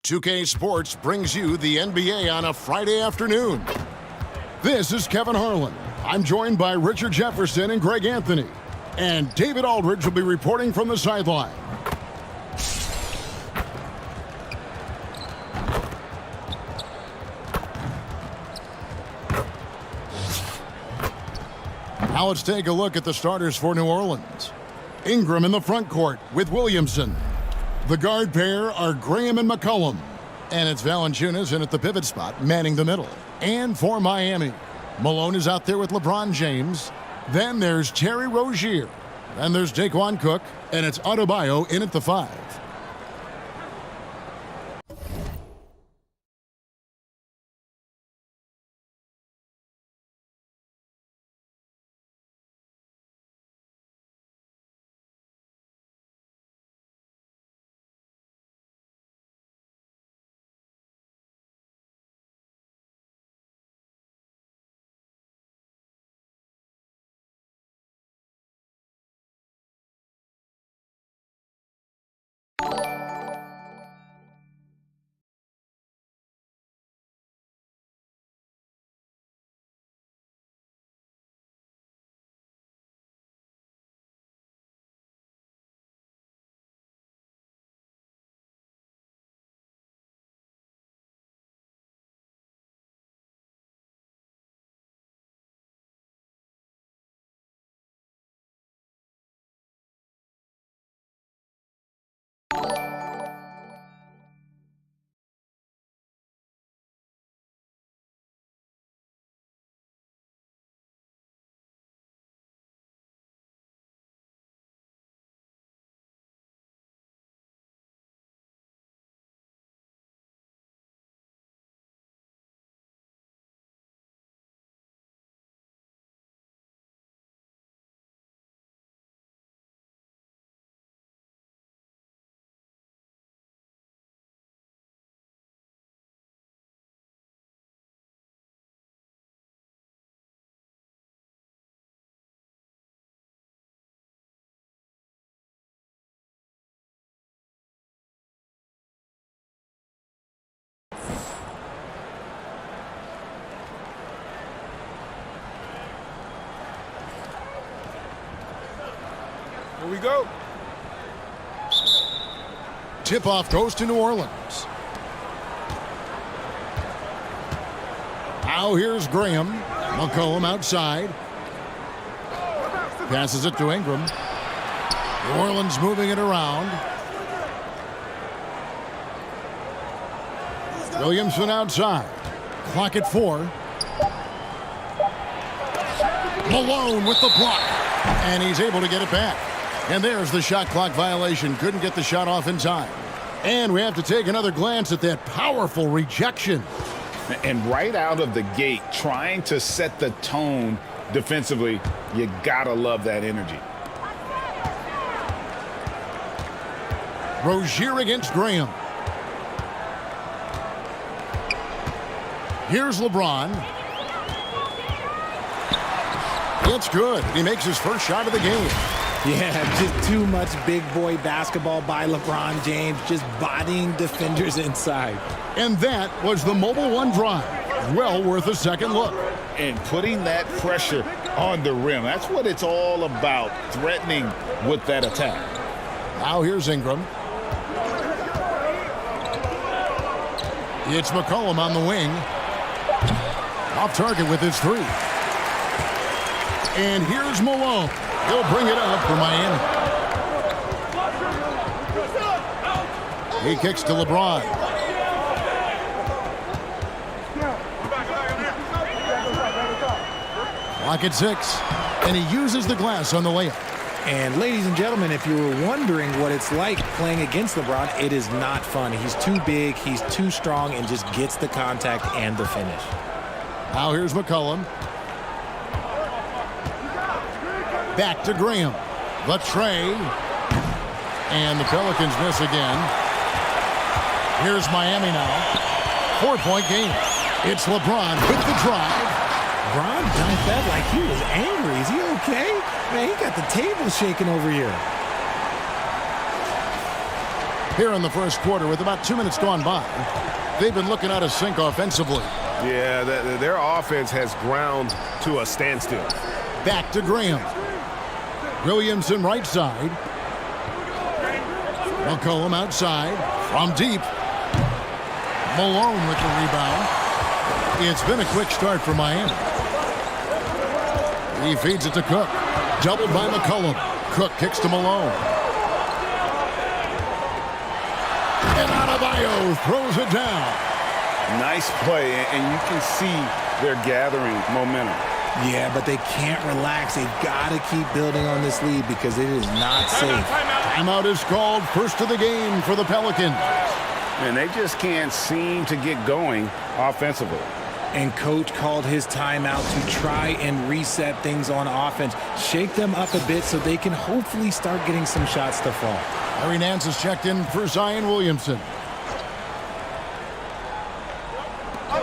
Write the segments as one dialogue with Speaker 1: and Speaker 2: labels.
Speaker 1: 2K Sports brings you the NBA on a Friday afternoon. This is Kevin Harlan. I'm joined by Richard Jefferson and Greg Anthony. And David Aldridge will be reporting from the sideline. Now let's take a look at the starters for New Orleans. Ingram in the front court with Williamson. The guard pair are Graham and McCollum. And it's Valanciunas in at the pivot spot, manning the middle. And for Miami, Malone is out there with LeBron James. Then there's Terry Rozier. Then there's Daquan Cook. And it's Adebayo in at the 5.
Speaker 2: Here we go.
Speaker 1: Tip-off goes to New Orleans. Now here's Graham. McCollum outside. Passes it to Ingram. New Orleans moving it around. Williamson outside. Clock at 4. Malone with the block. And he's able to get it back. And there's the shot clock violation. Couldn't get the shot off in time. And we have to take another glance at that powerful rejection.
Speaker 2: And right out of the gate, trying to set the tone defensively, you gotta love that energy.
Speaker 1: Rozier against Graham. Here's LeBron. It's good. He makes his first shot of the game.
Speaker 3: Yeah, just too much big boy basketball by LeBron James, just bodying defenders inside.
Speaker 1: And that was the Mobile One drive. Well worth a second look.
Speaker 2: And putting that pressure on the rim, that's what it's all about, threatening with that attack.
Speaker 1: Now here's Ingram. It's McCollum on the wing. Off target with his 3. And here's Malone. He'll bring it up for Miami. He kicks to LeBron. Clock at 6. And he uses the glass on the layup.
Speaker 3: And ladies and gentlemen, if you were wondering what it's like playing against LeBron, it is not fun. He's too big, he's too strong, and just gets the contact and the finish.
Speaker 1: Now here's McCollum. Back to Graham. The tray. And the Pelicans miss again. Here's Miami now. 4-point game. It's LeBron with the drive.
Speaker 3: LeBron dunked that like he was angry. Is he okay? Man, he got the table shaking over here.
Speaker 1: here in the first quarter with about 2 minutes gone by. They've been looking out of sync offensively.
Speaker 4: Yeah, their offense has ground to a standstill.
Speaker 1: Back to Graham. Williamson right side. McCollum outside. From deep. Malone with the rebound. It's been a quick start for Miami. He feeds it to Cook. Doubled by McCollum. Cook kicks to Malone. And Adebayo throws it down.
Speaker 2: Nice play, and you can see they're gathering momentum.
Speaker 3: Yeah, but they can't relax. They've got to keep building on this lead because it is not safe.
Speaker 1: Timeout is called. First of the game for the Pelicans.
Speaker 2: And they just can't seem to get going offensively.
Speaker 3: And coach called his timeout to try and reset things on offense. Shake them up a bit so they can hopefully start getting some shots to fall.
Speaker 1: Larry Nance has checked in for Zion Williamson.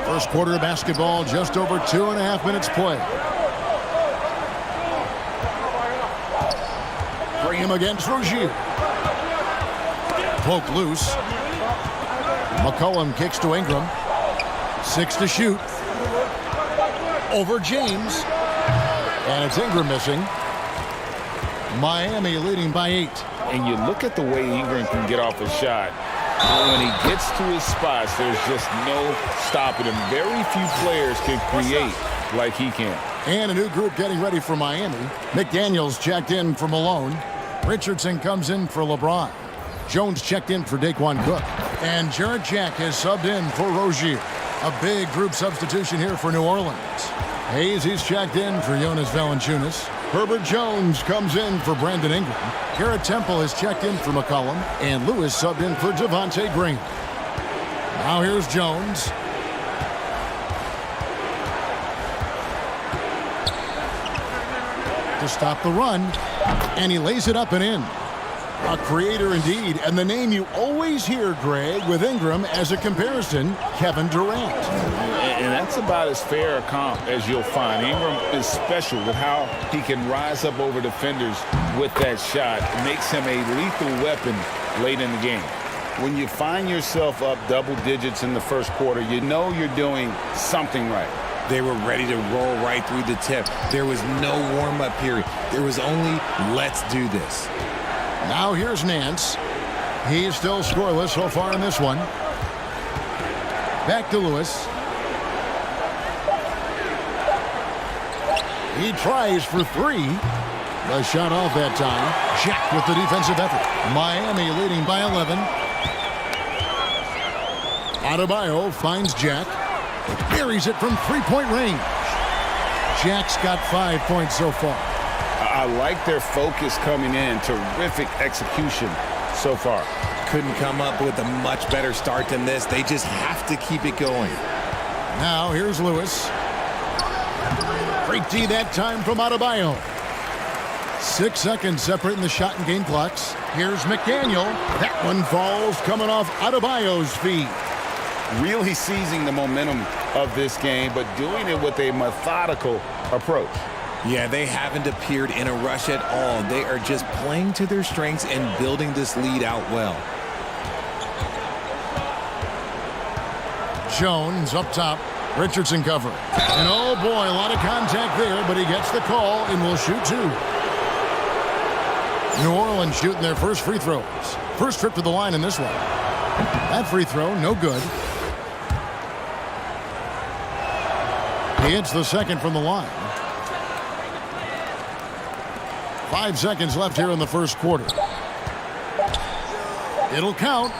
Speaker 1: First quarter of basketball, just over 2.5 minutes play. Graham against Rozier. Poke loose. McCollum kicks to Ingram. 6 to shoot. Over James. And it's Ingram missing. Miami leading by 8.
Speaker 2: And you look at the way Ingram can get off a shot. When he gets to his spots, there's just no stopping him. Very few players can create like he can.
Speaker 1: And a new group getting ready for Miami. McDaniels checked in for Malone. Richardson comes in for LeBron. Jones checked in for Daquan Cook. And Jarrett Jack has subbed in for Rozier. A big group substitution here for New Orleans. Hayes, he's checked in for Jonas Valanciunas. Herbert Jones comes in for Brandon Ingram. Garrett Temple has checked in for McCollum. And Lewis subbed in for Devontae Green. Now here's Jones. To stop the run. And he lays it up and in. A creator indeed, and the name you always hear, Greg, with Ingram as a comparison, Kevin Durant.
Speaker 2: And that's about as fair a comp as you'll find. Ingram is special with how he can rise up over defenders with that shot. It makes him a lethal weapon late in the game. When you find yourself up double digits in the first quarter, you know you're doing something right.
Speaker 3: They were ready to roll right through the tip. There was no warm-up period. There was only, let's do this.
Speaker 1: Now here's Nance. He's still scoreless so far in this one. Back to Lewis. He tries for 3. The shot off that time. Jack with the defensive effort. Miami leading by 11. Adebayo finds Jack. Buries it from 3-point range. Jack's got 5 points so far.
Speaker 2: I like their focus coming in. Terrific execution so far.
Speaker 3: Couldn't come up with a much better start than this. They just have to keep it going.
Speaker 1: Now here's Lewis. Great D that time from Adebayo. 6 seconds separating the shot and game clocks. Here's McDaniel. That one falls coming off Adebayo's feet.
Speaker 2: Really seizing the momentum of this game, but doing it with a methodical approach.
Speaker 3: Yeah, they haven't appeared in a rush at all. They are just playing to their strengths and building this lead out well.
Speaker 1: Jones up top. Richardson cover. And oh boy, a lot of contact there, but he gets the call and will shoot 2. New Orleans shooting their first free throws. First trip to the line in this one. That free throw, no good. He hits the second from the line. 5 seconds left here in the first quarter. It'll count.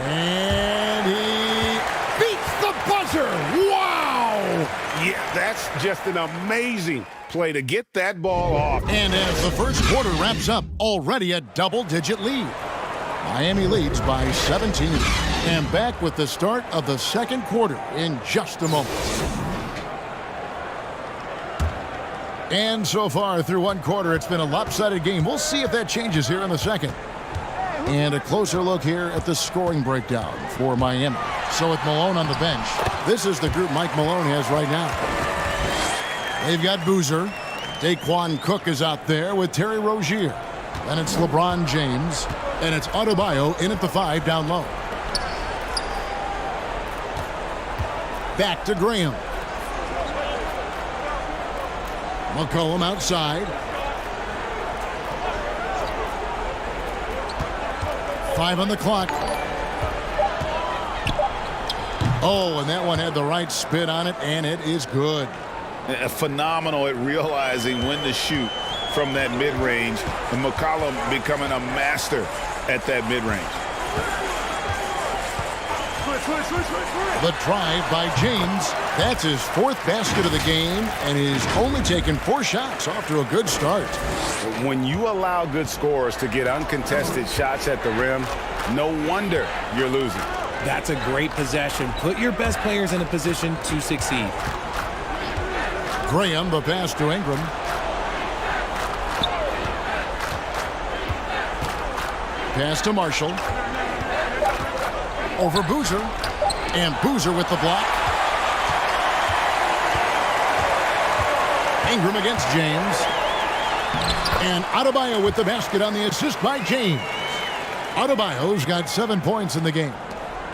Speaker 1: And he beats the buzzer. Wow!
Speaker 4: Yeah, that's just an amazing play to get that ball off.
Speaker 1: And as the first quarter wraps up, already a double-digit lead. Miami leads by 17. And back with the start of the second quarter in just a moment. And so far through one quarter, it's been a lopsided game. We'll see if that changes here in the second. And a closer look here at the scoring breakdown for Miami. So with Malone on the bench, this is the group Mike Malone has right now. They've got Boozer. Daquan Cook is out there with Terry Rozier. Then it's LeBron James. And it's Adebayo in at the 5 down low. Back to Graham. McCollum outside. 5 on the clock. Oh, and that one had the right spin on it, and it is good.
Speaker 2: Phenomenal at realizing when to shoot from that mid-range. And McCollum becoming a master at that mid-range.
Speaker 1: The drive by James. That's his 4th basket of the game, and he's only taken 4 shots. Off to a good start.
Speaker 4: When you allow good scorers to get uncontested shots at the rim, no wonder you're losing.
Speaker 3: That's a great possession. Put your best players in a position to succeed.
Speaker 1: Graham, the pass to Ingram. Pass to Marshall. Over Boozer. And Boozer with the block. Ingram against James. And Adebayo with the basket on the assist by James. Adebayo's got 7 points in the game.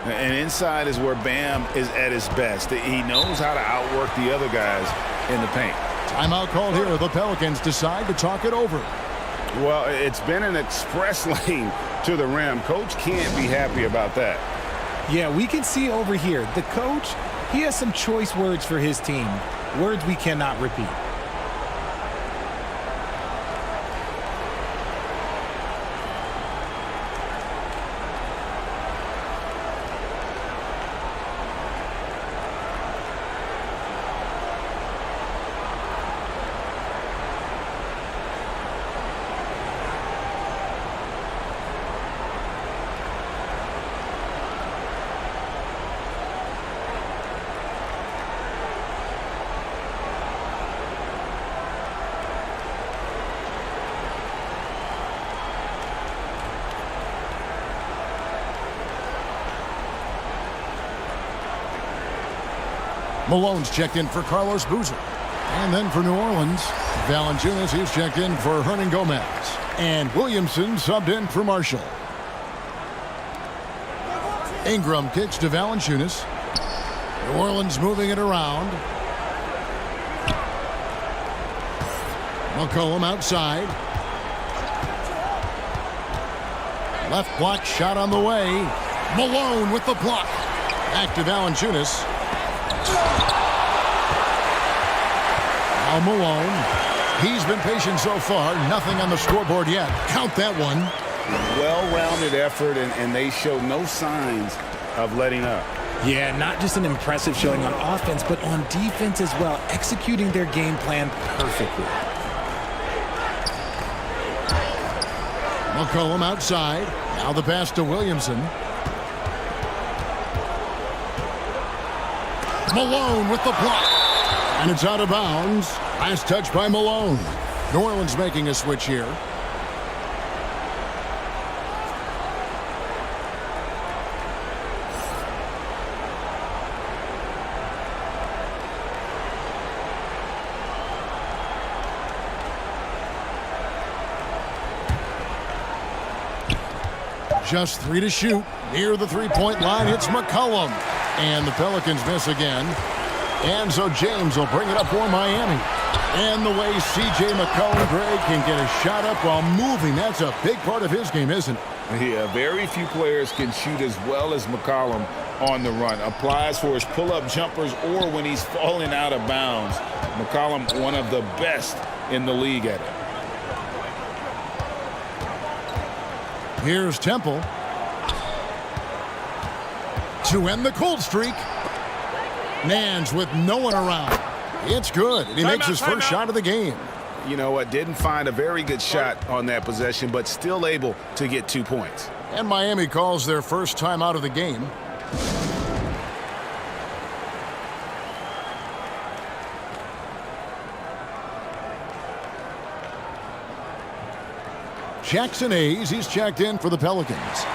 Speaker 2: And inside is where Bam is at his best. He knows how to outwork the other guys in the paint.
Speaker 1: Timeout called here. The Pelicans decide to talk it over.
Speaker 4: Well, it's been an express lane to the rim. Coach can't be happy about that.
Speaker 3: Yeah, we can see over here, the coach, he has some choice words for his team. Words we cannot repeat.
Speaker 1: Malone's checked in for Carlos Boozer. And then for New Orleans, Valanciunas, he's checked in for Hernan Gomez. And Williamson subbed in for Marshall. Ingram kicks to Valanciunas. New Orleans moving it around. McCollum outside. Left block shot on the way. Malone with the block. Back to Valanciunas. Now Malone. He's been patient so far. Nothing on the scoreboard yet. Count that one.
Speaker 4: Well-rounded effort, and they show no signs of letting up.
Speaker 3: Yeah, not just an impressive showing on offense, but on defense as well, executing their game plan perfectly.
Speaker 1: McCollum outside. Now the pass to Williamson. Malone with the block. And it's out of bounds. Last touch by Malone. New Orleans making a switch here. Just 3 to shoot. Near the three-point line, it's McCollum. And the Pelicans miss again. And so James will bring it up for Miami. And the way C.J. McCollum, Greg, can get a shot up while moving, that's a big part of his game, isn't it?
Speaker 2: Yeah, very few players can shoot as well as McCollum on the run. Applies for his pull-up jumpers or when he's falling out of bounds. McCollum, one of the best in the league at it.
Speaker 1: Here's Temple to end the cold streak. Nance with no one around. It's good. He makes his first shot of the game.
Speaker 4: You know what? Didn't find a very good shot on that possession, but still able to get 2 points.
Speaker 1: And Miami calls their first time out of the game. Jackson Hayes, he's checked in for the Pelicans.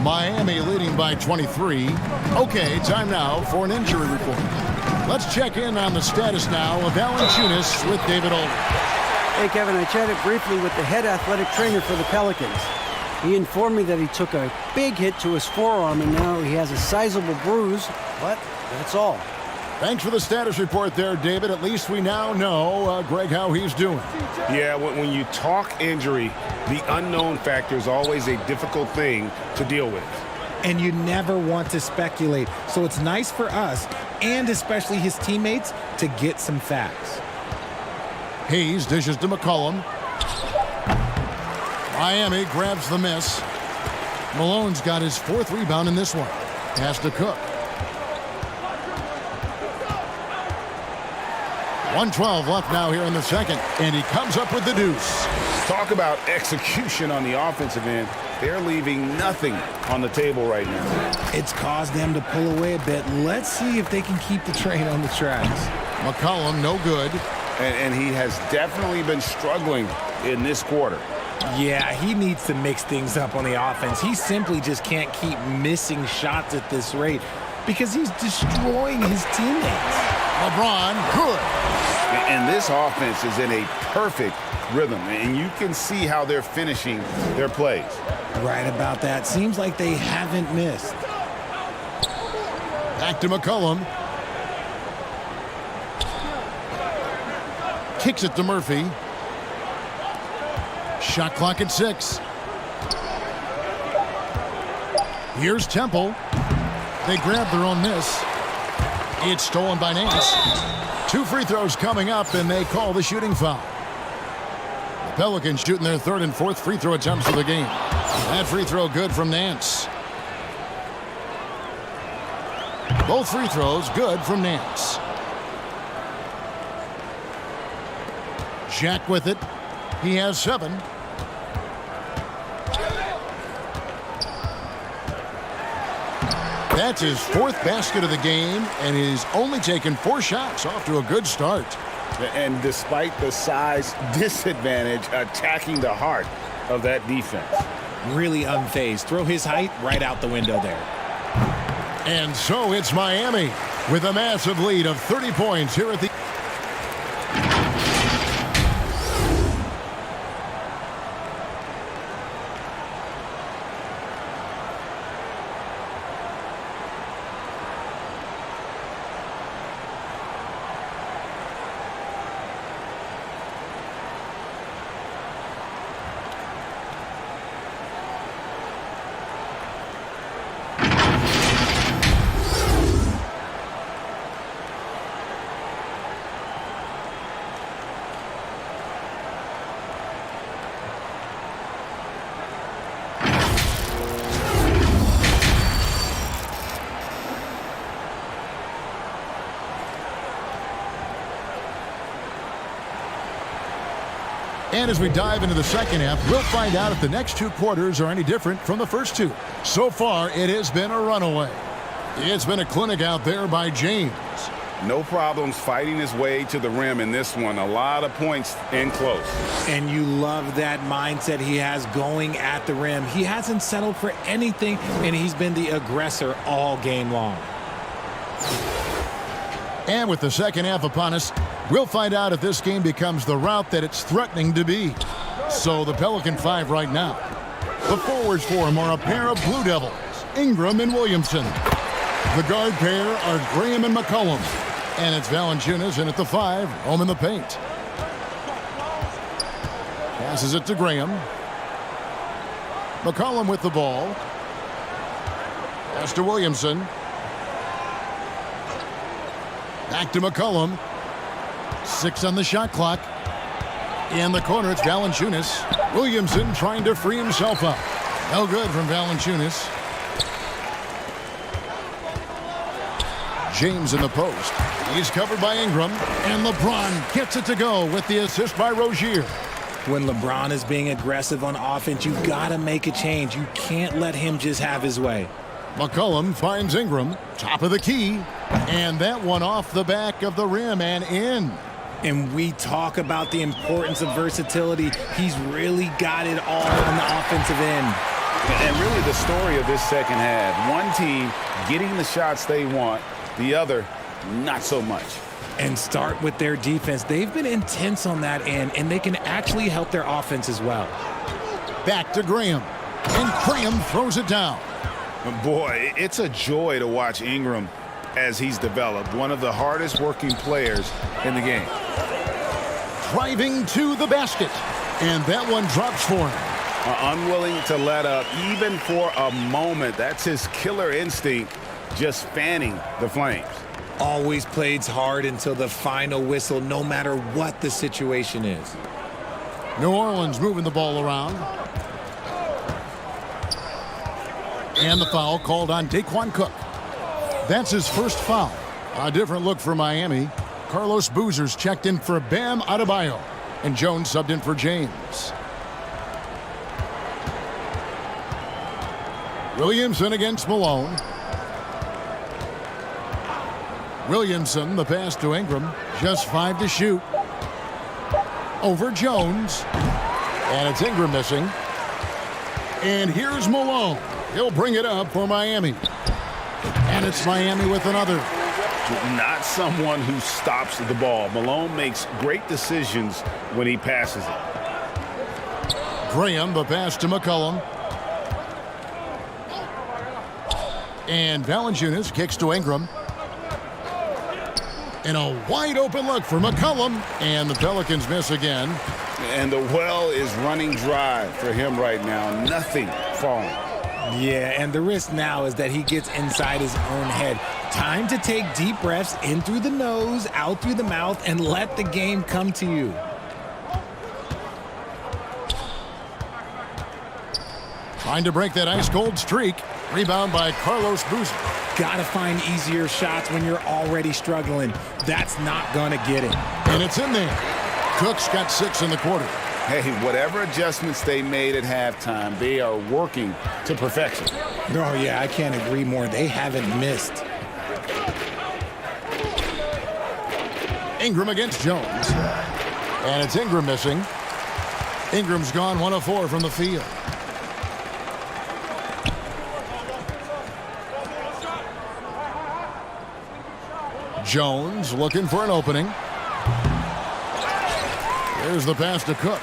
Speaker 1: Miami leading by 23. Okay, time now for an injury report. Let's check in on the status now of Valanciunas with David Olden.
Speaker 5: Hey, Kevin, I chatted briefly with the head athletic trainer for the Pelicans. He informed me that he took a big hit to his forearm and now he has a sizable bruise, but that's all.
Speaker 1: Thanks for the status report there, David. At least we now know, Greg, how he's doing.
Speaker 4: Yeah, when you talk injury, the unknown factor is always a difficult thing to deal with.
Speaker 3: And you never want to speculate. So it's nice for us, and especially his teammates, to get some facts.
Speaker 1: Hayes dishes to McCollum. Miami grabs the miss. Malone's got his 4th rebound in this one. Pass to Cook. 1:12 left now here in the second, and he comes up with the deuce.
Speaker 4: Talk about execution on the offensive end. They're leaving nothing on the table right now.
Speaker 3: It's caused them to pull away a bit. Let's see if they can keep the train on the tracks.
Speaker 1: McCollum, no good.
Speaker 4: And he has definitely been struggling in this quarter.
Speaker 3: Yeah, he needs to mix things up on the offense. He simply just can't keep missing shots at this rate because he's destroying his teammates.
Speaker 1: LeBron, good.
Speaker 4: And this offense is in a perfect rhythm, and you can see how they're finishing their plays.
Speaker 3: Right about that. Seems like they haven't missed.
Speaker 1: Back to McCollum. Kicks it to Murphy. Shot clock at 6. Here's Temple. They grab their own miss. It's stolen by Nance. 2 free throws coming up, and they call the shooting foul. The Pelicans shooting their 3rd and 4th free throw attempts of the game. That free throw good from Nance. Both free throws good from Nance. Shaq with it. He has 7. That's his 4th basket of the game, and he's only taken 4 shots. Off to a good start.
Speaker 4: And despite the size disadvantage, attacking the heart of that defense.
Speaker 3: Really unfazed. Throw his height right out the window there.
Speaker 1: And so it's Miami with a massive lead of 30 points here at the... And as we dive into the second half, we'll find out if the next 2 quarters are any different from the first 2. So far, it has been a runaway. It's been a clinic out there by James.
Speaker 4: No problems fighting his way to the rim in this one. A lot of points in close.
Speaker 3: And you love that mindset he has going at the rim. He hasn't settled for anything, and he's been the aggressor all game long.
Speaker 1: And with the second half upon us, we'll find out if this game becomes the route that it's threatening to be. So the Pelican 5 right now. The forwards for him are a pair of Blue Devils, Ingram and Williamson. The guard pair are Graham and McCollum. And it's Valanciunas in at the 5, home in the paint. Passes it to Graham. McCollum with the ball. Pass to Williamson. Back to McCollum. 6 on the shot clock. In the corner, it's Valanciunas. Williamson trying to free himself up. No good from Valanciunas. James in the post. He's covered by Ingram. And LeBron gets it to go with the assist by Rozier.
Speaker 3: When LeBron is being aggressive on offense, you got to make a change. You can't let him just have his way.
Speaker 1: McCollum finds Ingram. Top of the key. And that one off the back of the rim and in.
Speaker 3: And we talk about the importance of versatility. He's really got it all on the offensive end.
Speaker 4: And really the story of this second half, one team getting the shots they want, the other
Speaker 2: not so much.
Speaker 3: And start with their defense. They've been intense on that end, and they can actually help their offense as well.
Speaker 1: Back to Graham. And Graham throws it down.
Speaker 4: Boy, it's a joy to watch Ingram as he's developed. One of the hardest working players in the game.
Speaker 1: Driving to the basket. And that one drops for him.
Speaker 4: Unwilling to let up even for a moment. That's his killer instinct, just fanning the flames.
Speaker 3: Always plays hard until the final whistle, no matter what the situation is.
Speaker 1: New Orleans moving the ball around. And the foul called on Daquan Cook. That's his first foul. A different look for Miami. Carlos Boozer's checked in for Bam Adebayo. And Jones subbed in for James. Williamson against Malone. Williamson, the pass to Ingram. Just 5 to shoot. Over Jones. And it's Ingram missing. And here's Malone. He'll bring it up for Miami. And it's Miami with another.
Speaker 4: Not someone who stops the ball. Malone makes great decisions when he passes it.
Speaker 1: Graham, the pass to McCollum. And Valanciunas kicks to Ingram. And a wide open look for McCollum. And the Pelicans miss again.
Speaker 4: And the well is running dry for him right now. Nothing falling.
Speaker 3: Yeah, and the risk now is that he gets inside his own head. Time to take deep breaths in through the nose, out through the mouth, and let the game come to you.
Speaker 1: Trying to break that ice-cold streak. Rebound by Carlos Boozer.
Speaker 3: Gotta find easier shots when you're already struggling. That's not gonna get it.
Speaker 1: And it's in there. Cook's got 6 in the quarter.
Speaker 4: Hey, whatever adjustments they made at halftime, they are working to perfection.
Speaker 3: Oh, yeah, I can't agree more. They haven't missed.
Speaker 1: Ingram against Jones. And it's Ingram missing. Ingram's gone 1 of 4 from the field. Jones looking for an opening. There's the pass to Cook.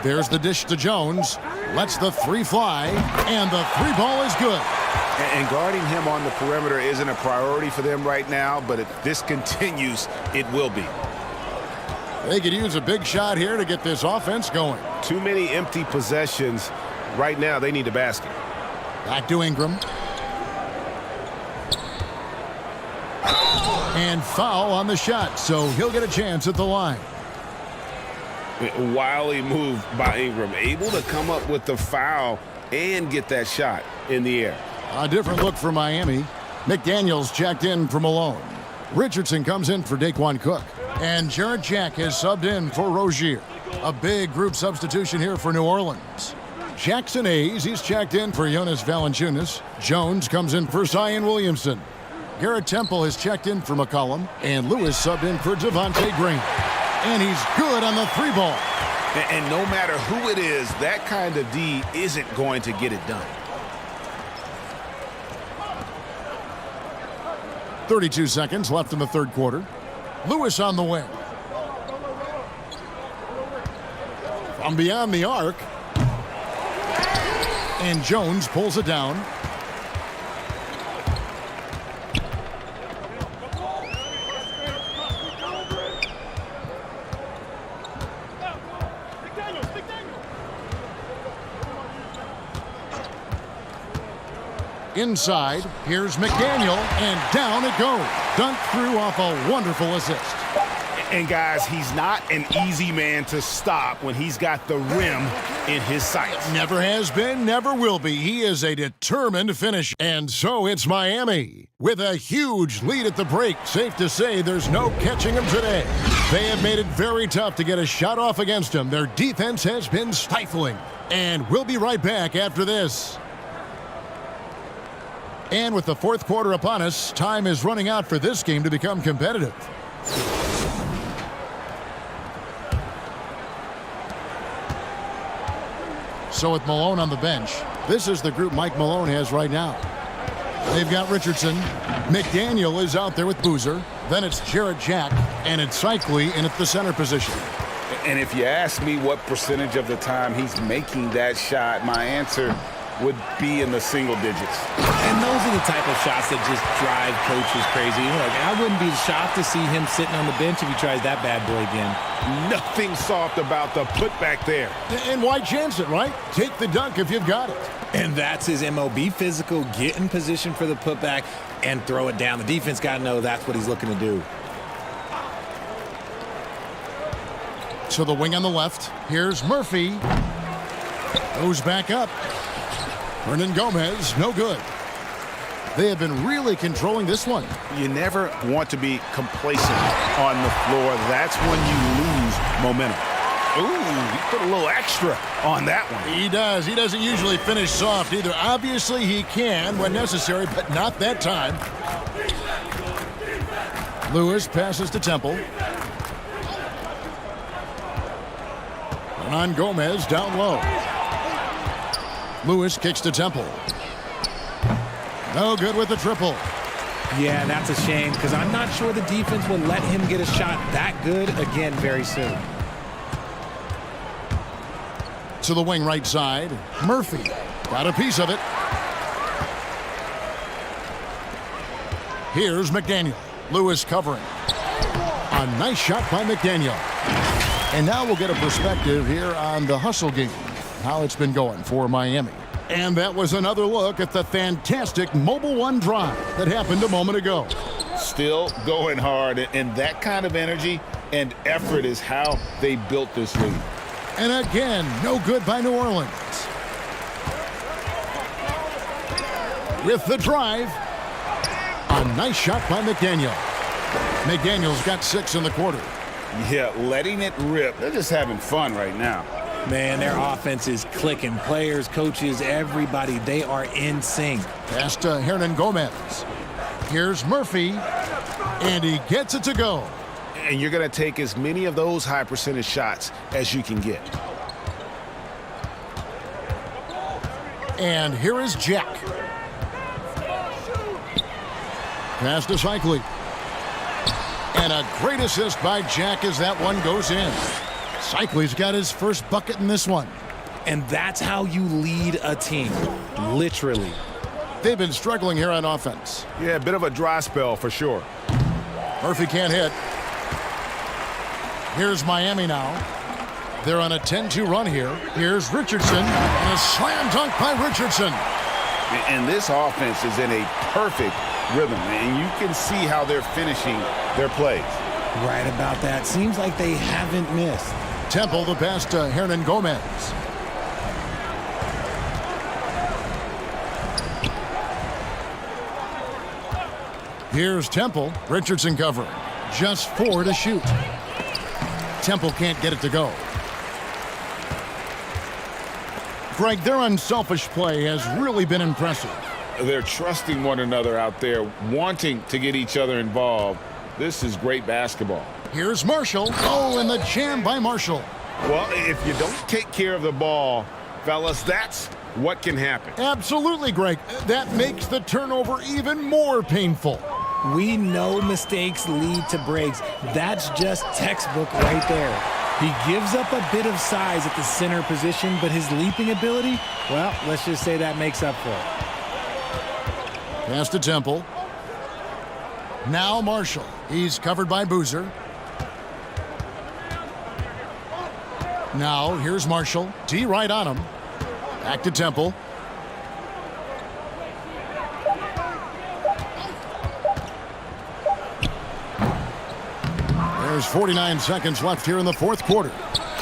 Speaker 1: There's the dish to Jones. Lets the 3 fly. And the 3 ball is good.
Speaker 4: And guarding him on the perimeter isn't a priority for them right now, but if this continues, it will be.
Speaker 1: They could use a big shot here to get this offense going.
Speaker 4: Too many empty possessions. Right now, they need a basket.
Speaker 1: Back to Ingram. And foul on the shot, so he'll get a chance at the line.
Speaker 4: Wily move by Ingram, able to come up with the foul and get that shot in the air.
Speaker 1: A different look for Miami. McDaniels checked in for Malone. Richardson comes in for Daquan Cook. And Jarrett Jack has subbed in for Rozier. A big group substitution here for New Orleans. Jackson Hayes, he's checked in for Jonas Valanciunas. Jones comes in for Zion Williamson. Garrett Temple has checked in for McCollum. And Lewis subbed in for Devontae Green. And he's good on the 3 ball.
Speaker 4: And no matter who it is, that kind of D isn't going to get it done.
Speaker 1: 32 seconds left in the third quarter. Lewis on the wing. From beyond the arc. And Jones pulls it down. Inside, here's McDaniel, and down it goes. Dunked through off a wonderful assist.
Speaker 4: And guys, he's not an easy man to stop when he's got the rim in his sights.
Speaker 1: Never has been, never will be. He is a determined finisher. And so it's Miami with a huge lead at the break. Safe to say there's no catching him today. They have made it very tough to get a shot off against him. Their defense has been stifling. And we'll be right back after this. And with the fourth quarter upon us, time is running out for this game to become competitive. So with Malone on the bench, this is the group Mike Malone has right now. They've got Richardson. McDaniel is out there with Boozer. Then it's Jarrett Jack, and it's Cycli in at the center position.
Speaker 2: And if you ask me what percentage of the time he's making that shot, my answer would be in the single digits.
Speaker 3: And those are the type of shots that just drive coaches crazy. Look, I wouldn't be shocked to see him sitting on the bench if he tries that bad boy again.
Speaker 4: Nothing soft about the putback there.
Speaker 1: And why chance it, right? Take the dunk if you've got it.
Speaker 3: And that's his MO. Be physical, get in position for the putback, and throw it down. The defense got to know that's what he's looking to do.
Speaker 1: So the wing on the left. Here's Murphy. Goes back up. Hernan Gomez, no good. They have been really controlling this one.
Speaker 4: You never want to be complacent on the floor. That's when you lose momentum. Ooh, he put a little extra on that one.
Speaker 1: He does. He doesn't usually finish soft either. Obviously, he can when necessary, but not that time. Lewis passes to Temple. Hernan Gomez down low. Lewis kicks to Temple. No good with the triple.
Speaker 3: Yeah, and that's a shame because I'm not sure the defense will let him get a shot that good again very soon.
Speaker 1: To the wing right side. Murphy got a piece of it. Here's McDaniel. Lewis covering. A nice shot by McDaniel. And now we'll get a perspective here on the hustle game, how it's been going for Miami. And that was another look at the fantastic Mobile One drive that happened a moment ago.
Speaker 2: Still going hard, and that kind of energy and effort is how they built this lead.
Speaker 1: And again, no good by New Orleans. With the drive, a nice shot by McDaniel. McDaniel's got 6 in the quarter.
Speaker 2: Yeah, letting it rip. They're just having fun right now.
Speaker 3: Man, their offense is clicking. Players, coaches, everybody, they are in sync.
Speaker 1: Pass to Hernan Gomez. Here's Murphy, and he gets it to go.
Speaker 4: And you're going to take as many of those high percentage shots as you can get.
Speaker 1: And here is Jack. Pass to Cycli. And a great assist by Jack as that one goes in. Cycli's got his first bucket in this one.
Speaker 3: And that's how you lead a team, literally.
Speaker 1: They've been struggling here on offense.
Speaker 4: Yeah, a bit of a dry spell for sure.
Speaker 1: Murphy can't hit. Here's Miami now. They're on a 10-2 run here. Here's Richardson, and a slam dunk by Richardson.
Speaker 2: And this offense is in a perfect rhythm, and you can see how they're finishing their plays.
Speaker 3: Right about that. Seems like they haven't missed.
Speaker 1: Temple, the pass to Hernan Gomez. Here's Temple. Richardson covering. Just 4 to shoot. Temple can't get it to go. Greg, their unselfish play has really been impressive.
Speaker 2: They're trusting one another out there, wanting to get each other involved. This is great basketball.
Speaker 1: Here's Marshall. Oh, and the jam by Marshall.
Speaker 4: Well, if you don't take care of the ball, fellas, that's what can happen.
Speaker 1: Absolutely, Greg. That makes the turnover even more painful.
Speaker 3: We know mistakes lead to breaks. That's just textbook right there. He gives up a bit of size at the center position, but his leaping ability, well, let's just say that makes up for it.
Speaker 1: Pass to Temple. Now Marshall. He's covered by Boozer. Now here's Marshall. D right on him. Back to Temple. There's 49 seconds left here in the fourth quarter.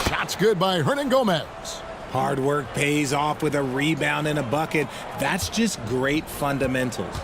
Speaker 1: Shots good by Hernan Gomez.
Speaker 3: Hard work pays off with a rebound and a bucket. That's just great fundamentals.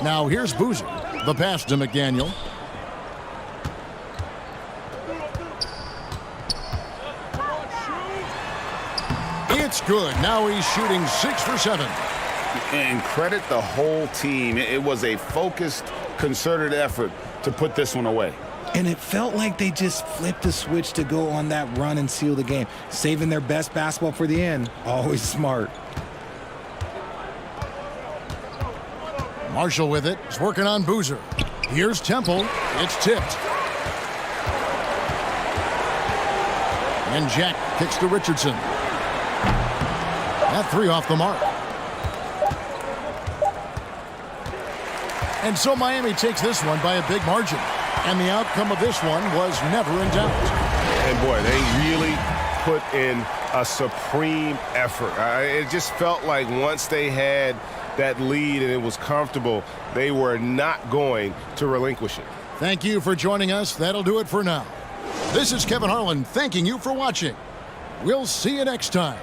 Speaker 1: Now here's Boozer. The pass to McDaniel. It's good. Now he's shooting 6 for 7.
Speaker 4: And credit the whole team. It was a focused, concerted effort to put this one away.
Speaker 3: And it felt like they just flipped the switch to go on that run and seal the game. Saving their best basketball for the end. Always smart.
Speaker 1: Marshall with it. He's working on Boozer. Here's Temple. It's tipped. And Jack kicks to Richardson. That 3 off the mark. And so Miami takes this one by a big margin. And the outcome of this one was never in doubt.
Speaker 4: And boy, they really put in a supreme effort. It just felt like once they had that lead and it was comfortable, they were not going to relinquish it.
Speaker 1: Thank you for joining us. That'll do it for now. This is Kevin Harlan thanking you for watching. We'll see you next time.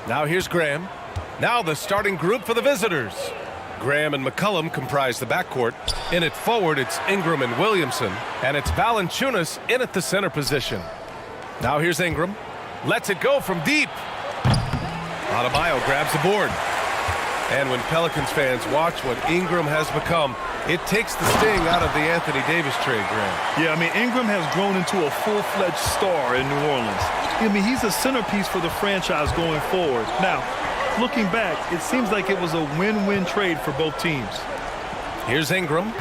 Speaker 6: Now here's Graham. Now the starting group for the visitors. Graham and McCollum comprise the backcourt. In at forward, it's Ingram and Williamson. And it's Valanciunas in at the center position. Now here's Ingram. Lets it go from deep. Adebayo grabs the board. And when Pelicans fans watch what Ingram has become, it takes the sting out of the Anthony Davis trade, Graham.
Speaker 7: Yeah, I mean, Ingram has grown into a full-fledged star in New Orleans. I mean, he's a centerpiece for the franchise going forward. Now, looking back, it seems like it was a win-win trade for both teams.
Speaker 6: Here's Ingram.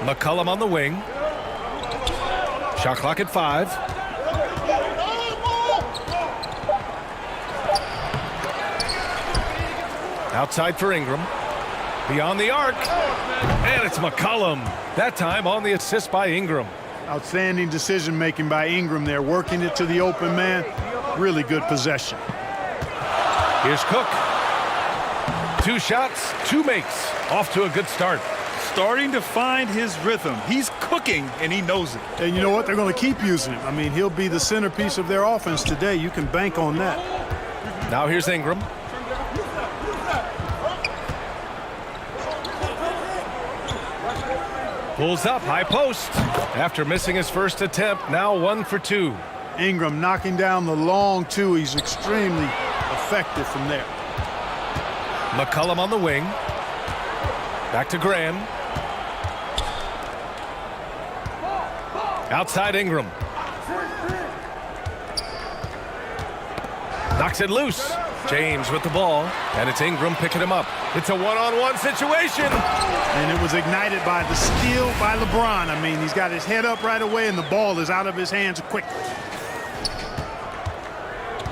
Speaker 6: McCollum on the wing. Shot clock at 5. Outside for Ingram. Beyond the arc. And it's McCollum. That time on the assist by Ingram.
Speaker 7: Outstanding decision-making by Ingram there, working it to the open man. Really good possession.
Speaker 6: Here's Cook. 2 shots, 2 makes. Off to a good start.
Speaker 7: Starting to find his rhythm. He's cooking, and he knows it. And you know what? They're going to keep using him. I mean, he'll be the centerpiece of their offense today. You can bank on that.
Speaker 6: Now here's Ingram. Pulls up, high post. After missing his first attempt, now 1 for 2.
Speaker 7: Ingram knocking down the long 2. He's extremely effective from there.
Speaker 6: McCollum on the wing. Back to Graham. Outside Ingram. Knocks it loose. James with the ball, and it's Ingram picking him up. It's a one-on-one situation.
Speaker 7: And it was ignited by the steal by LeBron. I mean, he's got his head up right away, and the ball is out of his hands quick.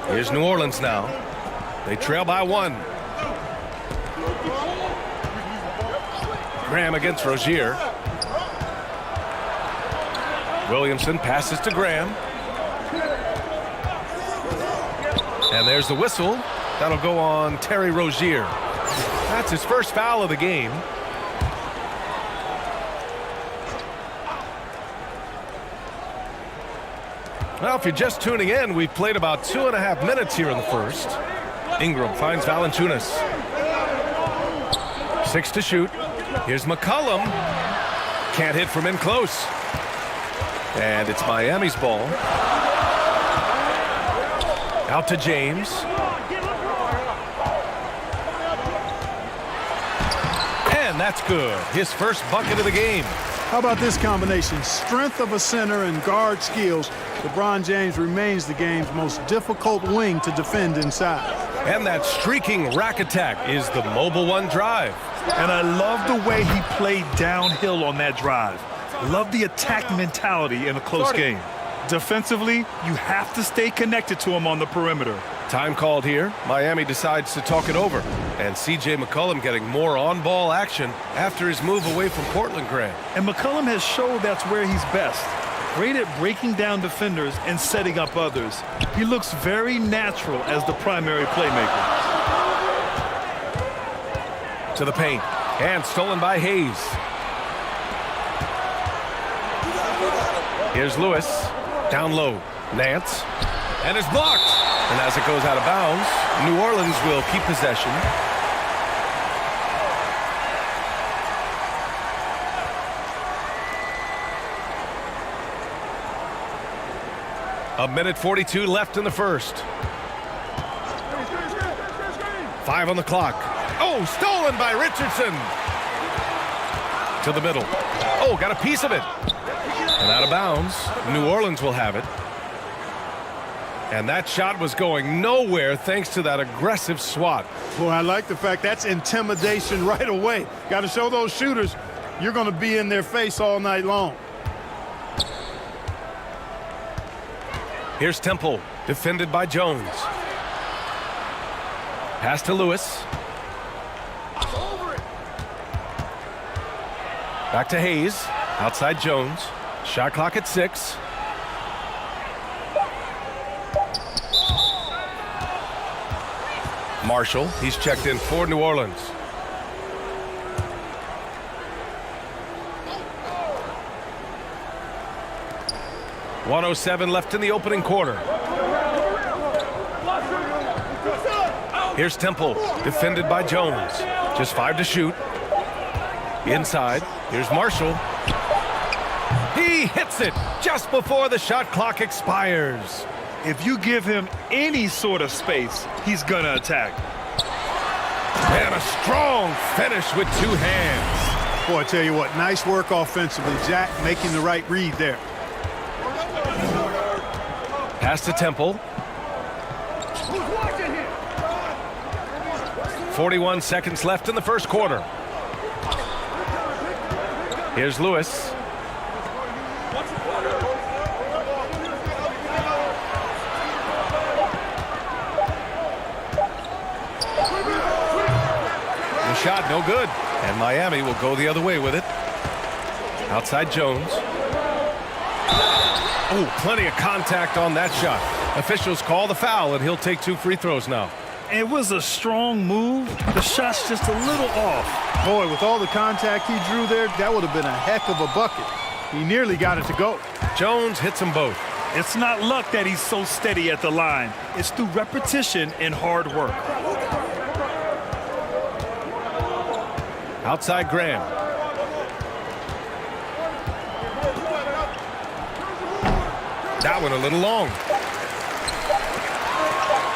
Speaker 6: Here's New Orleans now. They trail by 1. Graham against Rozier. Williamson passes to Graham. And there's the whistle. That'll go on Terry Rozier. That's his first foul of the game. Well, if you're just tuning in, we've played about 2.5 minutes here in the first. Ingram finds Valanciunas. 6 to shoot. Here's McCollum. Can't hit from in close. And it's Miami's ball. Out to James. And that's good. His first bucket of the game.
Speaker 8: How about this combination? Strength of a center and guard skills. LeBron James remains the game's most difficult wing to defend inside.
Speaker 6: And that streaking rack attack is the Mobile One drive.
Speaker 7: And I love the way he played downhill on that drive. Love the attack mentality in a close game. Defensively, you have to stay connected to him on the perimeter.
Speaker 6: Time called here. Miami decides to talk it over. And C.J. McCollum getting more on-ball action after his move away from Portland, Grant.
Speaker 7: And McCollum has showed that's where he's best. Great at breaking down defenders and setting up others. He looks very natural as the primary playmaker.
Speaker 6: To the paint. And stolen by Hayes. Here's Lewis. Down low. Nance. And it's blocked. And as it goes out of bounds, New Orleans will keep possession. A minute 42 left in the first. 5 on the clock. Oh, stolen by Richardson. To the middle. Oh, got a piece of it. And out of bounds. New Orleans will have it. And that shot was going nowhere thanks to that aggressive swat.
Speaker 8: Boy, I like the fact that's intimidation right away. Got to show those shooters you're going to be in their face all night long.
Speaker 6: Here's Temple, defended by Jones. Pass to Lewis. Back to Hayes. Outside Jones. Shot clock at 6. Marshall, he's checked in for New Orleans. .107 left in the opening quarter. Here's Temple, defended by Jones. Just 5 to shoot. Inside, here's Marshall. He hits it just before the shot clock expires.
Speaker 7: If you give him any sort of space, he's going to attack.
Speaker 6: And a strong finish with 2 hands.
Speaker 8: Boy, I tell you what, nice work offensively. Jack making the right read there.
Speaker 6: Pass to Temple. 41 seconds left in the first quarter. Here's Lewis. The shot no good. And Miami will go the other way with it. Outside Jones. Oh, plenty of contact on that shot. Officials call the foul, and he'll take 2 free throws now.
Speaker 7: It was a strong move. The shot's just a little off.
Speaker 8: Boy, with all the contact he drew there, that would have been a heck of a bucket. He nearly got it to go.
Speaker 6: Jones hits them both.
Speaker 7: It's not luck that he's so steady at the line. It's through repetition and hard work.
Speaker 6: Outside Graham. That one a little long.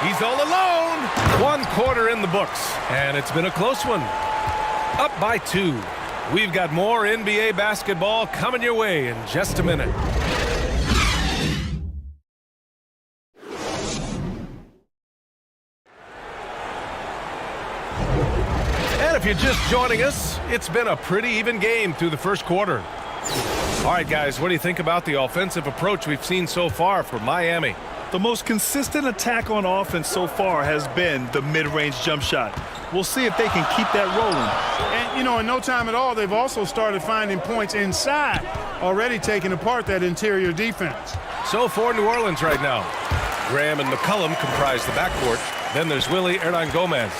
Speaker 6: He's all alone. 1 quarter in the books. And it's been a close one. Up by 2. We've got more NBA basketball coming your way in just a minute. And if you're just joining us, it's been a pretty even game through the first quarter. All right, guys, what do you think about the offensive approach we've seen so far from Miami?
Speaker 7: The most consistent attack on offense so far has been the mid-range jump shot. We'll see if they can keep that rolling.
Speaker 8: And, you know, in no time at all, they've also started finding points inside, already taking apart that interior defense.
Speaker 6: So for New Orleans right now, Graham and McCollum comprise the backcourt. Then there's Willie Hernangomez.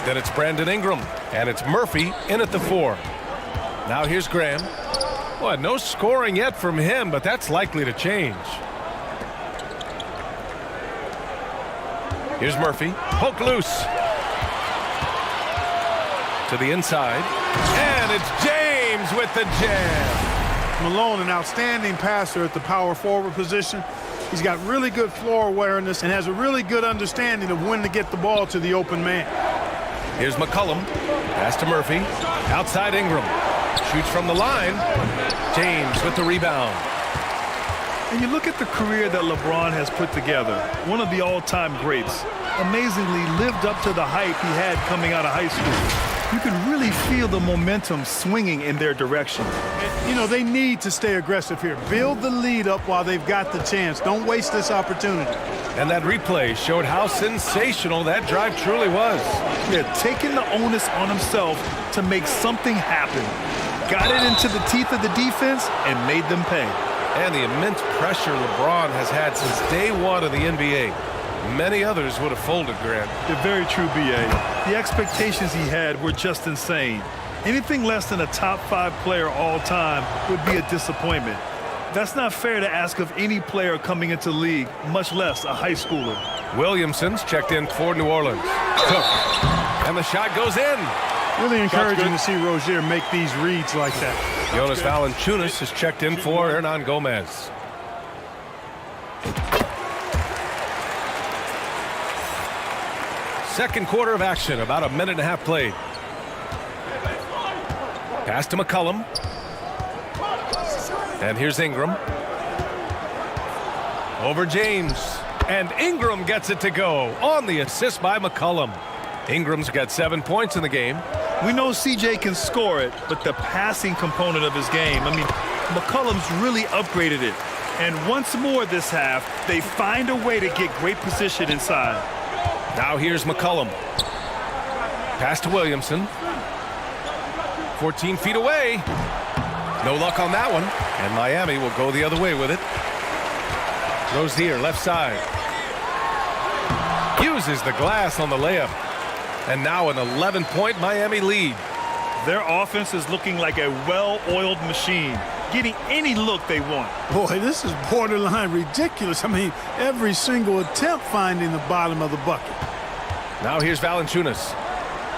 Speaker 6: Then it's Brandon Ingram, and it's Murphy in at the 4. Now here's Graham. Well, no scoring yet from him, but that's likely to change. Here's Murphy. Poke loose. To the inside. And it's James with the jam.
Speaker 8: Malone, an outstanding passer at the power forward position. He's got really good floor awareness and has a really good understanding of when to get the ball to the open man.
Speaker 6: Here's McCollum. Pass to Murphy. Outside Ingram. Shoots from the line. James with the rebound.
Speaker 7: And you look at the career that LeBron has put together. One of the all-time greats. Amazingly lived up to the hype he had coming out of high school. You can really feel the momentum swinging in their direction.
Speaker 8: You know, they need to stay aggressive here. Build the lead up while they've got the chance. Don't waste this opportunity.
Speaker 6: And that replay showed how sensational that drive truly was.
Speaker 7: Yeah, taking the onus on himself to make something happen. Got it into the teeth of the defense and made them pay.
Speaker 6: And the immense pressure LeBron has had since day one of the NBA. Many others would have folded, Grant.
Speaker 7: They're very true, B.A. The expectations he had were just insane. Anything less than a top 5 player all time would be a disappointment. That's not fair to ask of any player coming into the league, much less a high schooler.
Speaker 6: Williamson's checked in for New Orleans. Cook. And the shot goes in.
Speaker 8: Really encouraging to see Rozier make these reads like that.
Speaker 6: Jonas Valanciunas has checked in for Hernan Gomez. Second quarter of action, about a minute and a half played. Pass to McCollum. And here's Ingram. Over James. And Ingram gets it to go on the assist by McCollum. Ingram's got 7 points in the game.
Speaker 7: We know CJ can score it, but the passing component of his game, I mean, McCollum's really upgraded it. And once more this half, they find a way to get great position inside.
Speaker 6: Now here's McCollum. Pass to Williamson. 14 feet away. No luck on that one. And Miami will go the other way with it. Rozier, left side. Uses the glass on the layup. And now an 11-point Miami lead.
Speaker 7: Their offense is looking like a well-oiled machine, getting any look they want.
Speaker 8: Boy, this is borderline ridiculous. I mean, every single attempt finding the bottom of the bucket.
Speaker 6: Now here's Valanciunas.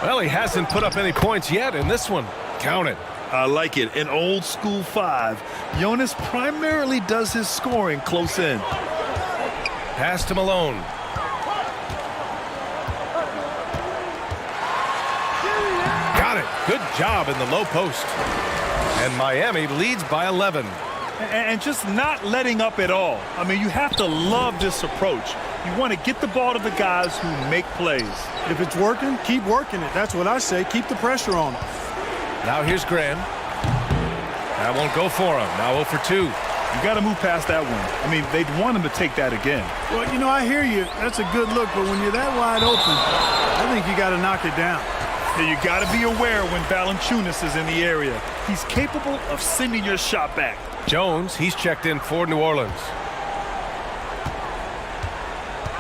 Speaker 6: Well, he hasn't put up any points yet in this one. Count it.
Speaker 7: I like it. An old school 5. Jonas primarily does his scoring close in.
Speaker 6: Pass to Malone. Got it. Good job in the low post. And Miami leads by 11.
Speaker 7: And just not letting up at all. I mean, you have to love this approach. You want to get the ball to the guys who make plays.
Speaker 8: If it's working, keep working it. That's what I say. Keep the pressure on them.
Speaker 6: Now here's Graham. That won't go for him. Now 0 for 2.
Speaker 7: You got to move past that one. I mean, they'd want him to take that again.
Speaker 8: Well, you know, I hear you. That's a good look, but when you're that wide open, I think you got to knock it down.
Speaker 7: Now, you got to be aware when Valanciunas is in the area. He's capable of sending your shot back.
Speaker 6: Jones, he's checked in for New Orleans.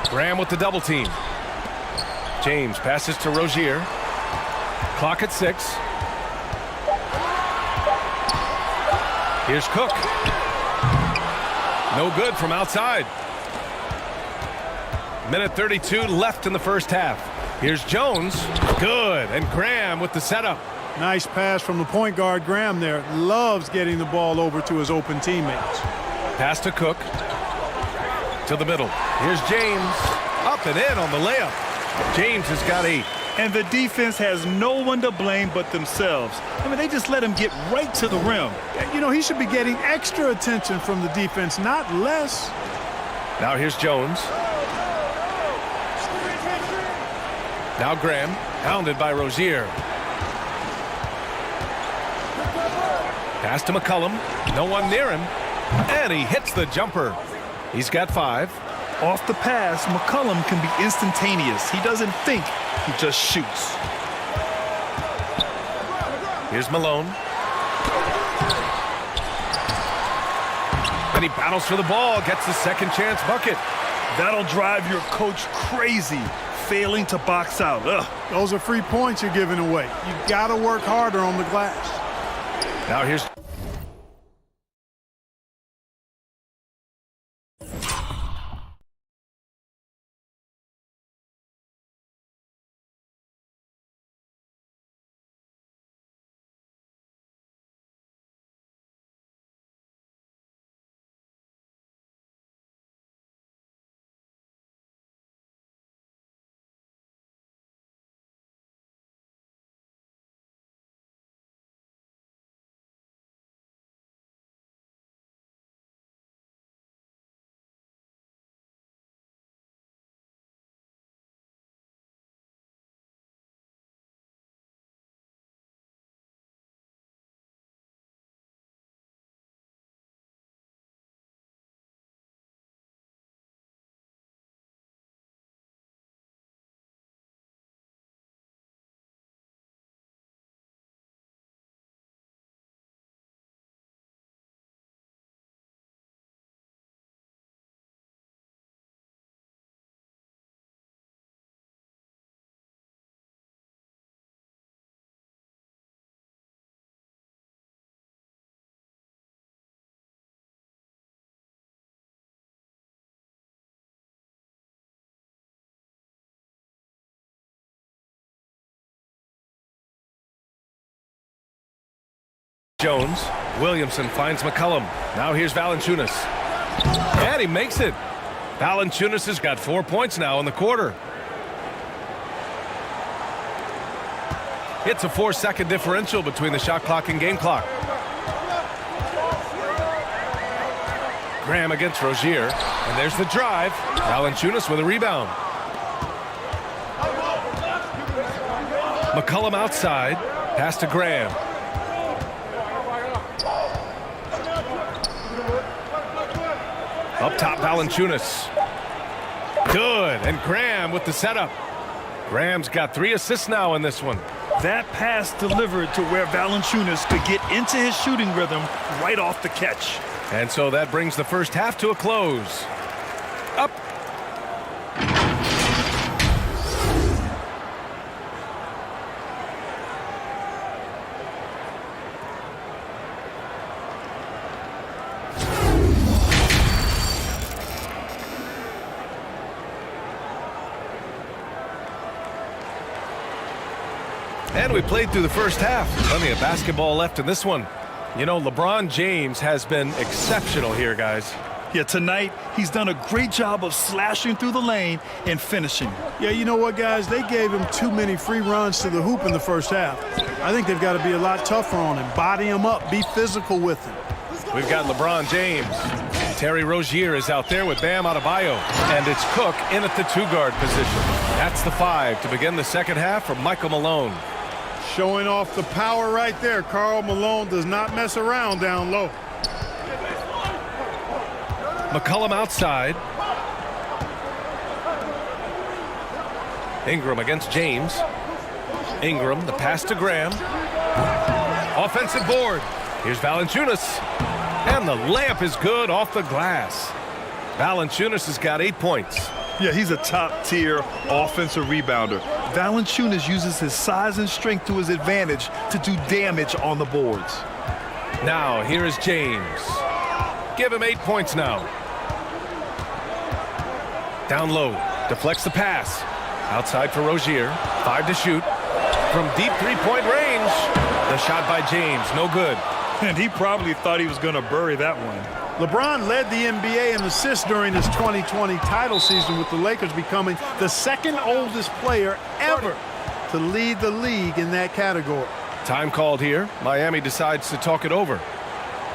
Speaker 6: Graham with the double team. James passes to Rozier. Clock at 6. Here's Cook. No good from outside. Minute 32 left in the first half. Here's Jones. Good. And Graham with the setup.
Speaker 8: Nice pass from the point guard, Graham there. Loves getting the ball over to his open teammates.
Speaker 6: Pass to Cook. To the middle. Here's James. Up and in on the layup. James has got 8.
Speaker 7: And the defense has no one to blame but themselves. I mean, they just let him get right to the rim.
Speaker 8: You know, he should be getting extra attention from the defense, not less.
Speaker 6: Now here's Jones. Now Graham, hounded by Rozier. Pass to McCollum. No one near him. And he hits the jumper. He's got 5.
Speaker 7: Off the pass, McCollum can be instantaneous. He doesn't think, he just shoots.
Speaker 6: Here's Malone. And he battles for the ball, gets the second chance bucket.
Speaker 7: That'll drive your coach crazy. failing to box out. Ugh.
Speaker 8: Those are free points you're giving away. You got to work harder on the glass.
Speaker 6: Now here's Jones. Williamson finds McCollum. Now here's Valanciunas. And he makes it. Valanciunas has got 4 points now in the quarter. It's a 4-second differential between the shot clock and game clock. Graham against Rozier. And there's the drive. Valanciunas with a rebound. McCollum outside. Pass to Graham. Up top, Valanciunas. Good. And Graham with the setup. Graham's got 3 assists now in this one.
Speaker 7: That pass delivered to where Valanciunas could get into his shooting rhythm right off the catch.
Speaker 6: And so that brings the first half to a close. Up. And we played through the first half. Plenty of basketball left in this one. You know, LeBron James has been exceptional here, guys.
Speaker 7: Yeah, tonight he's done a great job of slashing through the lane and finishing.
Speaker 8: Yeah, you know what, guys? They gave him too many free runs to the hoop in the first half. I think they've got to be a lot tougher on him. Body him up. Be physical with him.
Speaker 6: We've got LeBron James. Terry Rozier is out there with Bam Adebayo. And it's Cook in at the 2-guard position. That's the 5 to begin the second half for Michael Malone.
Speaker 8: Showing off the power right there. Karl Malone does not mess around down low.
Speaker 6: McCollum outside. Ingram against James. Ingram, the pass to Graham. Offensive board. Here's Valanciunas. And the layup is good off the glass. Valanciunas has got 8 points.
Speaker 7: Yeah, he's a top-tier offensive rebounder. Valanciunas uses his size and strength to his advantage to do damage on the boards.
Speaker 6: Now, here is James. Give him 8 points now. Down low. Deflects the pass. Outside for Rozier. 5 to shoot. From deep three-point range. The shot by James. No good.
Speaker 7: And he probably thought he was going to bury that one.
Speaker 8: LeBron led the NBA in assists during his 2020 title season, with the Lakers becoming the second oldest player ever to lead the league in that category.
Speaker 6: Time called here. Miami decides to talk it over.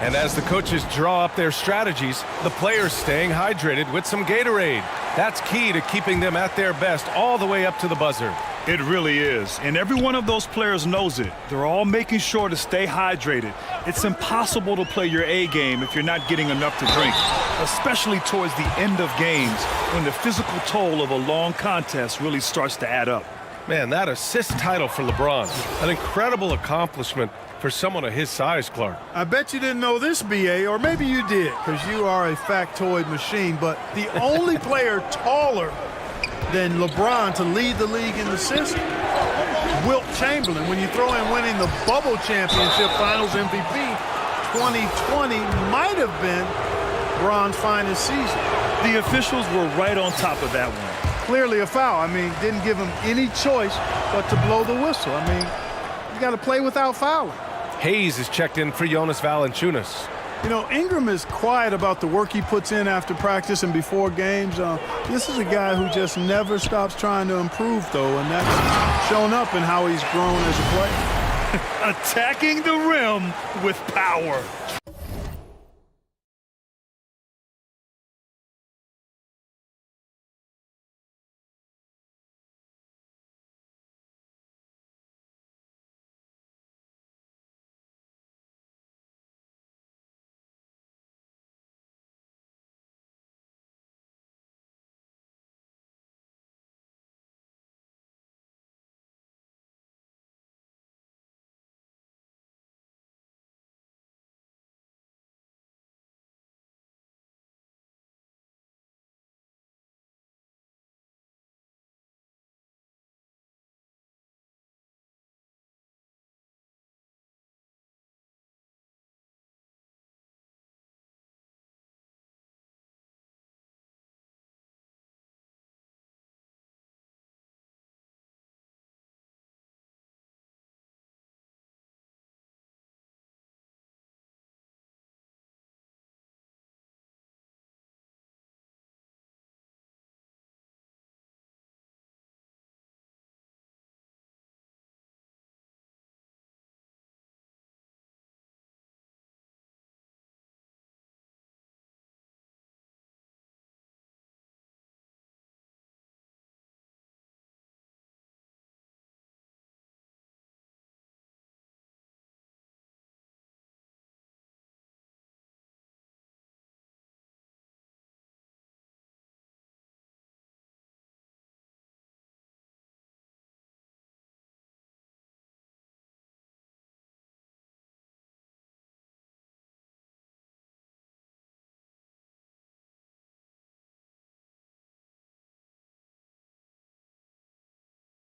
Speaker 6: And as the coaches draw up their strategies, the players staying hydrated with some Gatorade. That's key to keeping them at their best all the way up to the buzzer.
Speaker 7: It really is. And every one of those players knows it. They're all making sure to stay hydrated. It's impossible to play your A game if you're not getting enough to drink, especially towards the end of games when the physical toll of a long contest really starts to add up.
Speaker 6: Man, that assist title for LeBron, an incredible accomplishment for someone of his size, Clark.
Speaker 8: I bet you didn't know this, B.A., or maybe you did, because you are a factoid machine, but the only player taller than LeBron to lead the league in assists. Wilt Chamberlain, when you throw in winning the Bubble Championship Finals MVP, 2020 might have been LeBron's finest season.
Speaker 7: The officials were right on top of that one.
Speaker 8: Clearly a foul. I mean, didn't give him any choice but to blow the whistle. I mean, you got to play without fouling.
Speaker 6: Hayes is checked in for Jonas Valanciunas.
Speaker 8: You know, Ingram is quiet about the work he puts in after practice and before games. This is a guy who just never stops trying to improve, though, and that's shown up in how he's grown as a player.
Speaker 7: Attacking the rim with power.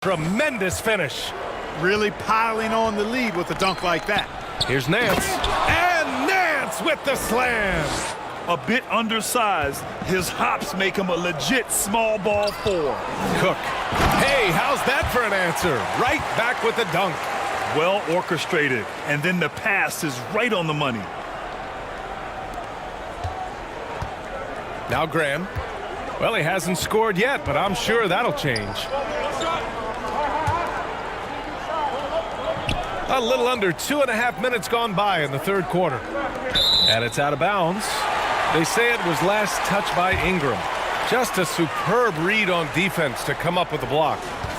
Speaker 6: Tremendous finish.
Speaker 8: Really piling on the lead with a dunk like that.
Speaker 6: Here's Nance. And Nance with the slam.
Speaker 7: A bit undersized, his hops make him a legit small ball 4.
Speaker 6: Cook. Hey, how's that for an answer? Right back with the dunk.
Speaker 7: Well orchestrated, and then the pass is right on the money.
Speaker 6: Now Graham. Well, he hasn't scored yet, but I'm sure that'll change. A little under 2.5 minutes gone by in the third quarter. And it's out of bounds. They say it was last touched by Ingram. Just a superb read on defense to come up with the block.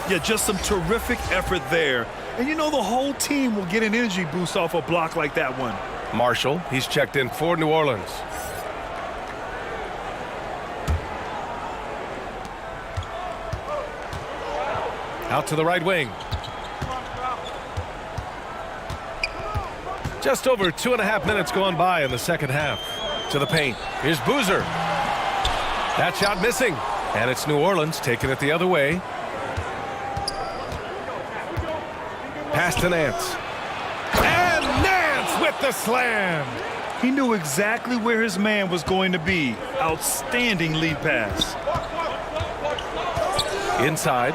Speaker 7: Yeah, just some terrific effort there. And you know the whole team will get an energy boost off a block like that one.
Speaker 6: Marshall, he's checked in for New Orleans. Out to the right wing. Just over 2.5 minutes gone by in the second half. To the paint. Here's Boozer. That shot missing. And it's New Orleans taking it the other way. Pass to Nance. And Nance with the slam.
Speaker 7: He knew exactly where his man was going to be. Outstanding lead pass.
Speaker 6: Inside.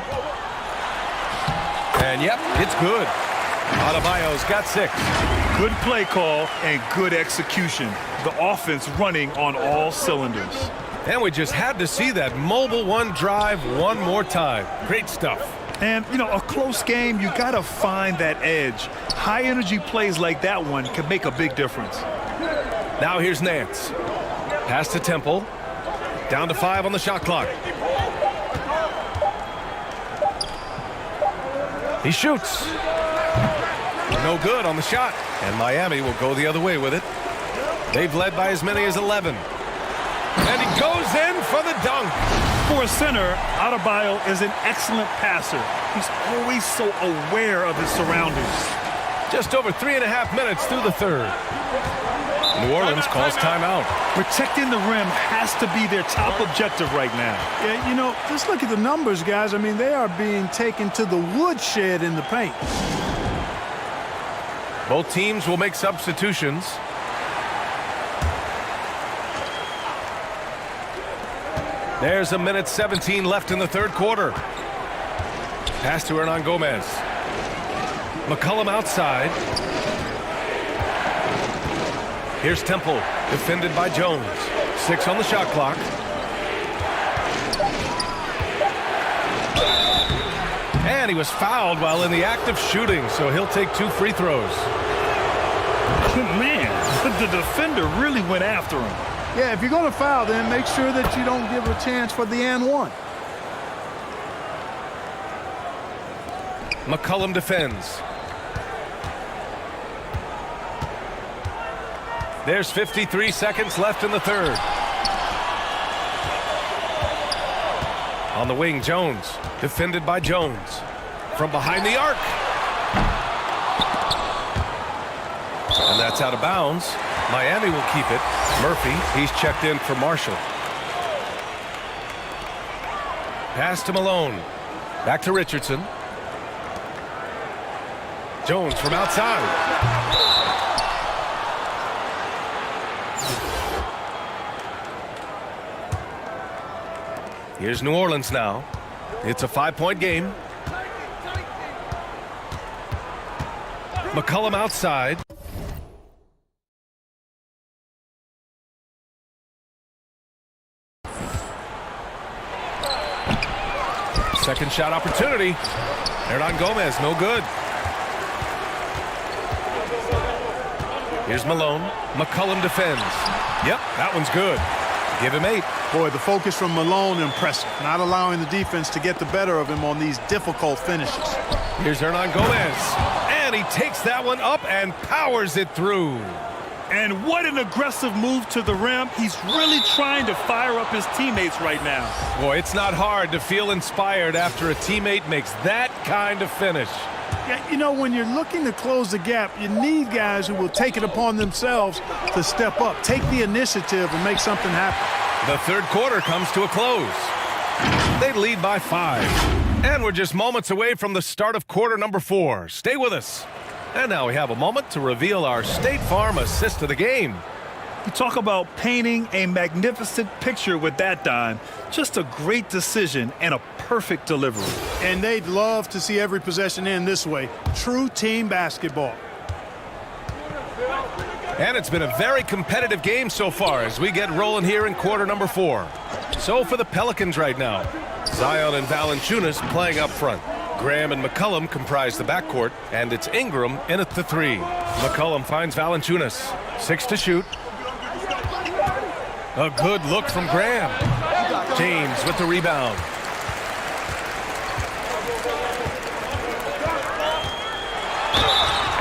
Speaker 6: And yep, it's good. Adebayo's got 6.
Speaker 7: Good play call and good execution. The offense running on all cylinders.
Speaker 6: And we just had to see that mobile one drive one more time. Great stuff.
Speaker 7: And, you know, a close game, you got to find that edge. High energy plays like that one can make a big difference.
Speaker 6: Now here's Nance. Pass to Temple. Down to 5 on the shot clock. He shoots. No good on the shot. And Miami will go the other way with it. They've led by as many as 11. And he goes in for the dunk.
Speaker 7: For a center, Adebayo is an excellent passer. He's always so aware of his surroundings.
Speaker 6: Just over 3.5 minutes through the third. New Orleans calls timeout.
Speaker 7: Protecting the rim has to be their top objective right now.
Speaker 8: Yeah, you know, just look at the numbers, guys. I mean, they are being taken to the woodshed in the paint.
Speaker 6: Both teams will make substitutions. There's 1:17 left in the third quarter. Pass to Hernan Gomez. McCollum outside. Here's Temple, defended by Jones. 6 on the shot clock. And he was fouled while in the act of shooting, so he'll take 2 free throws.
Speaker 7: Man, the defender really went after him.
Speaker 8: Yeah, if you're going to foul, then make sure that you don't give a chance for the and one.
Speaker 6: McCollum defends. There's 53 seconds left in the third. On the wing, Jones, defended by Jones. From behind the arc. And that's out of bounds. Miami will keep it. Murphy, he's checked in for Marshall. Pass to Malone. Back to Richardson. Jones from outside. Here's New Orleans now. It's a 5-point game. McCollum outside. Second shot opportunity. Hernan Gomez, no good. Here's Malone. McCollum defends. Yep, that one's good. Give him 8.
Speaker 8: Boy, the focus from Malone impressive. Not allowing the defense to get the better of him on these difficult finishes.
Speaker 6: Here's Hernan Gomez. And he takes that one up and powers it through.
Speaker 7: And what an aggressive move to the rim. He's really trying to fire up his teammates right now.
Speaker 6: Boy, it's not hard to feel inspired after a teammate makes that kind of finish.
Speaker 8: Yeah, you know, when you're looking to close the gap, you need guys who will take it upon themselves to step up, take the initiative and make something happen.
Speaker 6: The third quarter comes to a close. They lead by 5. And we're just moments away from the start of quarter number 4. Stay with us. And now we have a moment to reveal our State Farm assist of the game.
Speaker 7: You talk about painting a magnificent picture with that dime. Just a great decision and a perfect delivery.
Speaker 8: And they'd love to see every possession end this way. True team basketball.
Speaker 6: And it's been a very competitive game so far as we get rolling here in quarter number 4. So for the Pelicans right now, Zion and Valanciunas playing up front. Graham and McCollum comprise the backcourt, and it's Ingram in at the 3. McCollum finds Valanciunas. 6 to shoot. A good look from Graham. James with the rebound.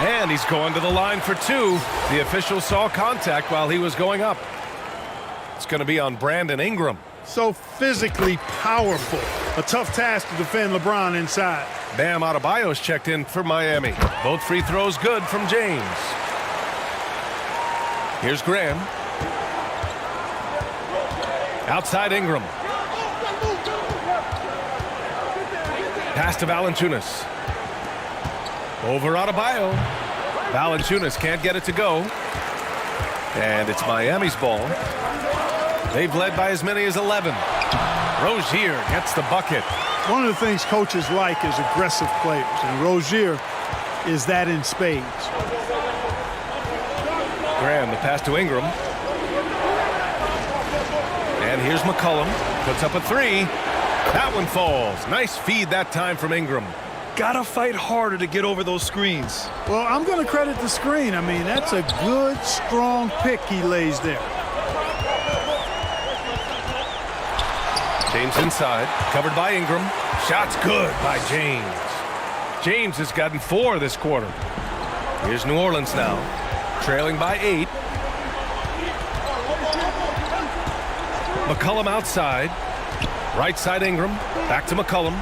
Speaker 6: And he's going to the line for 2. The official saw contact while he was going up. It's going to be on Brandon Ingram.
Speaker 8: So physically powerful. A tough task to defend LeBron inside.
Speaker 6: Bam Adebayo's checked in for Miami. Both free throws good from James. Here's Graham. Outside Ingram. Pass to Valanciunas. Over Adebayo. Valanciunas can't get it to go. And it's Miami's ball. They've led by as many as 11. Rozier gets the bucket.
Speaker 8: One of the things coaches like is aggressive players, and Rozier is that in spades.
Speaker 6: Graham, the pass to Ingram. And here's McCollum. Puts up a 3. That one falls. Nice feed that time from Ingram.
Speaker 7: Gotta fight harder to get over those screens.
Speaker 8: Well, I'm going to credit the screen. I mean, that's a good, strong pick he lays there.
Speaker 6: James inside, covered by Ingram. Shot's good by James. James has gotten 4 this quarter. Here's New Orleans now, trailing by 8. McCollum outside. Right side Ingram, back to McCollum.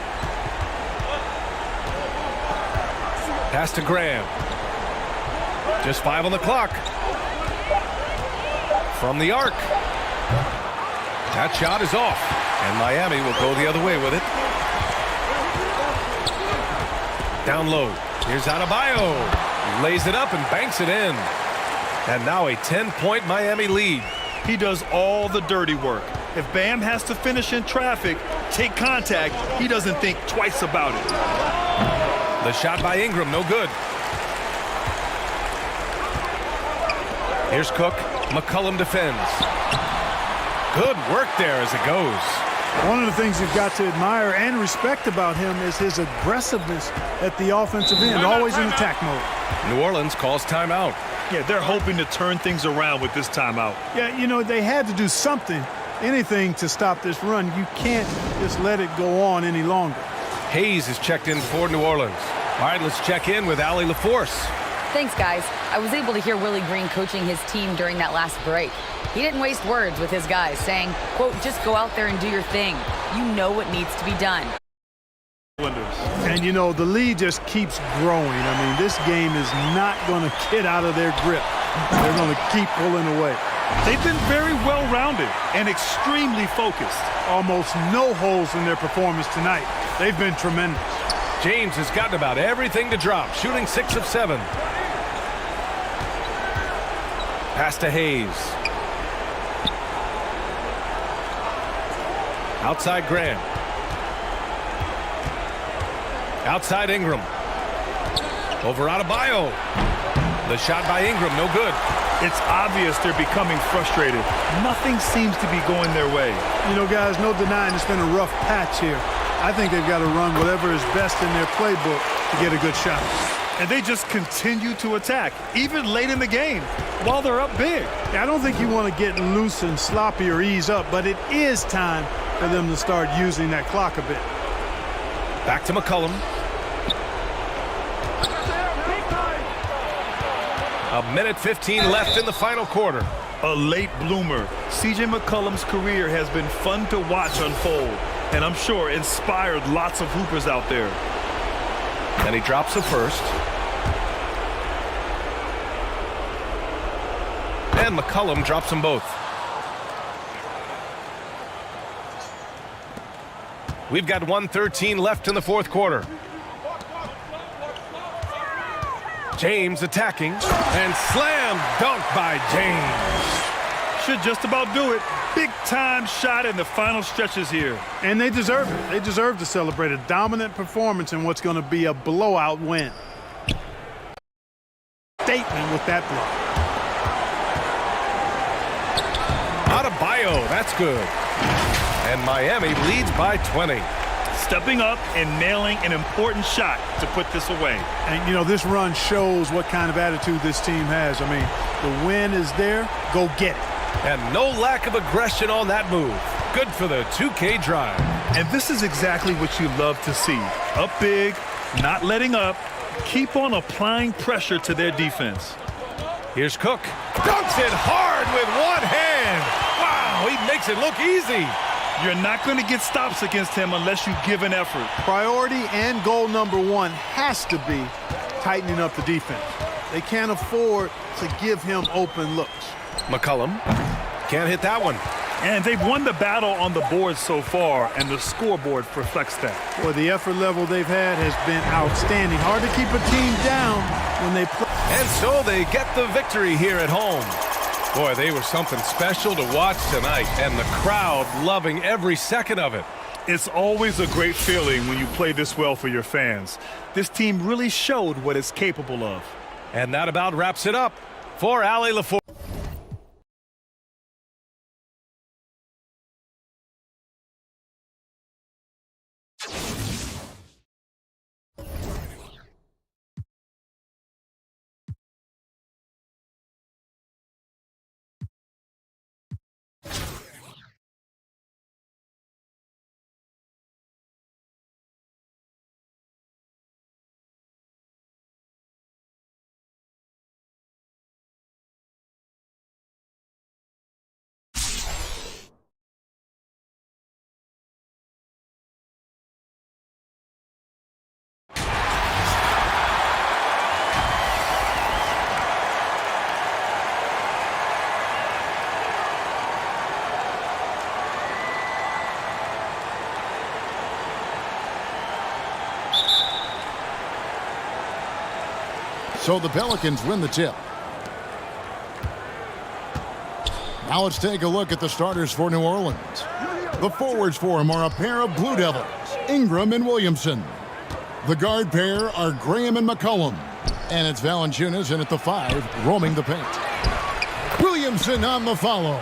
Speaker 6: Pass to Graham. Just 5 on the clock. from the arc. That shot is off, and Miami will go the other way with it. Down low. Here's Adebayo. Lays it up and banks it in. And now a 10-point Miami lead.
Speaker 7: He does all the dirty work. If Bam has to finish in traffic, take contact, he doesn't think twice about it.
Speaker 6: The shot by Ingram, no good. Here's Cook. McCollum defends. Good work there as it goes.
Speaker 8: One of the things you've got to admire and respect about him is his aggressiveness at the offensive end, always in attack mode.
Speaker 6: New Orleans calls timeout.
Speaker 7: Yeah, they're hoping to turn things around with this timeout.
Speaker 8: Yeah, you know, they had to do something, anything to stop this run. You can't just let it go on any longer.
Speaker 6: Hayes is checked in for New Orleans. All right, let's check in with Allie LaForce.
Speaker 9: Thanks, guys. I was able to hear Willie Green coaching his team during that last break. He didn't waste words with his guys, saying, quote, just go out there and do your thing. You know what needs to be done.
Speaker 8: And, you know, the lead just keeps growing. I mean, this game is not going to get out of their grip. They're going to keep pulling away.
Speaker 7: They've been very well-rounded and extremely focused.
Speaker 8: Almost no holes in their performance tonight. They've been tremendous.
Speaker 6: James has gotten about everything to drop, shooting 6 of 7. Pass to Hayes. Outside Graham. Outside Ingram. Over Adebayo. The shot by Ingram, no good.
Speaker 7: It's obvious they're becoming frustrated. Nothing seems to be going their way.
Speaker 8: You know, guys, no denying it's been a rough patch here. I think they've got to run whatever is best in their playbook to get a good shot.
Speaker 7: And they just continue to attack, even late in the game, while they're up big.
Speaker 8: I don't think you want to get loose and sloppy or ease up, but it is time for them to start using that clock a bit.
Speaker 6: Back to McCollum. A minute 15 left in the final quarter.
Speaker 7: A late bloomer. C.J. McCollum's career has been fun to watch unfold, and I'm sure inspired lots of hoopers out there.
Speaker 6: And he drops the first. And McCollum drops them both. We've got 1:13 left in the fourth quarter. James attacking, and slam dunk by James.
Speaker 7: Should just about do it. Big time shot in the final stretches here.
Speaker 8: And they deserve it. They deserve to celebrate a dominant performance in what's going to be a blowout win. Statement with that block.
Speaker 6: Adebayo, that's good. And Miami leads by 20.
Speaker 7: Stepping up and nailing an important shot to put this away.
Speaker 8: And, you know, this run shows what kind of attitude this team has. I mean, the win is there. Go get it.
Speaker 6: And no lack of aggression on that move. Good for the 2K drive.
Speaker 7: And this is exactly what you love to see. Up big, not letting up. Keep on applying pressure to their defense.
Speaker 6: Here's Cook. Dunks it hard with one hand. Wow, he makes it look easy.
Speaker 7: You're not going to get stops against him unless you give an effort.
Speaker 8: Priority and goal number one has to be tightening up the defense. They can't afford to give him open looks.
Speaker 6: McCollum can't hit that one.
Speaker 7: And they've won the battle on the board so far, and the scoreboard reflects that.
Speaker 8: Well, the effort level they've had has been outstanding. Hard to keep a team down when they play.
Speaker 6: And so they get the victory here at home. Boy, they were something special to watch tonight, and the crowd loving every second of it.
Speaker 7: It's always a great feeling when you play this well for your fans. This team really showed what it's capable of.
Speaker 6: And that about wraps it up for Allie LaForce.
Speaker 1: So the Pelicans win the tip. Now let's take a look at the starters for New Orleans. The forwards for them are a pair of Blue Devils, Ingram and Williamson. The guard pair are Graham and McCollum. And it's Valanciunas in at the 5, roaming the paint. Williamson on the follow.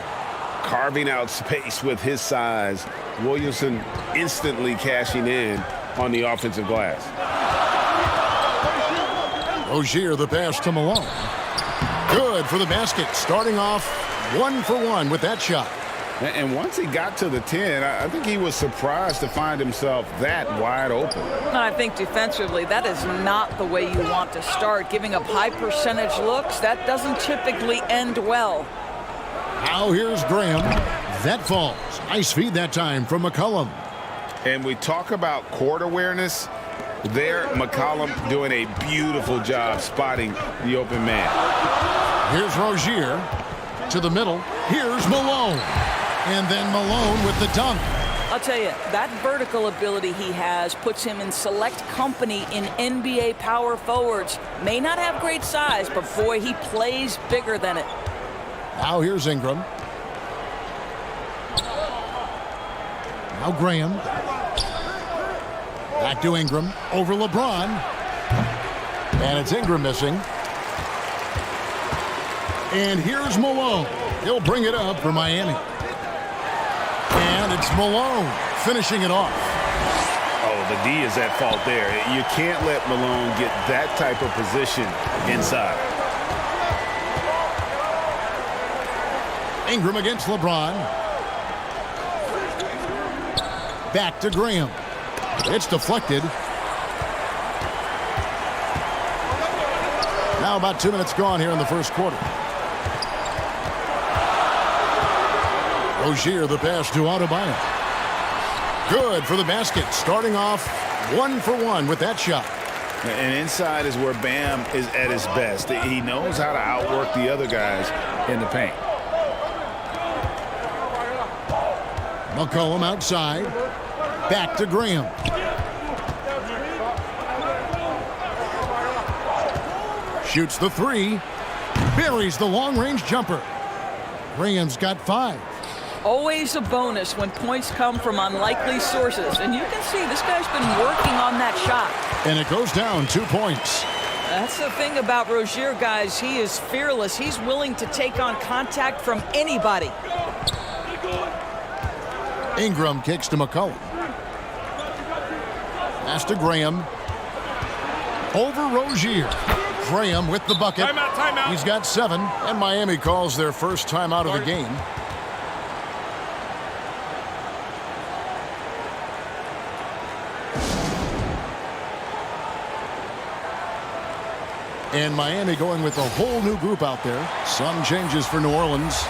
Speaker 4: Carving out space with his size. Williamson instantly cashing in on the offensive glass.
Speaker 1: Rozier the pass to Malone. Good for the basket. Starting off 1 for 1 with that shot.
Speaker 2: And once he got to the 10, I think he was surprised to find himself that wide open.
Speaker 10: I think defensively, that is not the way you want to start. Giving up high percentage looks, that doesn't typically end well.
Speaker 1: Now here's Graham. That falls. Nice feed that time from McCollum.
Speaker 2: And we talk about court awareness. There, McCollum doing a beautiful job spotting the open man.
Speaker 1: Here's Rozier to the middle. Here's Malone. And then Malone with the dunk.
Speaker 10: I'll tell you, that vertical ability he has puts him in select company in NBA power forwards. May not have great size, but boy, he plays bigger than it.
Speaker 1: Now here's Ingram. Now Graham. Back to Ingram. Over LeBron. And it's Ingram missing. And here's Malone. He'll bring it up for Miami. And it's Malone finishing it off.
Speaker 2: Oh, the D is at fault there. You can't let Malone get that type of position inside.
Speaker 1: Ingram against LeBron. Back to Graham. It's deflected. Now about 2 minutes gone here in the first quarter. Rozier the pass to Adebayo. Good for the basket. Starting off 1 for 1 with that shot.
Speaker 2: And inside is where Bam is at his best. He knows how to outwork the other guys in the paint.
Speaker 1: McCollum outside. Back to Graham. Shoots the 3. Buries the long-range jumper. Graham's got 5.
Speaker 10: Always a bonus when points come from unlikely sources. And you can see this guy's been working on that shot.
Speaker 1: And it goes down 2 points.
Speaker 10: That's the thing about Rozier, guys. He is fearless. He's willing to take on contact from anybody.
Speaker 1: Ingram kicks to McCollum. Pass to Graham. Over Rozier. Graham with the bucket.
Speaker 6: Timeout.
Speaker 1: He's got 7, and Miami calls their first timeout of the game. And Miami going with a whole new group out there. Some changes for New Orleans.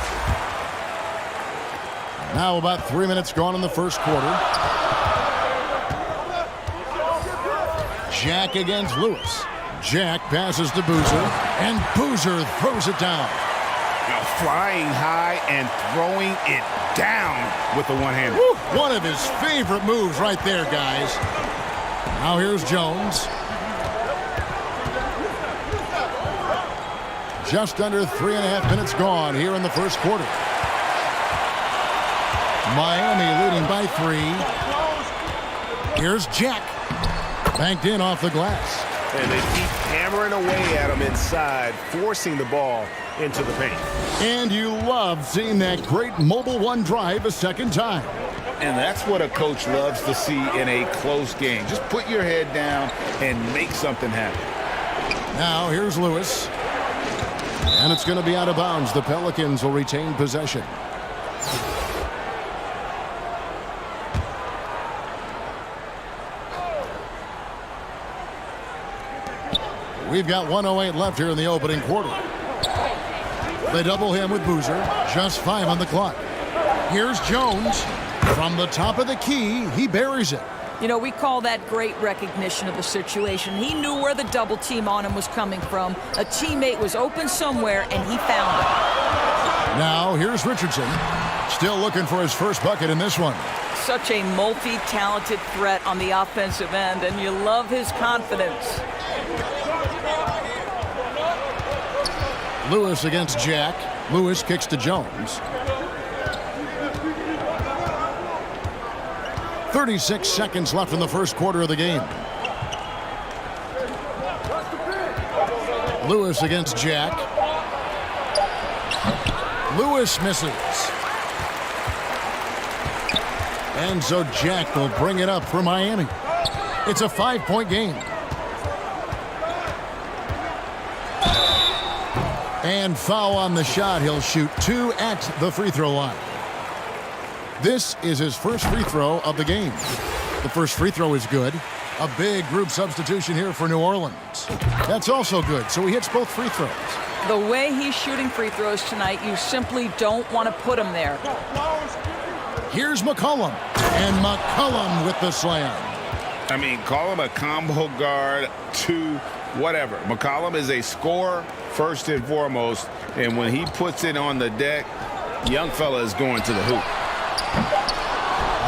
Speaker 1: Now about 3 minutes gone in the first quarter. Jack against Lewis. Jack passes to Boozer, and Boozer throws it down.
Speaker 2: Now flying high and throwing it down with the one-hander.
Speaker 1: One of his favorite moves right there, guys. Now here's Jones. Just under 3.5 minutes gone here in the first quarter. Miami leading by 3. Here's Jack. Banked in off the glass.
Speaker 4: And they keep hammering away at him inside, forcing the ball into the paint.
Speaker 1: And you love seeing that great mobile one drive a second time.
Speaker 2: And that's what a coach loves to see in a close game. Just put your head down and make something happen.
Speaker 1: Now here's Lewis. And it's going to be out of bounds. The Pelicans will retain possession. We've got 1:08 left here in the opening quarter. They double him with Boozer. Just 5 on the clock. Here's Jones. From the top of the key, he buries it.
Speaker 10: You know, we call that great recognition of the situation. He knew where the double team on him was coming from. A teammate was open somewhere, and he found it.
Speaker 1: Now, here's Richardson. Still looking for his first bucket in this one.
Speaker 10: Such a multi-talented threat on the offensive end, and you love his confidence.
Speaker 1: Lewis against Jack. Lewis kicks to Jones. 36 seconds left in the first quarter of the game. Lewis against Jack. Lewis misses. And so Jack will bring it up for Miami. It's a 5-point game. And foul on the shot. He'll shoot 2 at the free throw line. This is his first free throw of the game. The first free throw is good. A big group substitution here for New Orleans. That's also good, so he hits both free throws.
Speaker 10: The way he's shooting free throws tonight, you simply don't want to put him there.
Speaker 1: Here's McCollum, and McCollum with the slam.
Speaker 2: I mean, call him a combo guard, 2, whatever. McCollum is a scorer first and foremost, and when he puts it on the deck, young fella is going to the hoop.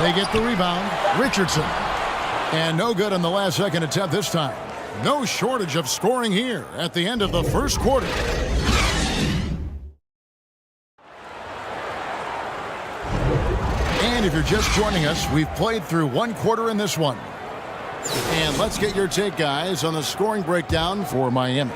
Speaker 1: They get the rebound. Richardson. And no good on the last second attempt this time. No shortage of scoring here at the end of the first quarter. And if you're just joining us, we've played through one quarter in this one. And let's get your take, guys, on the scoring breakdown for Miami.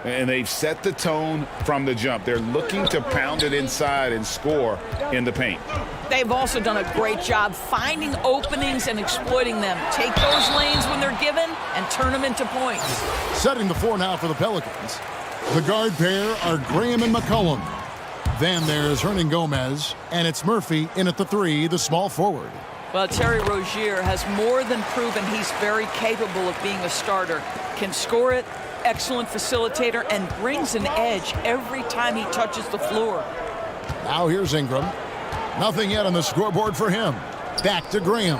Speaker 2: And they've set the tone from the jump. They're looking to pound it inside and score in the paint.
Speaker 10: They've also done a great job finding openings and exploiting them. Take those lanes when they're given and turn them into points.
Speaker 1: Setting the floor now for the Pelicans. The guard pair are Graham and McCollum. Then there's Hernan Gomez, and it's Murphy in at the 3, the small forward.
Speaker 10: Well, Terry Rozier has more than proven he's very capable of being a starter. Can score it, excellent facilitator, and brings an edge every time he touches the floor.
Speaker 1: Now here's Ingram. Nothing yet on the scoreboard for him. Back to Graham.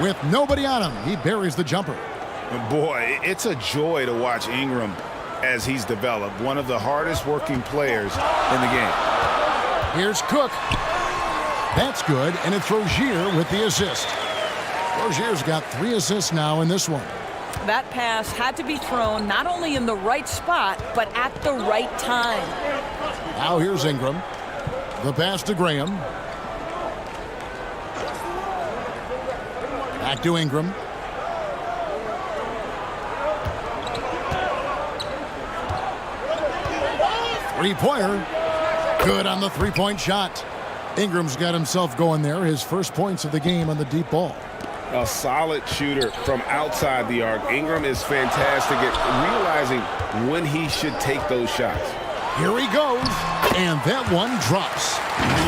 Speaker 1: With nobody on him, he buries the jumper.
Speaker 2: Boy, it's a joy to watch Ingram as he's developed. One of the hardest working players in the game.
Speaker 1: Here's Cook. That's good, and it's Rozier with the assist. Rozier's got 3 assists now in this one.
Speaker 10: That pass had to be thrown not only in the right spot, but at the right time.
Speaker 1: Now here's Ingram. The pass to Graham. Back to Ingram. Three-pointer. Good on the three-point shot. Ingram's got himself going there. His first points of the game on the deep ball.
Speaker 2: A solid shooter from outside the arc. Ingram is fantastic at realizing when he should take those shots.
Speaker 1: Here he goes, and that one drops.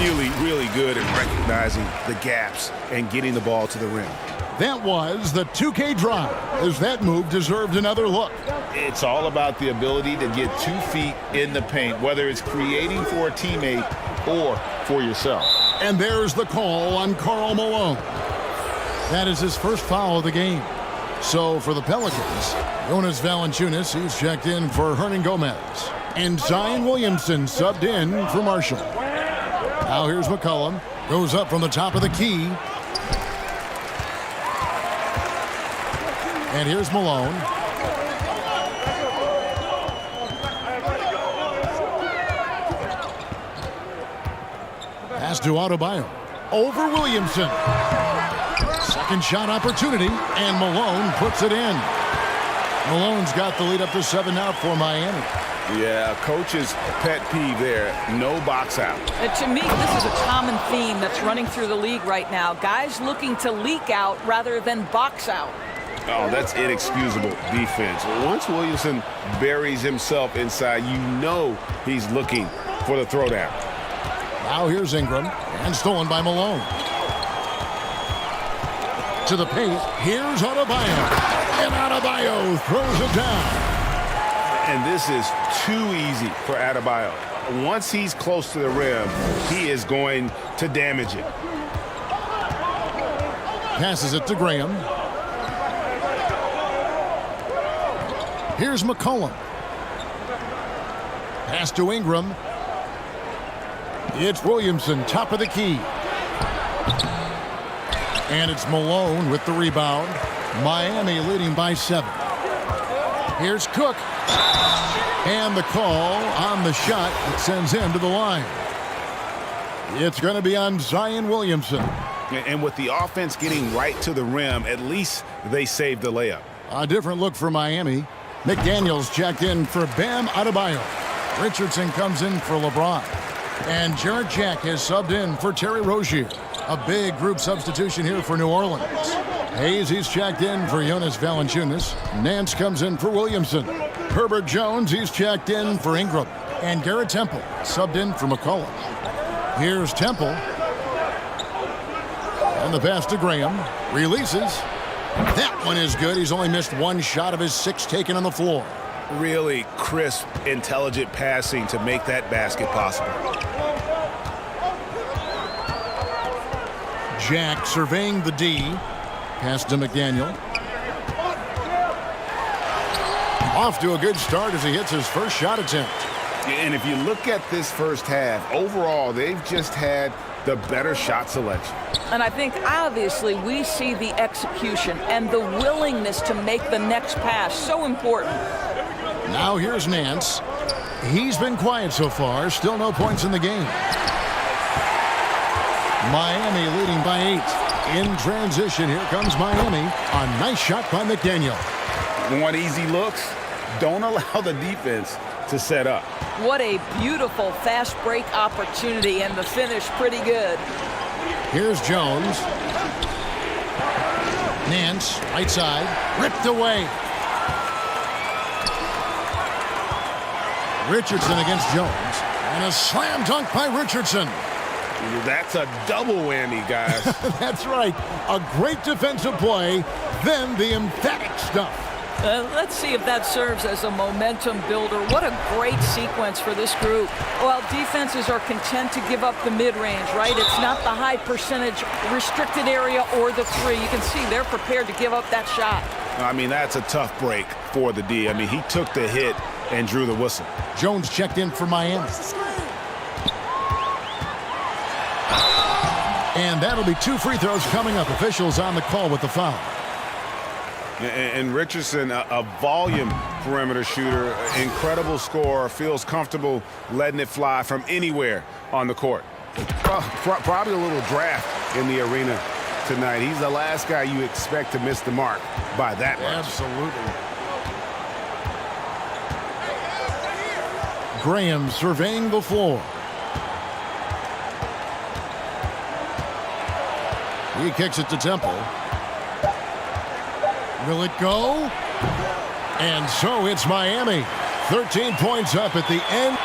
Speaker 2: Really, really good at recognizing the gaps and getting the ball to the rim.
Speaker 1: That was the 2K drive, as that move deserved another look.
Speaker 2: It's all about the ability to get 2 feet in the paint, whether it's creating for a teammate or for yourself.
Speaker 1: And there's the call on Karl Malone. That is his first foul of the game. So for the Pelicans, Jonas Valanciunas, he's checked in for Hernan Gomez. And Zion Williamson subbed in for Marshall. Now here's McCollum. Goes up from the top of the key. And here's Malone. Pass to Adebayo. Over Williamson. Second shot opportunity, and Malone puts it in. Malone's got the lead up to 7 now for Miami.
Speaker 2: Yeah, coach's pet peeve there, no box out.
Speaker 10: And to me, this is a common theme that's running through the league right now. Guys looking to leak out rather than box out.
Speaker 2: Oh, that's inexcusable defense. Once Williamson buries himself inside, you know he's looking for the throwdown.
Speaker 1: Now here's Ingram, and stolen by Malone. To the paint, here's Adebayo. And Adebayo throws it down.
Speaker 2: And this is too easy for Adebayo. Once he's close to the rim, he is going to damage it.
Speaker 1: Passes it to Graham. Here's McCollum. Pass to Ingram. It's Williamson, top of the key. And it's Malone with the rebound. Miami leading by 7. Here's Cook. And the call on the shot that sends him to the line. It's going to be on Zion Williamson.
Speaker 2: And with the offense getting right to the rim, at least they saved the layup.
Speaker 1: A different look for Miami. McDaniels checked in for Bam Adebayo. Richardson comes in for LeBron. And Jarrett Jack has subbed in for Terry Rozier. A big group substitution here for New Orleans. Hayes, he's checked in for Jonas Valanciunas. Nance comes in for Williamson. Herbert Jones, he's checked in for Ingram. And Garrett Temple subbed in for McCollum. Here's Temple. And the pass to Graham. Releases. That one is good. He's only missed one shot of his 6 taken on the floor.
Speaker 2: Really crisp, intelligent passing to make that basket possible.
Speaker 1: Jack surveying the D. Pass to McDaniel. Off to a good start as he hits his first shot attempt.
Speaker 2: And if you look at this first half, overall, they've just had the better shot selection.
Speaker 10: And I think, obviously, we see the execution and the willingness to make the next pass so important.
Speaker 1: Now here's Nance. He's been quiet so far. Still no points in the game. Miami leading by 8. In transition, here comes Miami. A nice shot by McDaniel.
Speaker 2: Want easy looks? Don't allow the defense to set up.
Speaker 10: What a beautiful fast break opportunity, and the finish pretty good.
Speaker 1: Here's Jones. Nance, right side, ripped away. Richardson against Jones. And a slam dunk by Richardson.
Speaker 2: That's a double whammy, guys.
Speaker 1: That's right. A great defensive play, then the emphatic stuff.
Speaker 10: Let's see if that serves as a momentum builder. What a great sequence for this group. Well, defenses are content to give up the mid-range, right? It's not the high percentage restricted area or the 3. You can see they're prepared to give up that shot.
Speaker 2: I mean, that's a tough break for the D. I mean, he took the hit and drew the whistle.
Speaker 1: Jones checked in for Miami. And that'll be 2 free throws coming up. Officials on the call with the foul.
Speaker 2: And Richardson, a volume perimeter shooter, incredible scorer, feels comfortable letting it fly from anywhere on the court. Probably a little draft in the arena tonight. He's the last guy you expect to miss the mark by that much.
Speaker 1: Absolutely. Graham surveying the floor. He kicks it to Temple. Will it go? And so it's Miami. 13 points up at the end.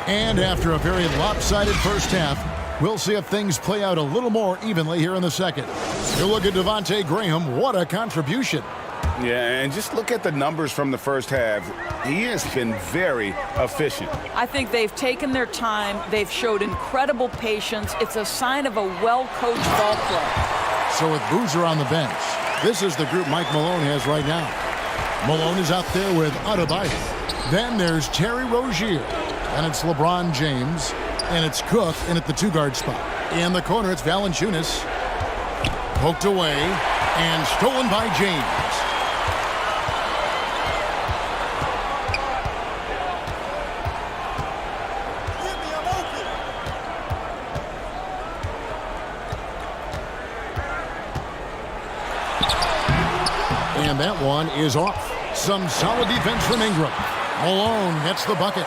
Speaker 1: And after a very lopsided first half, we'll see if things play out a little more evenly here in the second. You look at Devontae Graham, what a contribution.
Speaker 2: Yeah, and just look at the numbers from the first half. He has been very efficient.
Speaker 10: I think they've taken their time. They've showed incredible patience. It's a sign of a well-coached ball club.
Speaker 1: So with Boozer on the bench, this is the group Mike Malone has right now. Malone is out there with Adebayo. Then there's Terry Rozier. And it's LeBron James. And it's Cook in at the 2-guard spot. In the corner, it's Valanciunas. Poked away and stolen by James. And that one is off. Some solid defense from Ingram. Malone gets the bucket.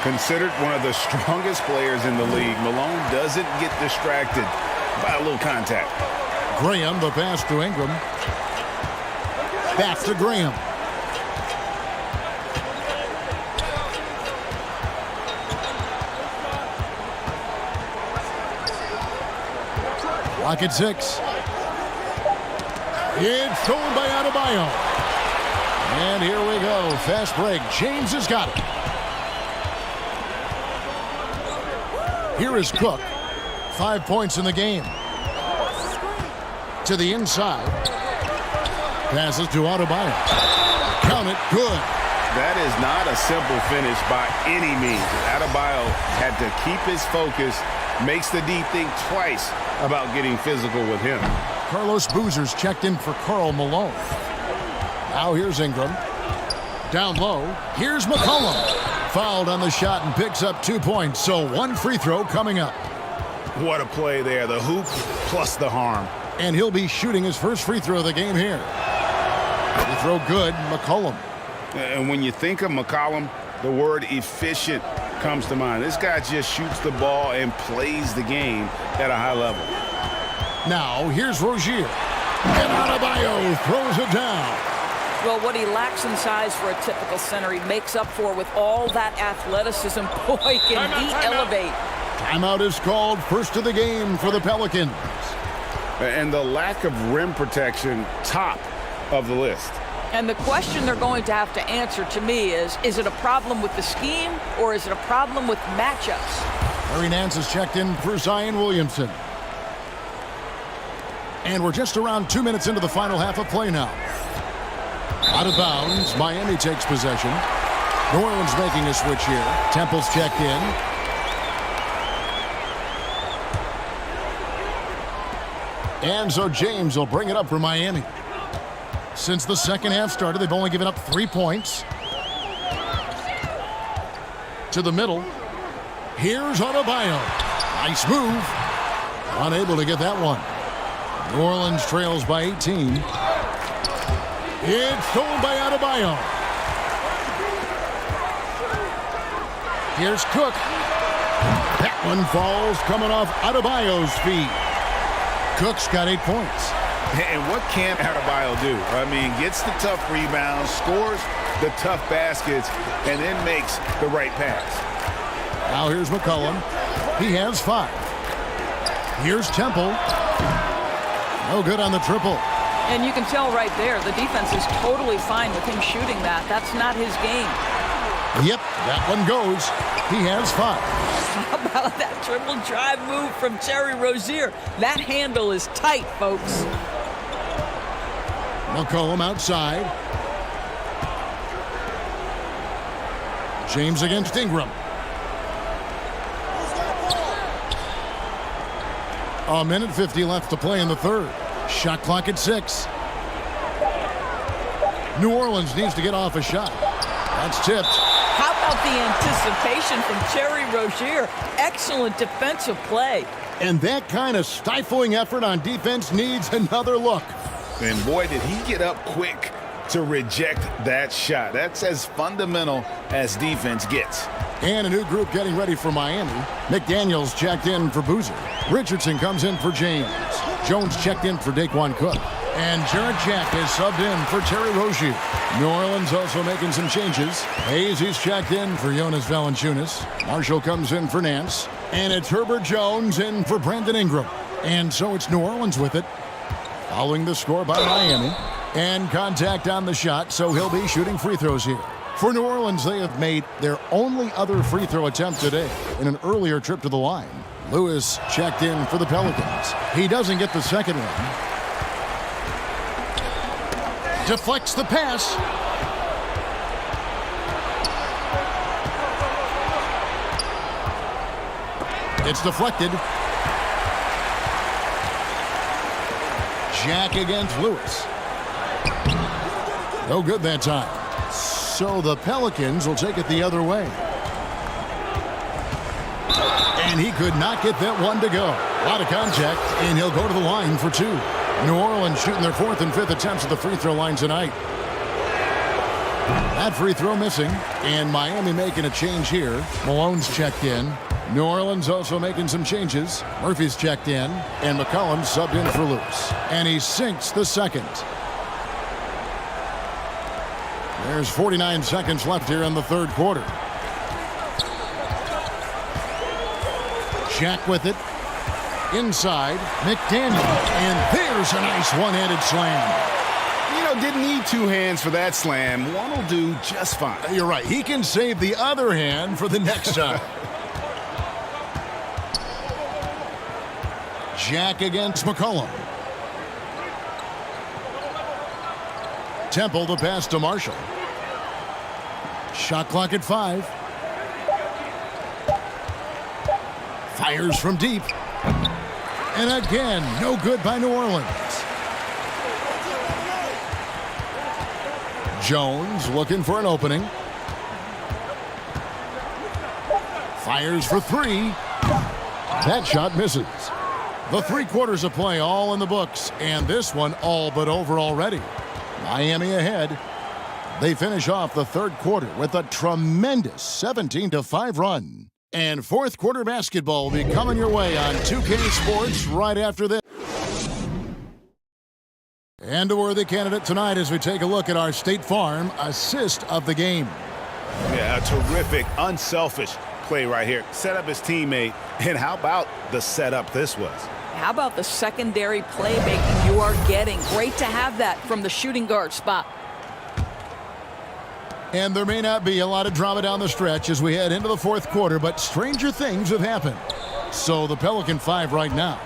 Speaker 2: Considered one of the strongest players in the league, Malone doesn't get distracted by a little contact.
Speaker 1: Graham, the pass to Ingram. Back to Graham. Clock at 6. It's stolen by Adebayo. And here we go. Fast break. James has got it. Here is Cook. 5 points in the game. To the inside. Passes to Adebayo. Count it. Good.
Speaker 2: That is not a simple finish by any means. Adebayo had to keep his focus, makes the D think twice about getting physical with him.
Speaker 1: Carlos Boozer's checked in for Karl Malone. Now here's Ingram. Down low, here's McCollum. Fouled on the shot and picks up 2 points, so 1 free throw coming up.
Speaker 2: What a play there. The hoop plus the harm.
Speaker 1: And he'll be shooting his first free throw of the game here. Free throw good, McCollum.
Speaker 2: And when you think of McCollum, the word efficient comes to mind. This guy just shoots the ball and plays the game at a high level.
Speaker 1: Now, here's Rozier. And Adebayo throws it down.
Speaker 10: Well, what he lacks in size for a typical center, he makes up for with all that athleticism. Boy, can he elevate.
Speaker 1: Timeout is called, first of the game for the Pelicans.
Speaker 2: And the lack of rim protection, top of the list.
Speaker 10: And the question they're going to have to answer to me is it a problem with the scheme or is it a problem with matchups?
Speaker 1: Larry Nance is checked in for Zion Williamson. And we're just around 2 minutes into the final half of play now. Out of bounds, Miami takes possession. New Orleans making a switch here. Temple's checked in. And so James will bring it up for Miami. Since the second half started, they've only given up 3 points. To the middle. Here's Adebayo. Nice move. Unable to get that one. New Orleans trails by 18. It's stolen by Adebayo. Here's Cook. That one falls coming off Adebayo's feet. Cook's got 8 points.
Speaker 2: And what can Adebayo do? I mean, gets the tough rebounds, scores the tough baskets, and then makes the right pass.
Speaker 1: Now here's McCollum. He has 5. Here's Temple. No good on the triple.
Speaker 10: And you can tell right there, the defense is totally fine with him shooting that. That's not his game.
Speaker 1: Yep, that one goes. He has 5.
Speaker 10: How about that triple drive move from Terry Rozier? That handle is tight, folks.
Speaker 1: McCollum outside. James against Ingram. A minute 50 left to play in the third. Shot clock at 6. New Orleans needs to get off a shot. That's tipped.
Speaker 10: How about the anticipation from Terry Rozier? Excellent defensive play.
Speaker 1: And that kind of stifling effort on defense needs another look.
Speaker 2: And boy, did he get up quick to reject that shot. That's as fundamental as defense gets.
Speaker 1: And a new group getting ready for Miami. McDaniels checked in for Boozer. Richardson comes in for James. Jones checked in for Daquan Cook. And Jarrett Jack is subbed in for Terry Rozier. New Orleans also making some changes. Hayes is checked in for Jonas Valanciunas. Marshall comes in for Nance. And it's Herbert Jones in for Brandon Ingram. And so it's New Orleans with it. Following the score by Miami. And contact on the shot, so he'll be shooting free throws here. For New Orleans, they have made their only other free throw attempt today in an earlier trip to the line. Lewis checked in for the Pelicans. He doesn't get the second one. Deflects the pass. It's deflected. Jack against Lewis. No good that time. So the Pelicans will take it the other way. And he could not get that one to go. A lot of contact, and he'll go to the line for 2. New Orleans shooting their 4th and 5th attempts at the free throw line tonight. That free throw missing, and Miami making a change here. Malone's checked in. New Orleans also making some changes. Murphy's checked in, and McCollum subbed in for Lewis. And he sinks the second. There's 49 seconds left here in the third quarter. Jack with it. Inside, McDaniel. And there's a nice one-handed slam.
Speaker 2: You know, didn't need 2 hands for that slam. One will do just fine.
Speaker 1: You're right. He can save the other hand for the next time. Jack against McCollum. Temple the pass to Marshall. Shot clock at 5. Fires from deep. And again, no good by New Orleans. Jones looking for an opening. Fires for 3. That shot misses. The 3 quarters of play all in the books, and this one all but over already. Miami ahead. They finish off the 3rd quarter with a tremendous 17-5 run. And 4th quarter basketball will be coming your way on 2K Sports right after this. And a worthy candidate tonight as we take a look at our State Farm assist of the game.
Speaker 11: Yeah, a terrific, unselfish play right here. Set up his teammate, and how about the setup this was?
Speaker 10: How about the secondary playmaking you are getting? Great to have that from the shooting guard spot.
Speaker 1: And there may not be a lot of drama down the stretch as we head into the 4th quarter, but stranger things have happened. So the Pelican 5 right now.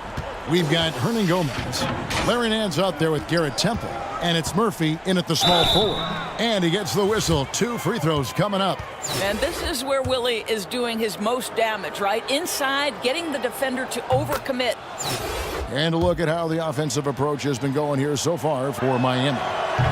Speaker 1: We've got Hernan Gomez. Larry Nance out there with Garrett Temple. And it's Murphy in at the small forward. And he gets the whistle. 2 free throws coming up.
Speaker 10: And this is where Willie is doing his most damage, right? Inside, getting the defender to overcommit.
Speaker 1: And a look at how the offensive approach has been going here so far for Miami.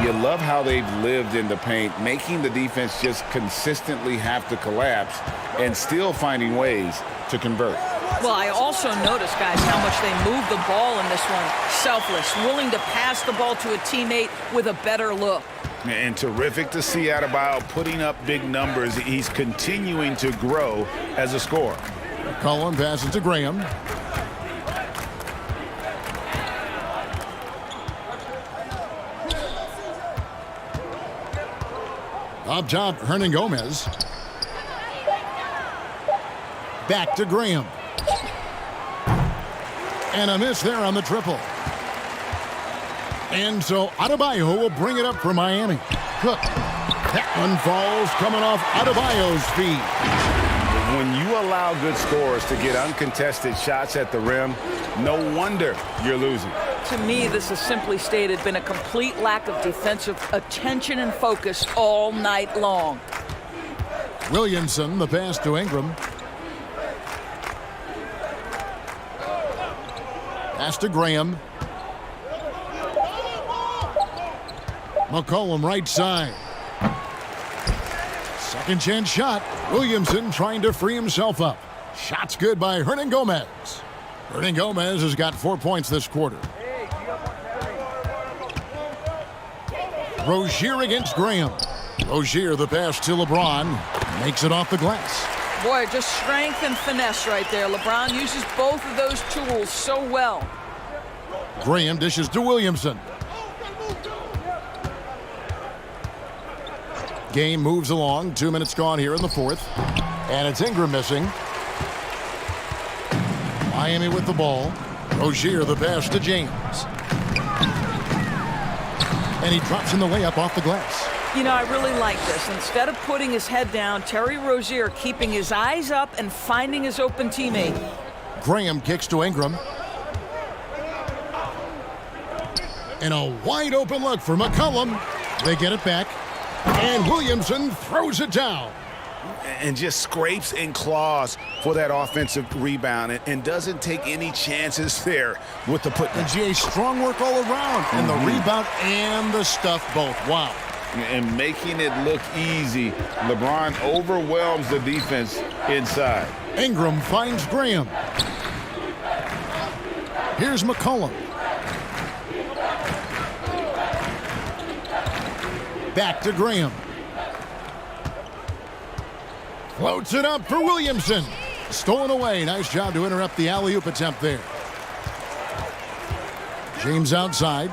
Speaker 2: You love how they've lived in the paint, making the defense just consistently have to collapse and still finding ways to convert.
Speaker 10: Well, I also noticed, guys, how much they move the ball in this one. Selfless, willing to pass the ball to a teammate with a better look.
Speaker 11: And terrific to see Adebayo putting up big numbers. He's continuing to grow as a scorer.
Speaker 1: Cullen passes to Graham. Up top, Hernan Gomez. Back to Graham. And a miss there on the triple. And so Adebayo will bring it up for Miami. Cook. That one falls coming off Adebayo's feet.
Speaker 11: When you allow good scorers to get uncontested shots at the rim, no wonder you're losing.
Speaker 10: To me, this has simply stated been a complete lack of defensive attention and focus all night long.
Speaker 1: Williamson, the pass to Ingram. Pass to Graham. McCollum right side. Second chance shot. Williamson trying to free himself up. Shot's good by Hernan Gomez. Hernan Gomez has got 4 points this quarter. Rozier against Graham. Rozier, the pass to LeBron. Makes it off the glass.
Speaker 10: Boy, just strength and finesse right there. LeBron uses both of those tools so well.
Speaker 1: Graham dishes to Williamson. Game moves along. 2 minutes gone here in the 4th. And it's Ingram missing. Miami with the ball. Rozier, the pass to James. And he drops in the layup off the glass.
Speaker 10: You know, I really like this. Instead of putting his head down, Terry Rozier keeping his eyes up and finding his open teammate.
Speaker 1: Graham kicks to Ingram. And a wide open look for McCollum. They get it back. And Williamson throws it down.
Speaker 11: And just scrapes and claws for that offensive rebound and doesn't take any chances there with the put.
Speaker 1: And GA, strong work all around. And the rebound and the stuff both. Wow.
Speaker 2: And making it look easy, LeBron overwhelms the defense inside.
Speaker 1: Ingram finds Graham. Here's McCollum. Back to Graham. Floats it up for Williamson. Stolen away. Nice job to interrupt the alley-oop attempt there. James outside.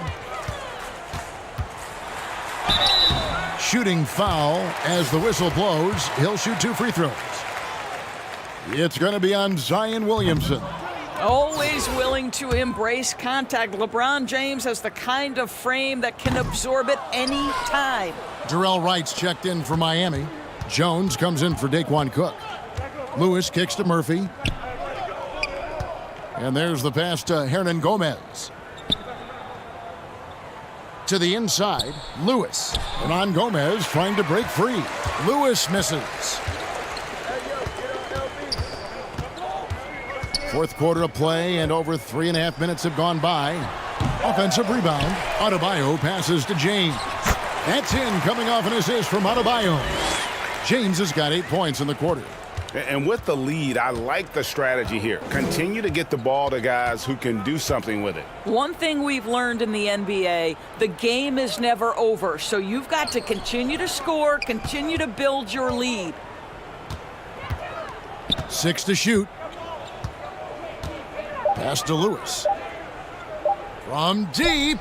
Speaker 1: Shooting foul as the whistle blows. He'll shoot 2 free throws. It's going to be on Zion Williamson.
Speaker 10: Always willing to embrace contact. LeBron James has the kind of frame that can absorb it any time.
Speaker 1: Jarrell Wright's checked in for Miami. Jones comes in for Daquan Cook. Lewis kicks to Murphy. And there's the pass to Hernan Gomez. To the inside, Lewis. Hernan Gomez trying to break free. Lewis misses. Fourth quarter of play, and over 3.5 minutes have gone by. Offensive rebound. Adebayo passes to James. That's in, coming off an assist from Adebayo. James has got 8 points in the quarter.
Speaker 11: And with the lead, I like the strategy here. Continue to get the ball to guys who can do something with it.
Speaker 10: One thing we've learned in the NBA, the game is never over. So you've got to continue to score, continue to build your lead.
Speaker 1: 6 to shoot. Pass to Lewis. From deep.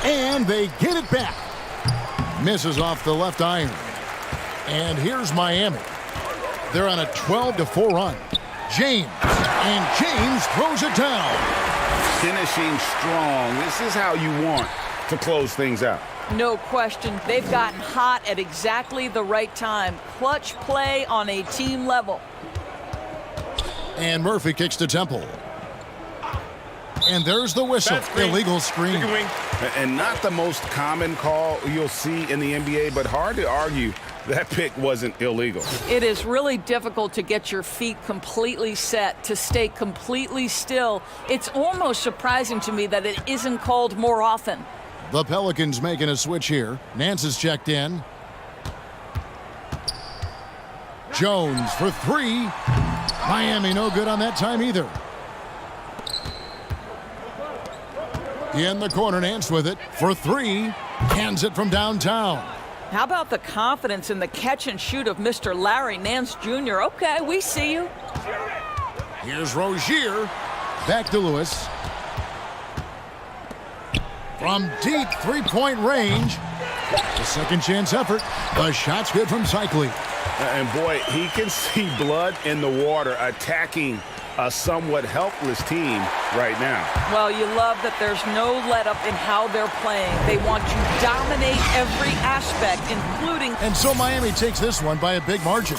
Speaker 1: And they get it back. Misses off the left iron. And here's Miami. They're on a 12-4 run. James. And James throws it down.
Speaker 11: Finishing strong. This is how you want to close things out.
Speaker 10: No question. They've gotten hot at exactly the right time. Clutch play on a team level.
Speaker 1: And Murphy kicks to Temple. And there's the whistle. Illegal screen.
Speaker 11: And not the most common call you'll see in the NBA, but hard to argue that pick wasn't illegal.
Speaker 10: It is really difficult to get your feet completely set, to stay completely still. It's almost surprising to me that it isn't called more often.
Speaker 1: The Pelicans making a switch here. Nance is checked in. Jones for 3. Miami no good on that time either. In the corner, Nance with it for 3. Hands it from downtown.
Speaker 10: How about the confidence in the catch and shoot of Mr. Larry Nance Jr.? Okay, we see you.
Speaker 1: Here's Rozier. Back to Lewis. From deep three-point range. The second chance effort. The shot's good from Cycli.
Speaker 11: And boy, he can see blood in the water attacking a somewhat helpless team right now.
Speaker 10: Well, you love that there's no let-up in how they're playing. They want to dominate every aspect, including...
Speaker 1: And so Miami takes this one by a big margin.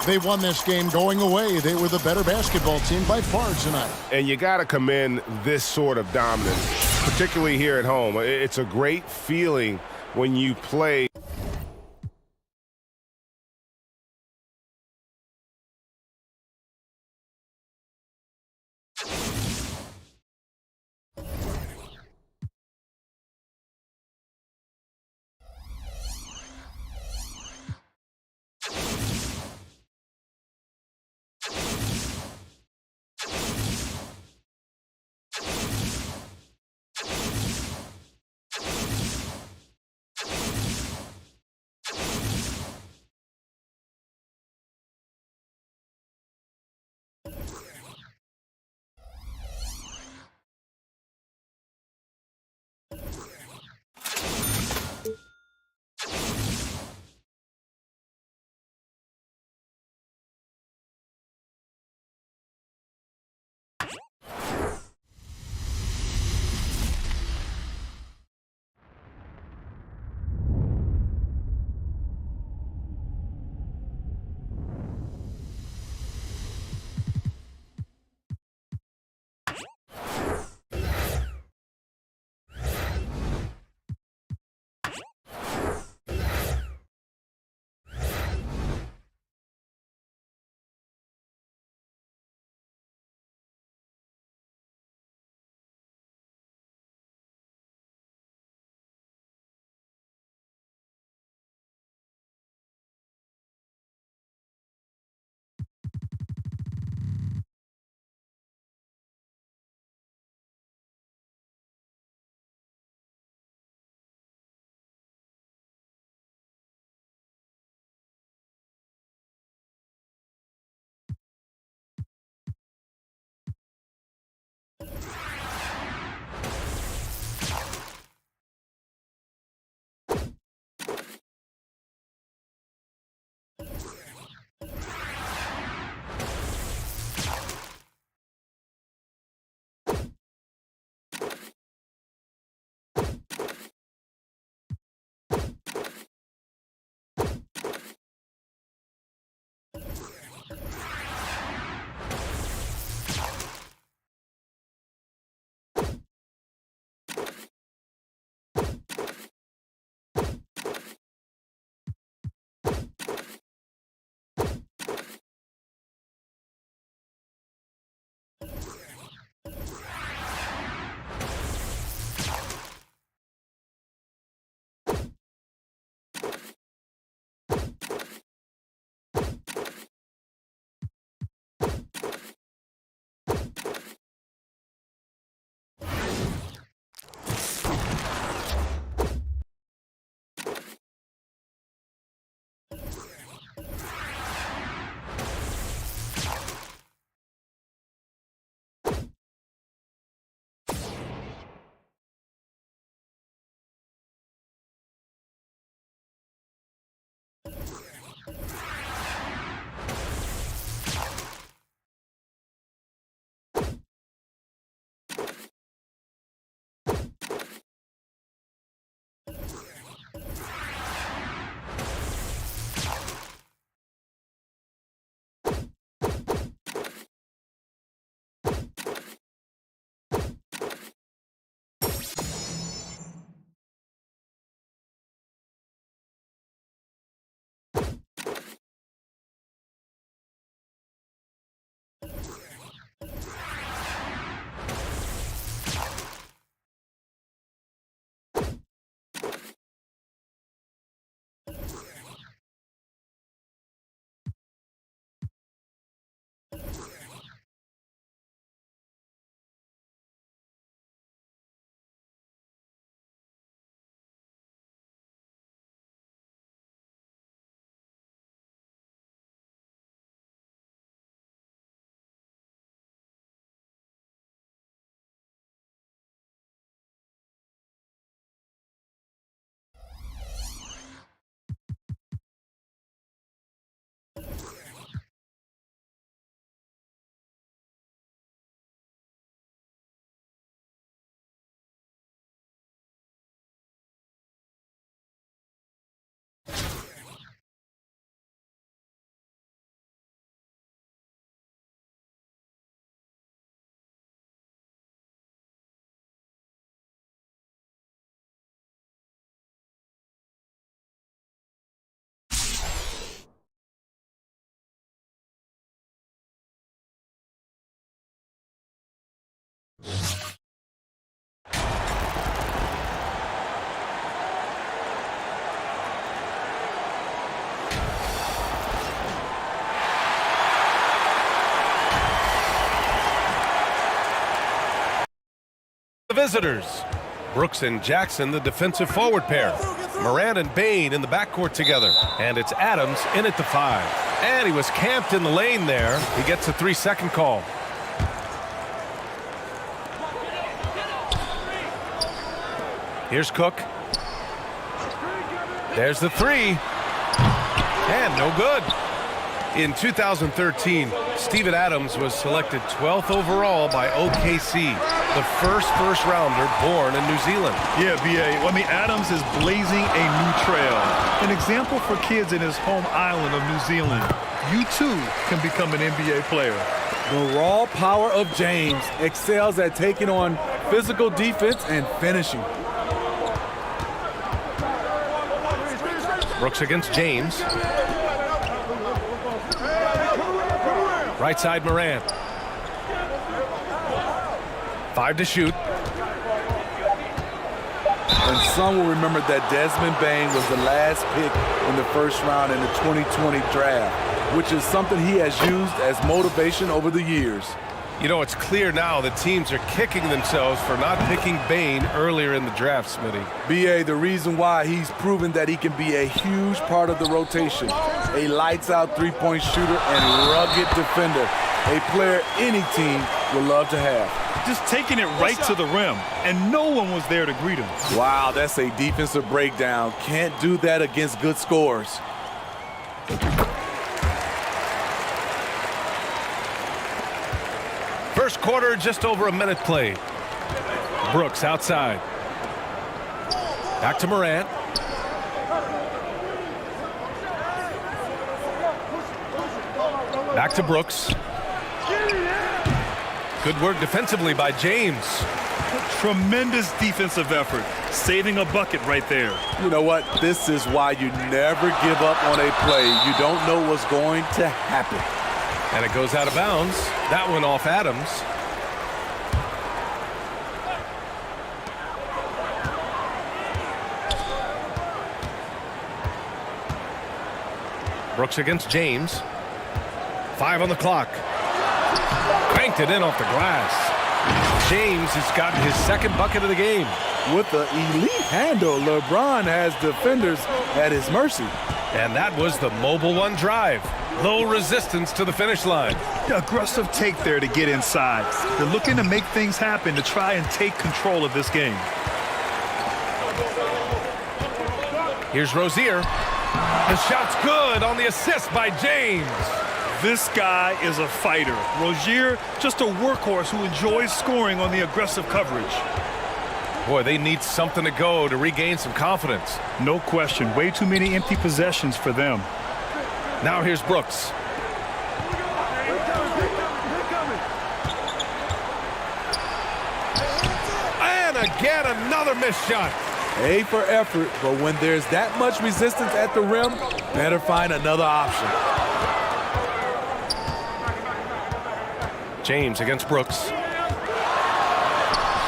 Speaker 1: They won this game going away. They were the better basketball team by far tonight.
Speaker 4: And you got to commend this sort of dominance, particularly here at home. It's a great feeling when you play
Speaker 6: visitors. Brooks and Jackson, the defensive forward pair. Morant and Bane in the backcourt together. And it's Adams in at the 5. And he was camped in the lane there. He gets a 3-second call. Here's Cook. There's the 3. And no good. In 2013, Steven Adams was selected 12th overall by OKC, the first rounder born in New Zealand.
Speaker 7: Yeah, B.A. I mean, Adams is blazing a new trail. An example for kids in his home island of New Zealand. You, too, can become an NBA player.
Speaker 12: The raw power of James excels at taking on physical defense and finishing.
Speaker 6: Brooks against James. Right side Morant. 5 to shoot.
Speaker 12: And some will remember that Desmond Bane was the last pick in the first round in the 2020 draft, which is something he has used as motivation over the years.
Speaker 6: You know, it's clear now that teams are kicking themselves for not picking Bane earlier in the draft, Smitty.
Speaker 12: B.A., the reason why he's proven that he can be a huge part of the rotation, a lights-out three-point shooter and rugged defender, a player any team would love to have.
Speaker 7: Just taking it right to the rim, and no one was there to greet him.
Speaker 12: Wow, that's a defensive breakdown. Can't do that against good scores.
Speaker 6: First quarter, just over a minute played. Brooks outside. Back to Morant. Back to Brooks. Good work defensively by James.
Speaker 7: Tremendous defensive effort, saving a bucket right there.
Speaker 12: You know what? This is why you never give up on a play. You don't know what's going to happen.
Speaker 6: And it goes out of bounds. That one off Adams. Brooks against James. 5 on the clock. Cranked it in off the glass. James has gotten his second bucket of the game.
Speaker 12: With the elite handle, LeBron has defenders at his mercy.
Speaker 6: And that was the Mobile One drive. Low resistance to the finish line.
Speaker 7: Aggressive take there to get inside. They're looking to make things happen to try and take control of this game.
Speaker 6: Here's Rozier. The shot's good on the assist by James.
Speaker 7: This guy is a fighter. Rozier, just a workhorse who enjoys scoring on the aggressive coverage.
Speaker 6: Boy, they need something to go to regain some confidence.
Speaker 7: No question. Way too many empty possessions for them.
Speaker 6: Now here's Brooks. And again, another missed shot.
Speaker 12: A for effort, but when there's that much resistance at the rim, better find another option.
Speaker 6: James against Brooks.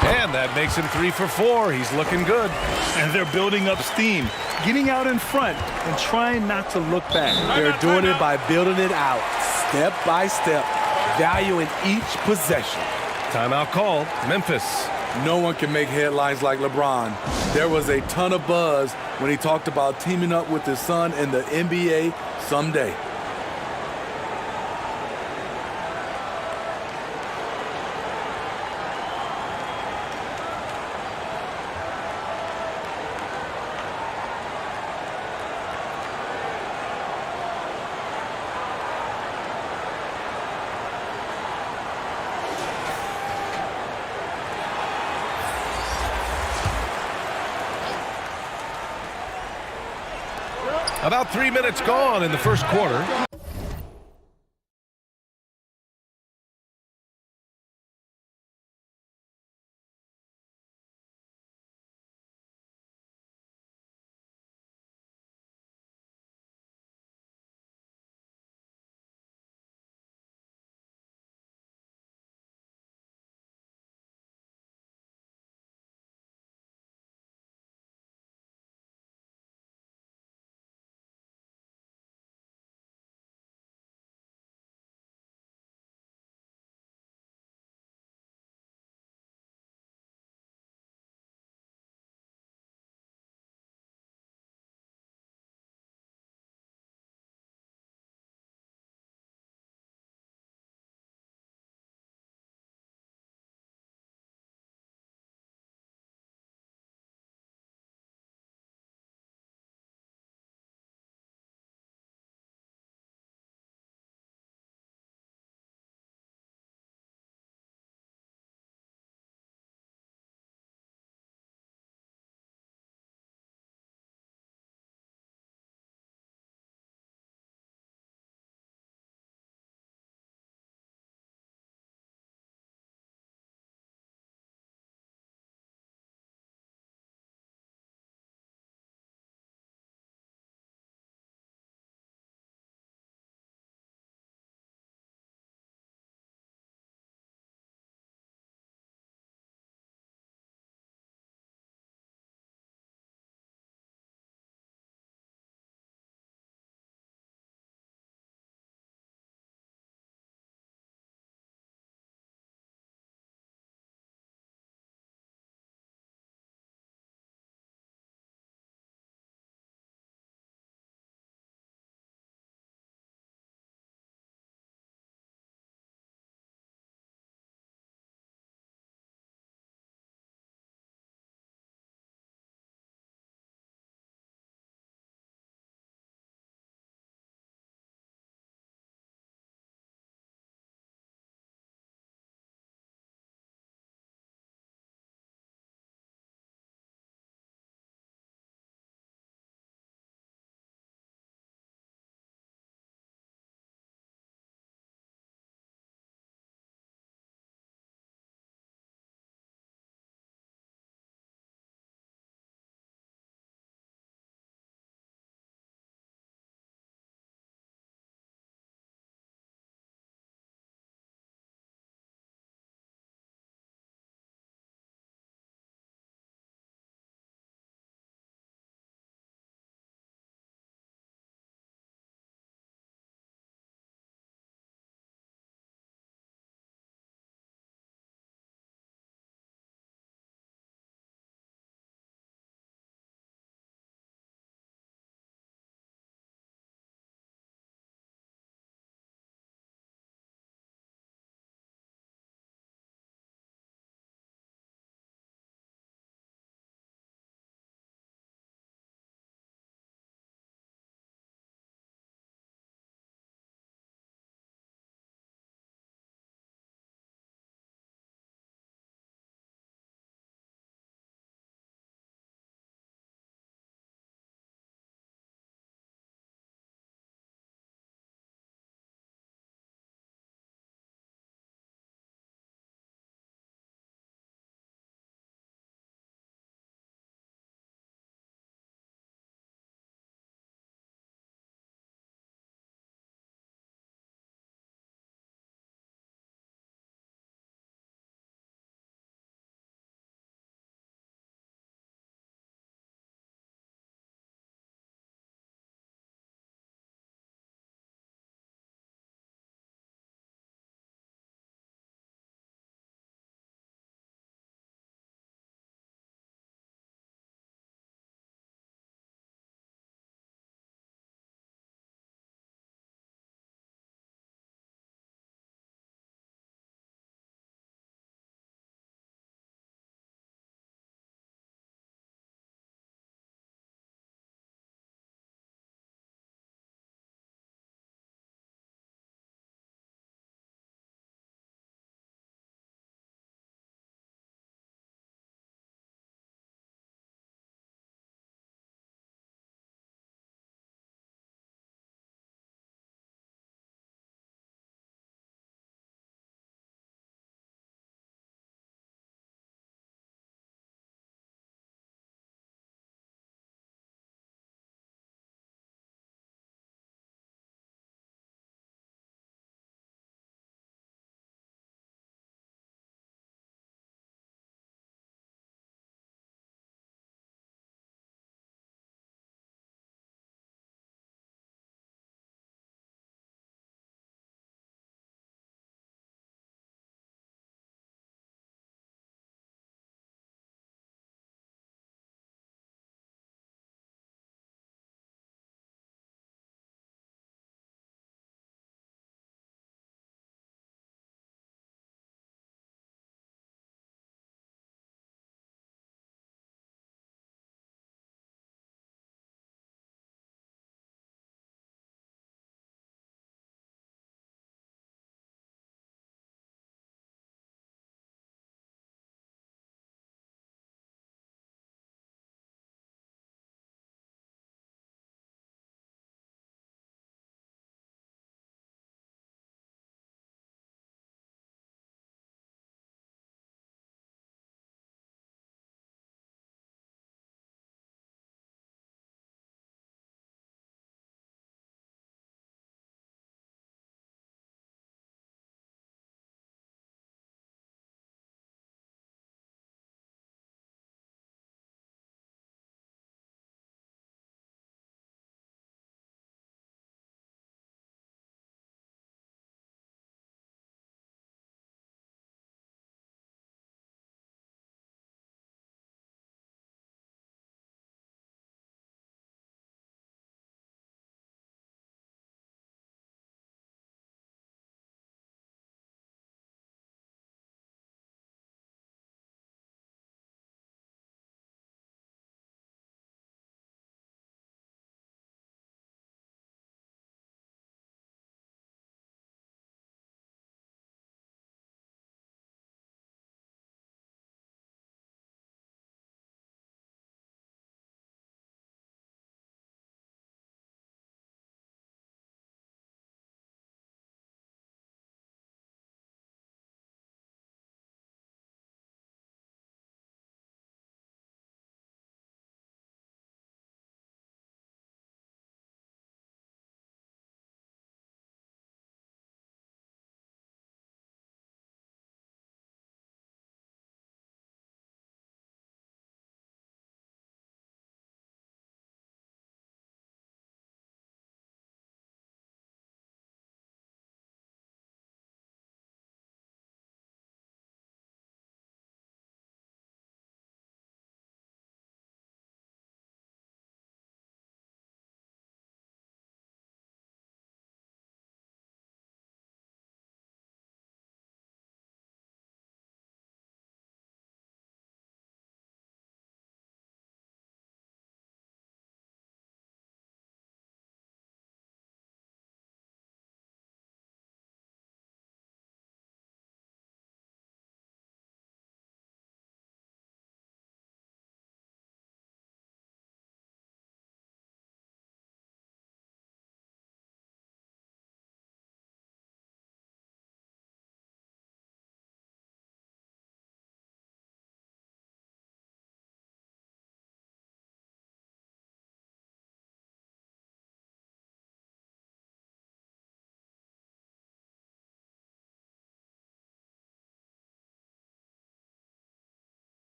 Speaker 6: And that makes him 3 for 4. He's looking good.
Speaker 7: And they're building up steam, getting out in front and trying not to look back.
Speaker 12: They're doing it by building it out, step by step, valuing each possession.
Speaker 6: Timeout called. Memphis.
Speaker 12: No one can make headlines like LeBron. There was a ton of buzz when he talked about teaming up with his son in the NBA someday.
Speaker 6: About 3 minutes gone in the first quarter.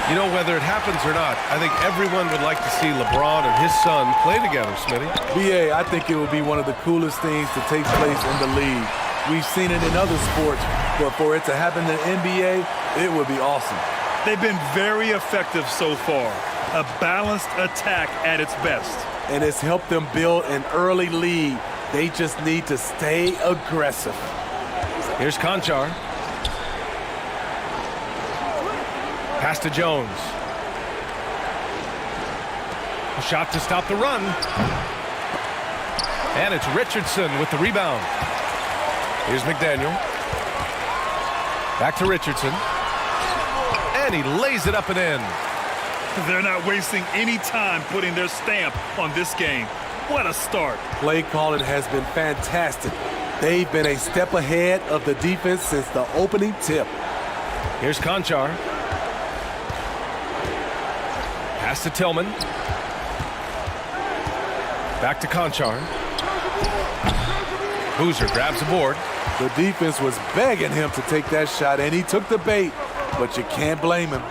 Speaker 6: You know, whether it happens or not, I think everyone would like to see LeBron and his son play together, Smitty.
Speaker 12: BA, I think it would be one of the coolest things to take place in the league. We've seen it in other sports, but for it to happen in the NBA, it would be awesome.
Speaker 7: They've been very effective so far. A balanced attack at its best.
Speaker 12: And it's helped them build an early lead. They just need to stay aggressive.
Speaker 6: Here's Conchar. Pass to Jones. A shot to stop the run. And it's Richardson with the rebound. Here's McDaniel. Back to Richardson. And he lays it up and in.
Speaker 7: They're not wasting any time putting their stamp on this game. What a start.
Speaker 12: Play calling has been fantastic. They've been a step ahead of the defense since the opening tip.
Speaker 6: Here's Conchar. Pass to Tillman. Back to Conchar. Boozer grabs the board.
Speaker 12: The defense was begging him to take that shot, and he took the bait, but you can't blame him.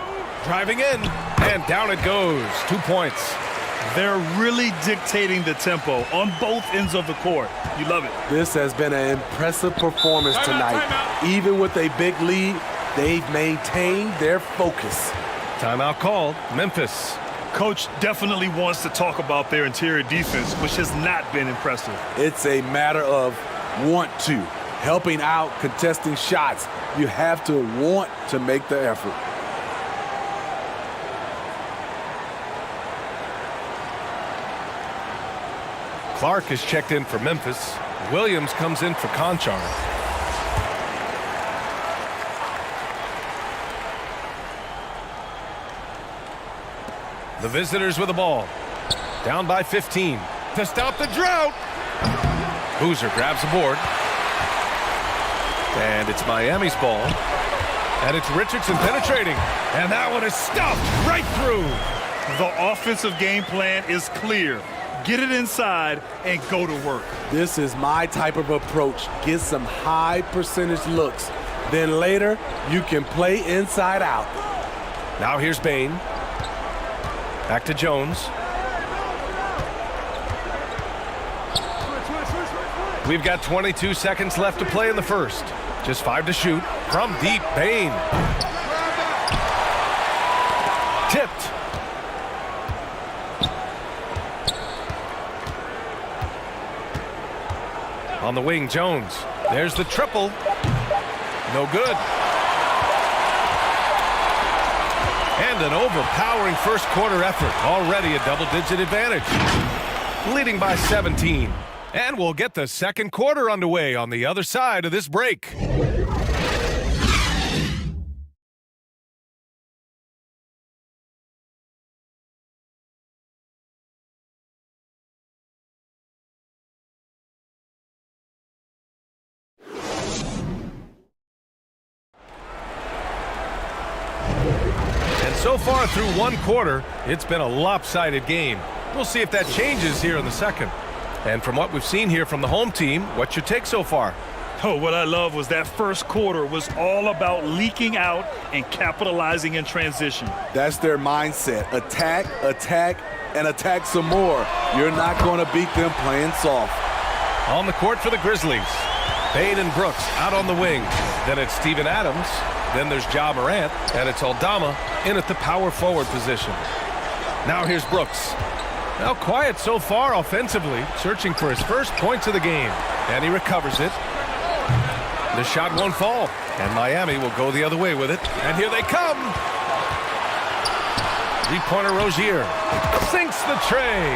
Speaker 6: Driving in, and down it goes. 2 points.
Speaker 7: They're really dictating the tempo on both ends of the court. You love it.
Speaker 12: This has been an impressive performance tonight. Even with a big lead, they've maintained their focus.
Speaker 6: Timeout called. Memphis.
Speaker 7: Coach definitely wants to talk about their interior defense, which has not been impressive.
Speaker 12: It's a matter of want to. Helping out, contesting shots. You have to want to make the effort.
Speaker 6: Clark is checked in for Memphis. Williams comes in for Conchar. The visitors with the ball. Down by 15. To stop the drought. Boozer grabs the board. And it's Miami's ball. And it's Richardson penetrating. And that one is stuffed right through.
Speaker 7: The offensive game plan is clear. Get it inside and go to work.
Speaker 12: This is my type of approach. Get some high percentage looks. Then later, you can play inside out.
Speaker 6: Now here's Bane. Back to Jones. We've got 22 seconds left to play in the first. Just 5 to shoot. From deep, Bane. Tipped. On the wing, Jones. There's the triple. No good. And an overpowering first quarter effort. Already a double-digit advantage. Leading by 17. And we'll get the second quarter underway on the other side of this break. So far through one quarter, it's been a lopsided game. We'll see if that changes here in the second. And from what we've seen here from the home team, what's your take so far?
Speaker 7: Oh, what I love was that first quarter was all about leaking out and capitalizing in transition.
Speaker 12: That's their mindset. Attack, attack, and attack some more. You're not going to beat them playing soft.
Speaker 6: On the court for the Grizzlies. Bane and Brooks out on the wing. Then it's Steven Adams. Then there's Ja Morant, and it's Aldama in at the power forward position. Now here's Brooks. Now quiet so far offensively, searching for his first points of the game. And he recovers it. The shot won't fall, and Miami will go the other way with it. And here they come. Three-pointer Rozier sinks the tray.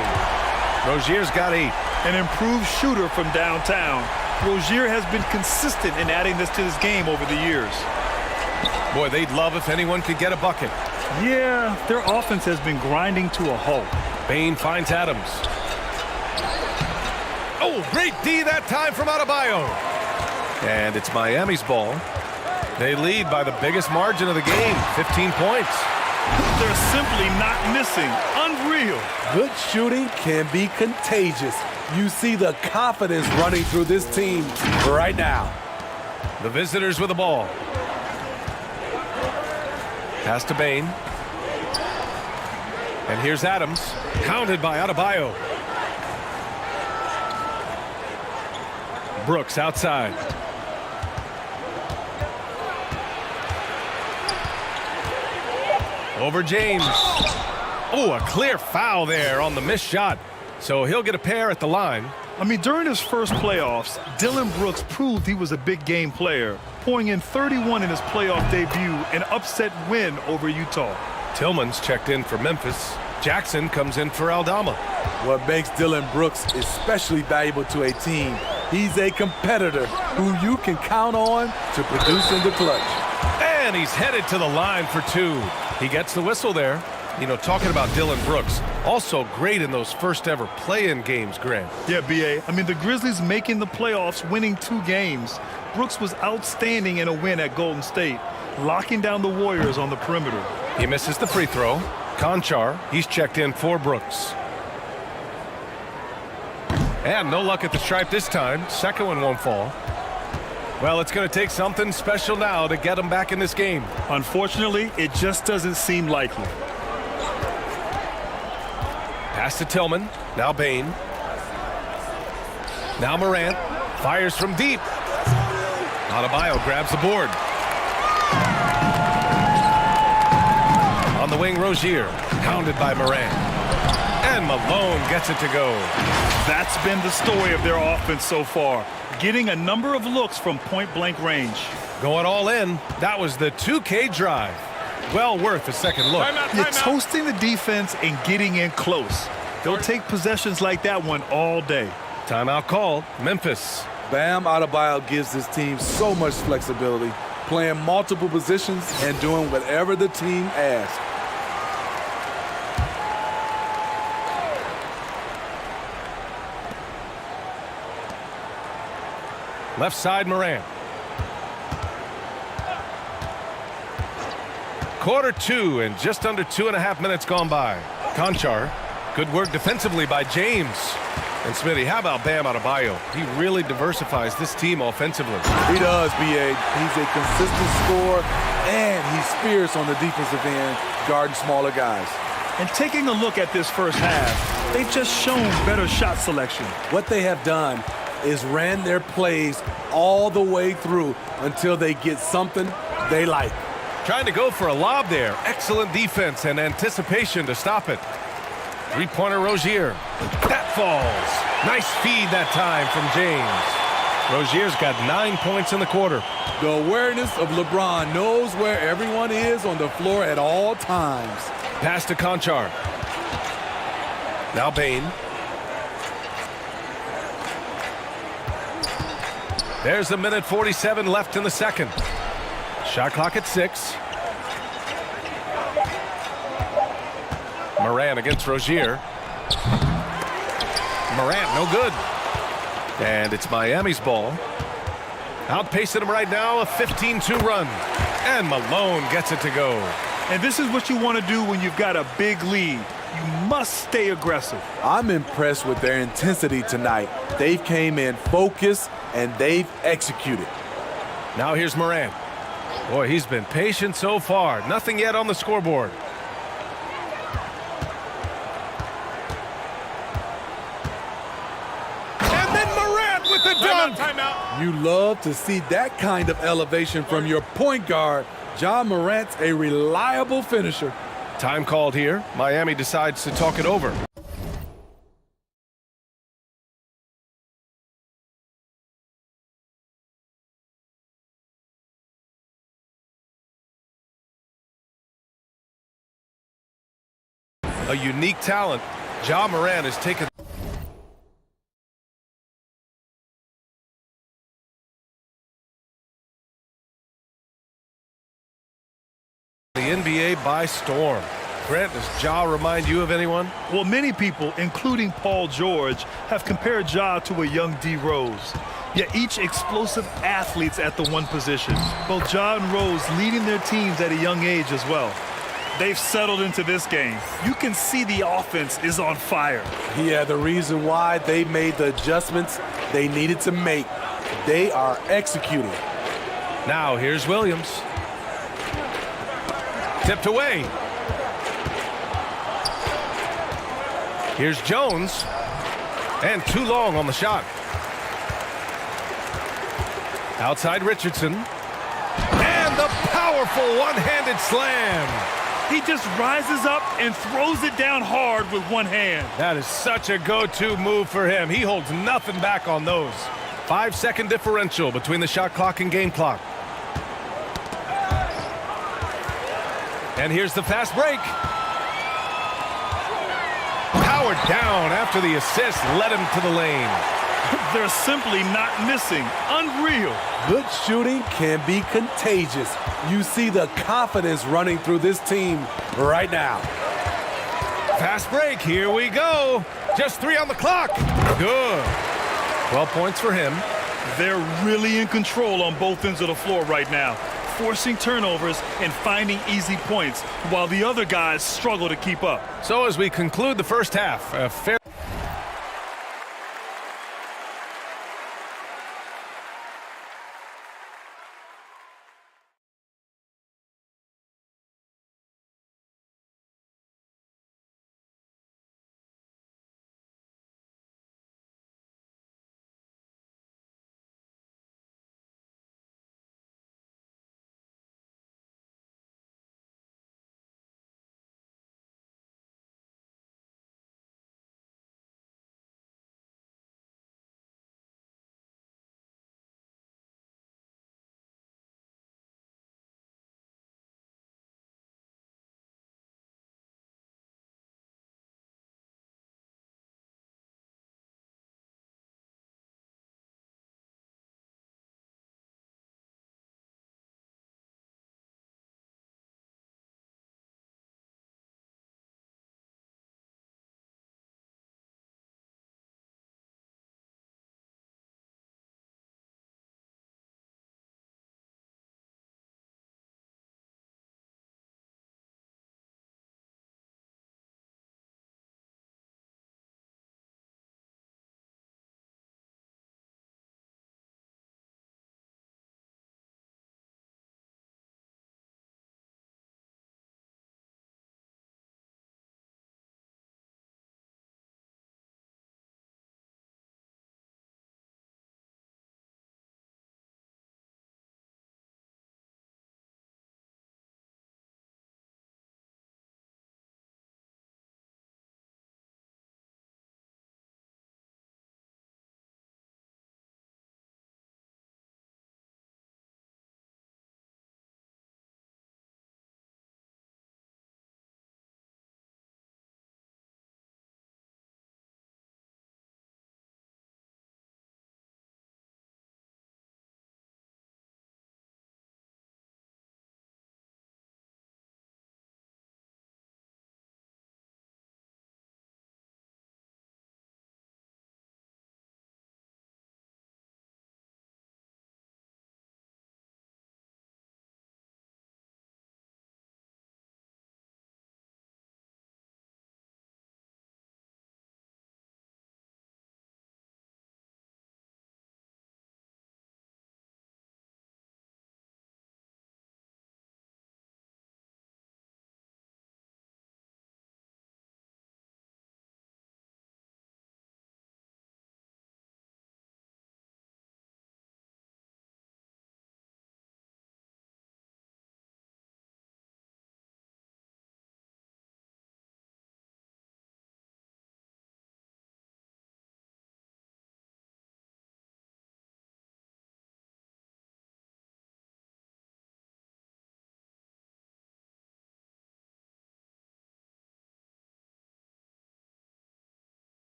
Speaker 6: Rozier's got 8.
Speaker 7: An improved shooter from downtown. Rozier has been consistent in adding this to his game over the years.
Speaker 6: Boy, they'd love if anyone could get a bucket.
Speaker 7: Yeah, their offense has been grinding to a halt.
Speaker 6: Bane finds Adams. Oh, great D that time from Adebayo. And it's Miami's ball. They lead by the biggest margin of the game, 15 points.
Speaker 7: They're simply not missing. Unreal.
Speaker 12: Good shooting can be contagious. You see the confidence running through this team right now.
Speaker 6: The visitors with the ball. Pass to Bane. And here's Adams, pounded by Adebayo. Brooks outside. Over James. Oh, a clear foul there on the missed shot. So he'll get a pair at the line.
Speaker 7: I mean, during his first playoffs, Dillon Brooks proved he was a big game player, pouring in 31 in his playoff debut, an upset win over Utah.
Speaker 6: Tillman's checked in for Memphis. Jackson comes in for Aldama.
Speaker 12: What makes Dillon Brooks especially valuable to a team, he's a competitor who you can count on to produce in the clutch.
Speaker 6: And he's headed to the line for two. He gets the whistle there. You know, talking about Dillon Brooks, also great in those first ever play-in games, Grant.
Speaker 7: Yeah, B.A. I mean, the Grizzlies making the playoffs, winning 2 games. Brooks was outstanding in a win at Golden State, locking down the Warriors on the perimeter.
Speaker 6: He misses the free throw. Conchar, he's checked in for Brooks. And no luck at the stripe this time. Second one won't fall. Well, it's going to take something special now to get him back in this game.
Speaker 7: Unfortunately, it just doesn't seem likely.
Speaker 6: Pass to Tillman. Now Bane. Now Morant. Fires from deep. Adebayo grabs the board. On the wing, Rozier. Pounded by Morant. And Malone gets it to go.
Speaker 7: That's been the story of their offense so far, getting a number of looks from point-blank range.
Speaker 6: Going all in. That was the 2K drive. Well worth a second look.
Speaker 7: It's toasting the defense and getting in close. They'll take possessions like that one all day.
Speaker 6: Timeout called. Memphis.
Speaker 12: Bam Adebayo gives this team so much flexibility, playing multiple positions and doing whatever the team asks.
Speaker 6: Left side, Morant. Quarter 2 and just under 2.5 minutes gone by. Conchar, good work defensively by James. And Smitty, how about Bam Adebayo? He really diversifies this team offensively.
Speaker 12: He does, B.A. He's a consistent scorer, and he's fierce on the defensive end, guarding smaller guys.
Speaker 7: And taking a look at this first half, they've just shown better shot selection.
Speaker 12: What they have done is ran their plays all the way through until they get something they like.
Speaker 6: Trying to go for a lob there. Excellent defense and anticipation to stop it. Three-pointer Rozier. That falls. Nice feed that time from James. Rozier's got 9 points in the quarter.
Speaker 12: The awareness of LeBron knows where everyone is on the floor at all times.
Speaker 6: Pass to Conchar. Now Bane. There's a minute 47 left in the second. Shot clock at 6. Morant against Rozier. Morant, no good. And it's Miami's ball. Outpacing them right now, a 15-2 run. And Malone gets it to go.
Speaker 7: And this is what you want to do when you've got a big lead. You must stay aggressive.
Speaker 12: I'm impressed with their intensity tonight. They've came in focused, and they've executed.
Speaker 6: Now here's Morant. Boy, he's been patient so far. Nothing yet on the scoreboard. And then Morant with the dunk. Timeout.
Speaker 12: You love to see that kind of elevation from your point guard. Ja Morant's a reliable finisher.
Speaker 6: Time called here. Miami decides to talk it over. A unique talent. Ja Morant has taken the NBA by storm. Grant, does Ja remind you of anyone?
Speaker 7: Well, many people, including Paul George, have compared Ja to a young D. Rose. Yet each explosive athletes at the one position. Both Ja and Rose leading their teams at a young age as well. They've settled into this game. You can see the offense is on fire.
Speaker 12: Yeah, the reason why they made the adjustments they needed to make. They are executing.
Speaker 6: Now here's Williams. Tipped away. Here's Jones. And too long on the shot. Outside Richardson. And the powerful one-handed slam.
Speaker 7: He just rises up and throws it down hard with one hand.
Speaker 6: That is such a go-to move for him. He holds nothing back on those. 5-second differential between the shot clock and game clock. And here's the fast break. Powered down after the assist led him to the lane.
Speaker 7: They're simply not missing. Unreal.
Speaker 12: Good shooting can be contagious. You see the confidence running through this team right now.
Speaker 6: Fast break. Here we go. Just 3 on the clock. Good. 12 points for him.
Speaker 7: They're really in control on both ends of the floor right now, forcing turnovers and finding easy points while the other guys struggle to keep up.
Speaker 6: So as we conclude the first half, a fair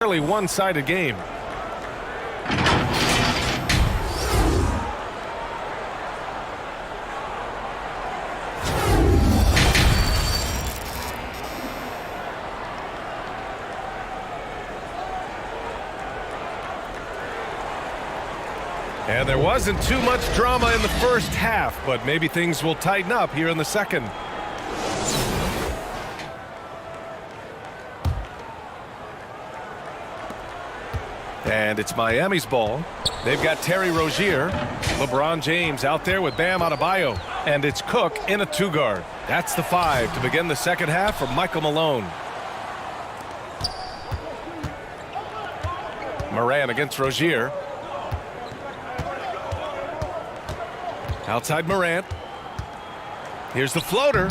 Speaker 6: fairly one-sided game. And there wasn't too much drama in the first half, but maybe things will tighten up here in the second. And it's Miami's ball. They've got Terry Rozier, LeBron James out there with Bam Adebayo, and it's Cook in a two-guard. That's the 5 to begin the second half for Michael Malone. Morant against Rozier. Outside Morant. Here's the floater.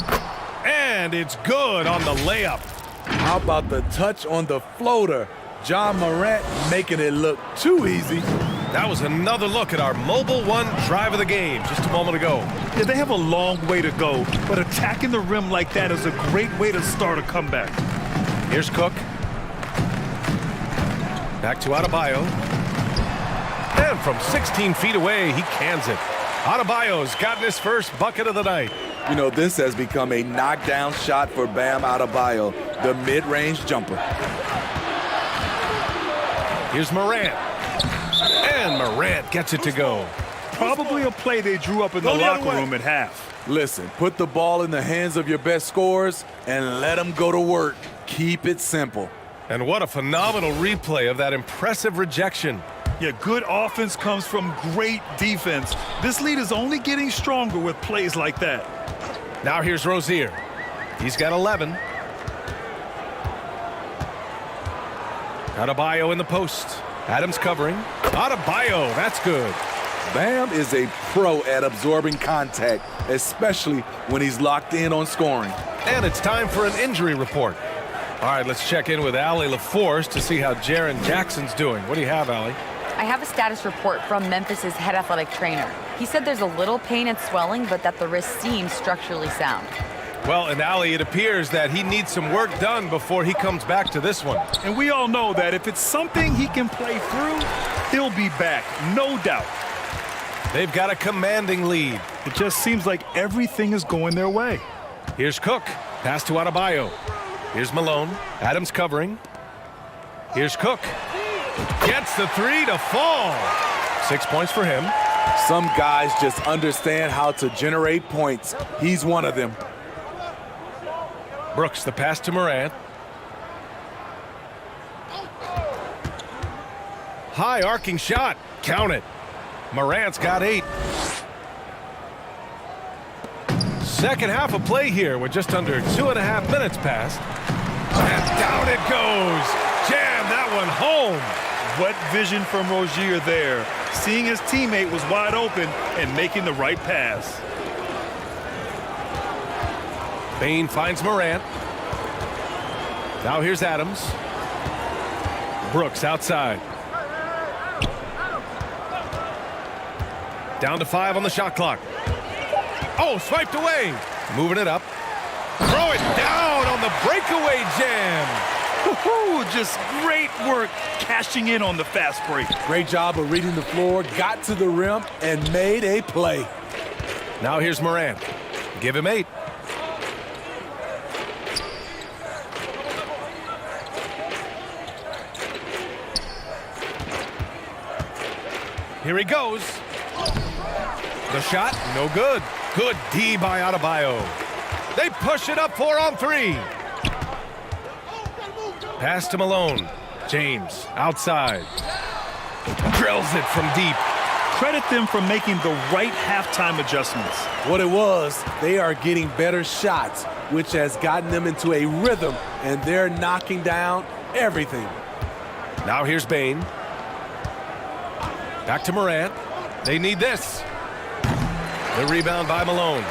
Speaker 6: And it's good on the layup.
Speaker 12: How about the touch on the floater? John Morant making it look too easy.
Speaker 6: That was another look at our Mobile One drive of the game just a moment ago.
Speaker 7: Yeah, they have a long way to go, but attacking the rim like that is a great way to start a comeback.
Speaker 6: Here's Cook. Back to Adebayo. And from 16 feet away, he cans it. Adebayo's gotten his first bucket of the night.
Speaker 12: You know, this has become a knockdown shot for Bam Adebayo, the mid-range jumper.
Speaker 6: Here's Morant. And Morant gets it to go.
Speaker 7: Probably a play they drew up in the locker room at half.
Speaker 12: Listen, put the ball in the hands of your best scorers and let them go to work. Keep it simple.
Speaker 6: And what a phenomenal replay of that impressive rejection.
Speaker 7: Yeah, good offense comes from great defense. This lead is only getting stronger with plays like that.
Speaker 6: Now here's Rozier. He's got 11. Adebayo in the post. Adams covering. Adebayo, that's good.
Speaker 12: Bam is a pro at absorbing contact, especially when he's locked in on scoring.
Speaker 6: And it's time for an injury report. All right, let's check in with Allie LaForce to see how Jaren Jackson's doing. What do you have, Allie?
Speaker 9: I have a status report from Memphis's head athletic trainer. He said there's a little pain and swelling, but that the wrist seems structurally sound.
Speaker 6: Well, and Allie, it appears that he needs some work done before he comes back to this one.
Speaker 7: And we all know that if it's something he can play through, he'll be back, no doubt.
Speaker 6: They've got a commanding lead.
Speaker 7: It just seems like everything is going their way.
Speaker 6: Here's Cook. Pass to Adebayo. Here's Malone. Adams covering. Here's Cook. Gets the 3 to fall. 6 points for him.
Speaker 12: Some guys just understand how to generate points. He's one of them.
Speaker 6: Brooks, the pass to Morant. High arcing shot. Count it. Morant's got 8. Second half of play here with just under 2.5 minutes passed. And down it goes. Jam that one home.
Speaker 7: What vision from Rozier there. Seeing his teammate was wide open and making the right pass.
Speaker 6: Bane finds Morant. Now here's Adams. Brooks outside. Down to 5 on the shot clock. Oh, swiped away. Moving it up. Throw it down on the breakaway jam.
Speaker 7: Just great work cashing in on the fast break.
Speaker 12: Great job of reading the floor, got to the rim, and made a play.
Speaker 6: Now here's Morant. Give him 8. Here he goes. The shot, no good. Good D by Adebayo. They push it up 4 on 3. Pass to Malone. James outside. Drills it from deep.
Speaker 7: Credit them for making the right halftime adjustments.
Speaker 12: What it was, they are getting better shots, which has gotten them into a rhythm, and they're knocking down everything.
Speaker 6: Now here's Bane. Back to Morant. They need this. The rebound by Malone.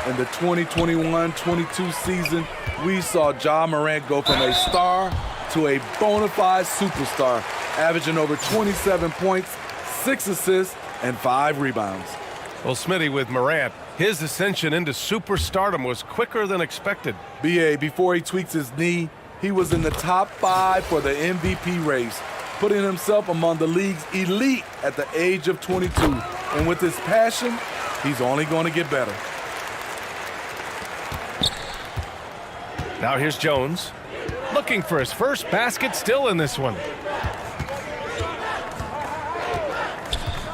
Speaker 12: In the 2021-22 season, we saw Ja Morant go from a star to a bona fide superstar, averaging over 27 points, 6 assists, and 5 rebounds.
Speaker 6: Well, Smitty, with Morant, his ascension into superstardom was quicker than expected.
Speaker 12: B.A., before he tweaks his knee, he was in the top 5 for the MVP race, putting himself among the league's elite at the age of 22. And with his passion, he's only going to get better.
Speaker 6: Now here's Jones, looking for his first basket, still in this one.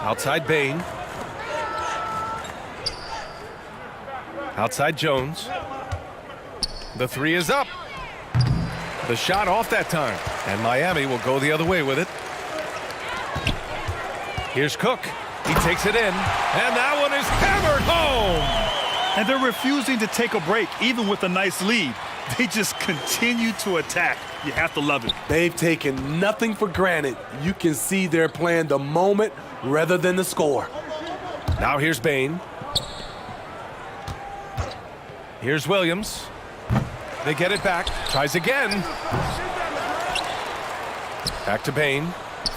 Speaker 6: Outside Bain. Outside Jones. The three is up. The shot off that time, and Miami will go the other way with it. Here's Cook. He takes it in, and that one is hammered home.
Speaker 7: And they're refusing to take a break, even with a nice lead. They just continue to attack. You have to love it.
Speaker 12: They've taken nothing for granted. You can see they're playing the moment rather than the score.
Speaker 6: Now here's Bain. Here's Williams. They get it back. Tries again. Back to Bain.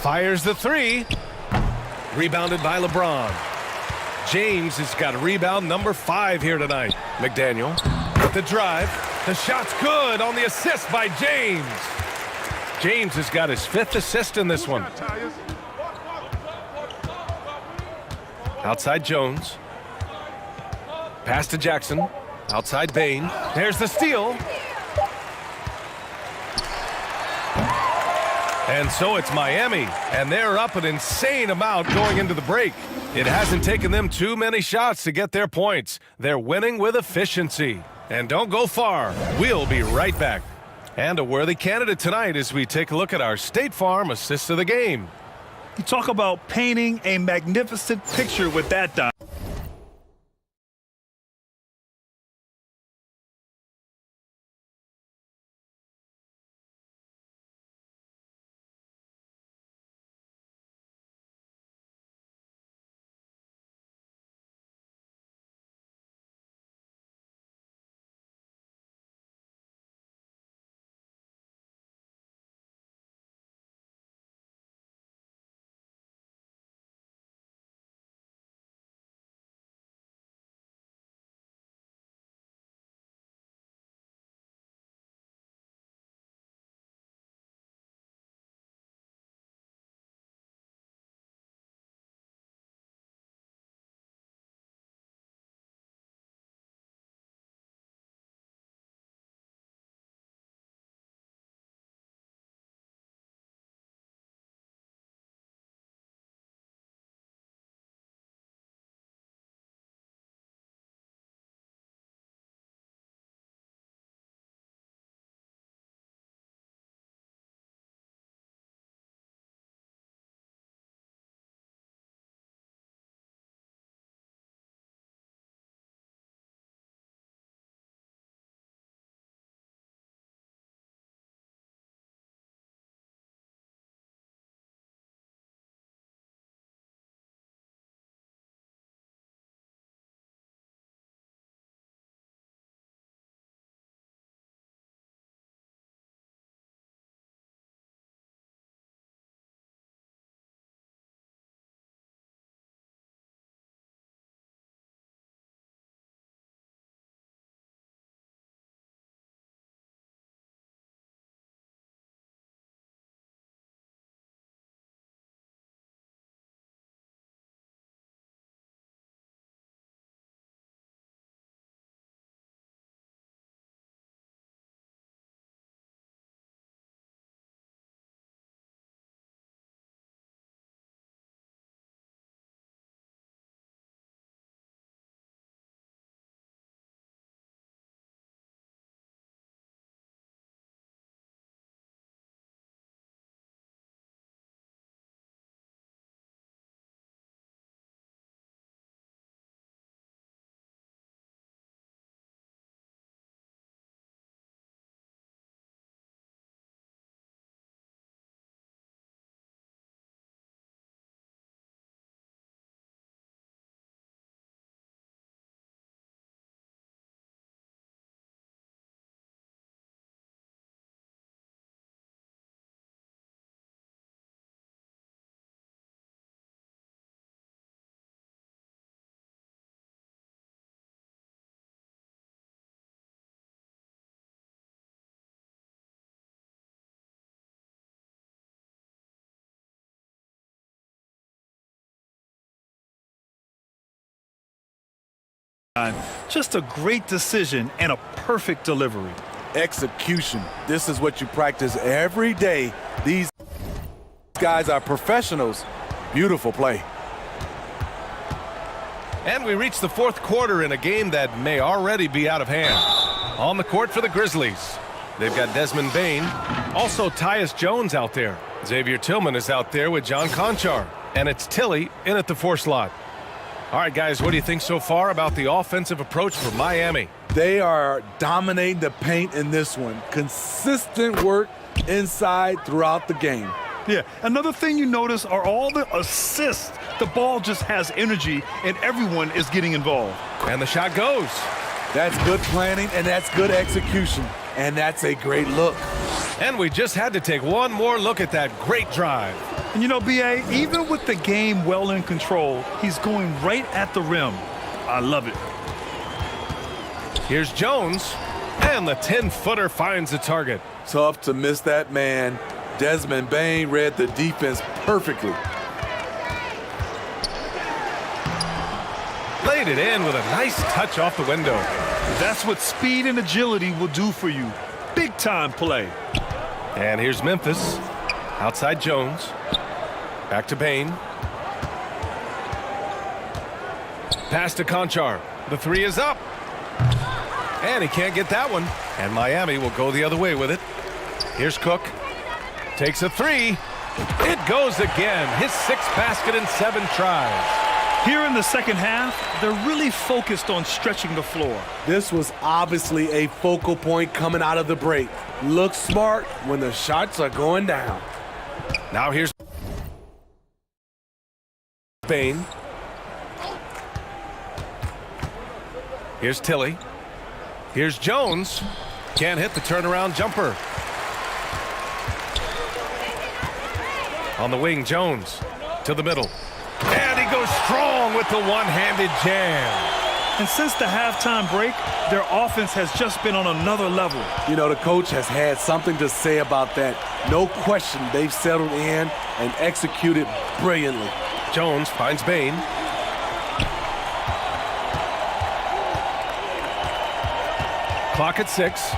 Speaker 6: Fires the three. Rebounded by LeBron. James has got rebound number 5 here tonight. McDaniel with the drive. The shot's good on the assist by James. James has got his 5th assist in this one. Outside Jones. Pass to Jackson. Outside Bain. There's the steal. And so it's Miami, and they're up an insane amount going into the break. It hasn't taken them too many shots to get their points. They're winning with efficiency. And don't go far. We'll be right back. And a worthy candidate tonight as we take a look at our State Farm assist of the game.
Speaker 7: You talk about painting a magnificent picture with that, Don. Just a great decision and a perfect delivery.
Speaker 12: Execution. This is what you practice every day. These guys are professionals. Beautiful play.
Speaker 6: And we reach the fourth quarter in a game that may already be out of hand. On the court for the Grizzlies, they've got Desmond Bane, also Tyus Jones out there. Xavier Tillman is out there with John Conchar, and it's Tilly in at the 4 slot. All right, guys, what do you think so far about the offensive approach for Miami?
Speaker 12: They are dominating the paint in this one. Consistent work inside throughout the game.
Speaker 7: Yeah, another thing you notice are all the assists. The ball just has energy, and everyone is getting involved.
Speaker 6: And the shot goes.
Speaker 12: That's good planning, and that's good execution. And that's a great look.
Speaker 6: And we just had to take one more look at that great drive.
Speaker 7: And you know, B.A., even with the game well in control, he's going right at the rim. I love it.
Speaker 6: Here's Jones, and the 10-footer finds the target.
Speaker 12: Tough to miss that man. Desmond Bane read the defense perfectly.
Speaker 6: Laid it in with a nice touch off the window.
Speaker 7: That's what speed and agility will do for you. Big-time play.
Speaker 6: And here's Memphis. Outside Jones. Back to Bane. Pass to Conchar. The 3 is up. And he can't get that one. And Miami will go the other way with it. Here's Cook. Takes a 3. It goes again. His 6th basket in 7 tries.
Speaker 7: Here in the second half, they're really focused on stretching the floor.
Speaker 12: This was obviously a focal point coming out of the break. Look smart when the shots are going down.
Speaker 6: Now here's Bane. Here's Tilly. Here's Jones. Can't hit the turnaround jumper. On the wing, Jones to the middle. And he goes strong with the one-handed jam.
Speaker 7: And since the halftime break, their offense has just been on another level.
Speaker 12: You know, the coach has had something to say about that. No question, they've settled in and executed brilliantly.
Speaker 6: Jones finds Bane. Clock at 6.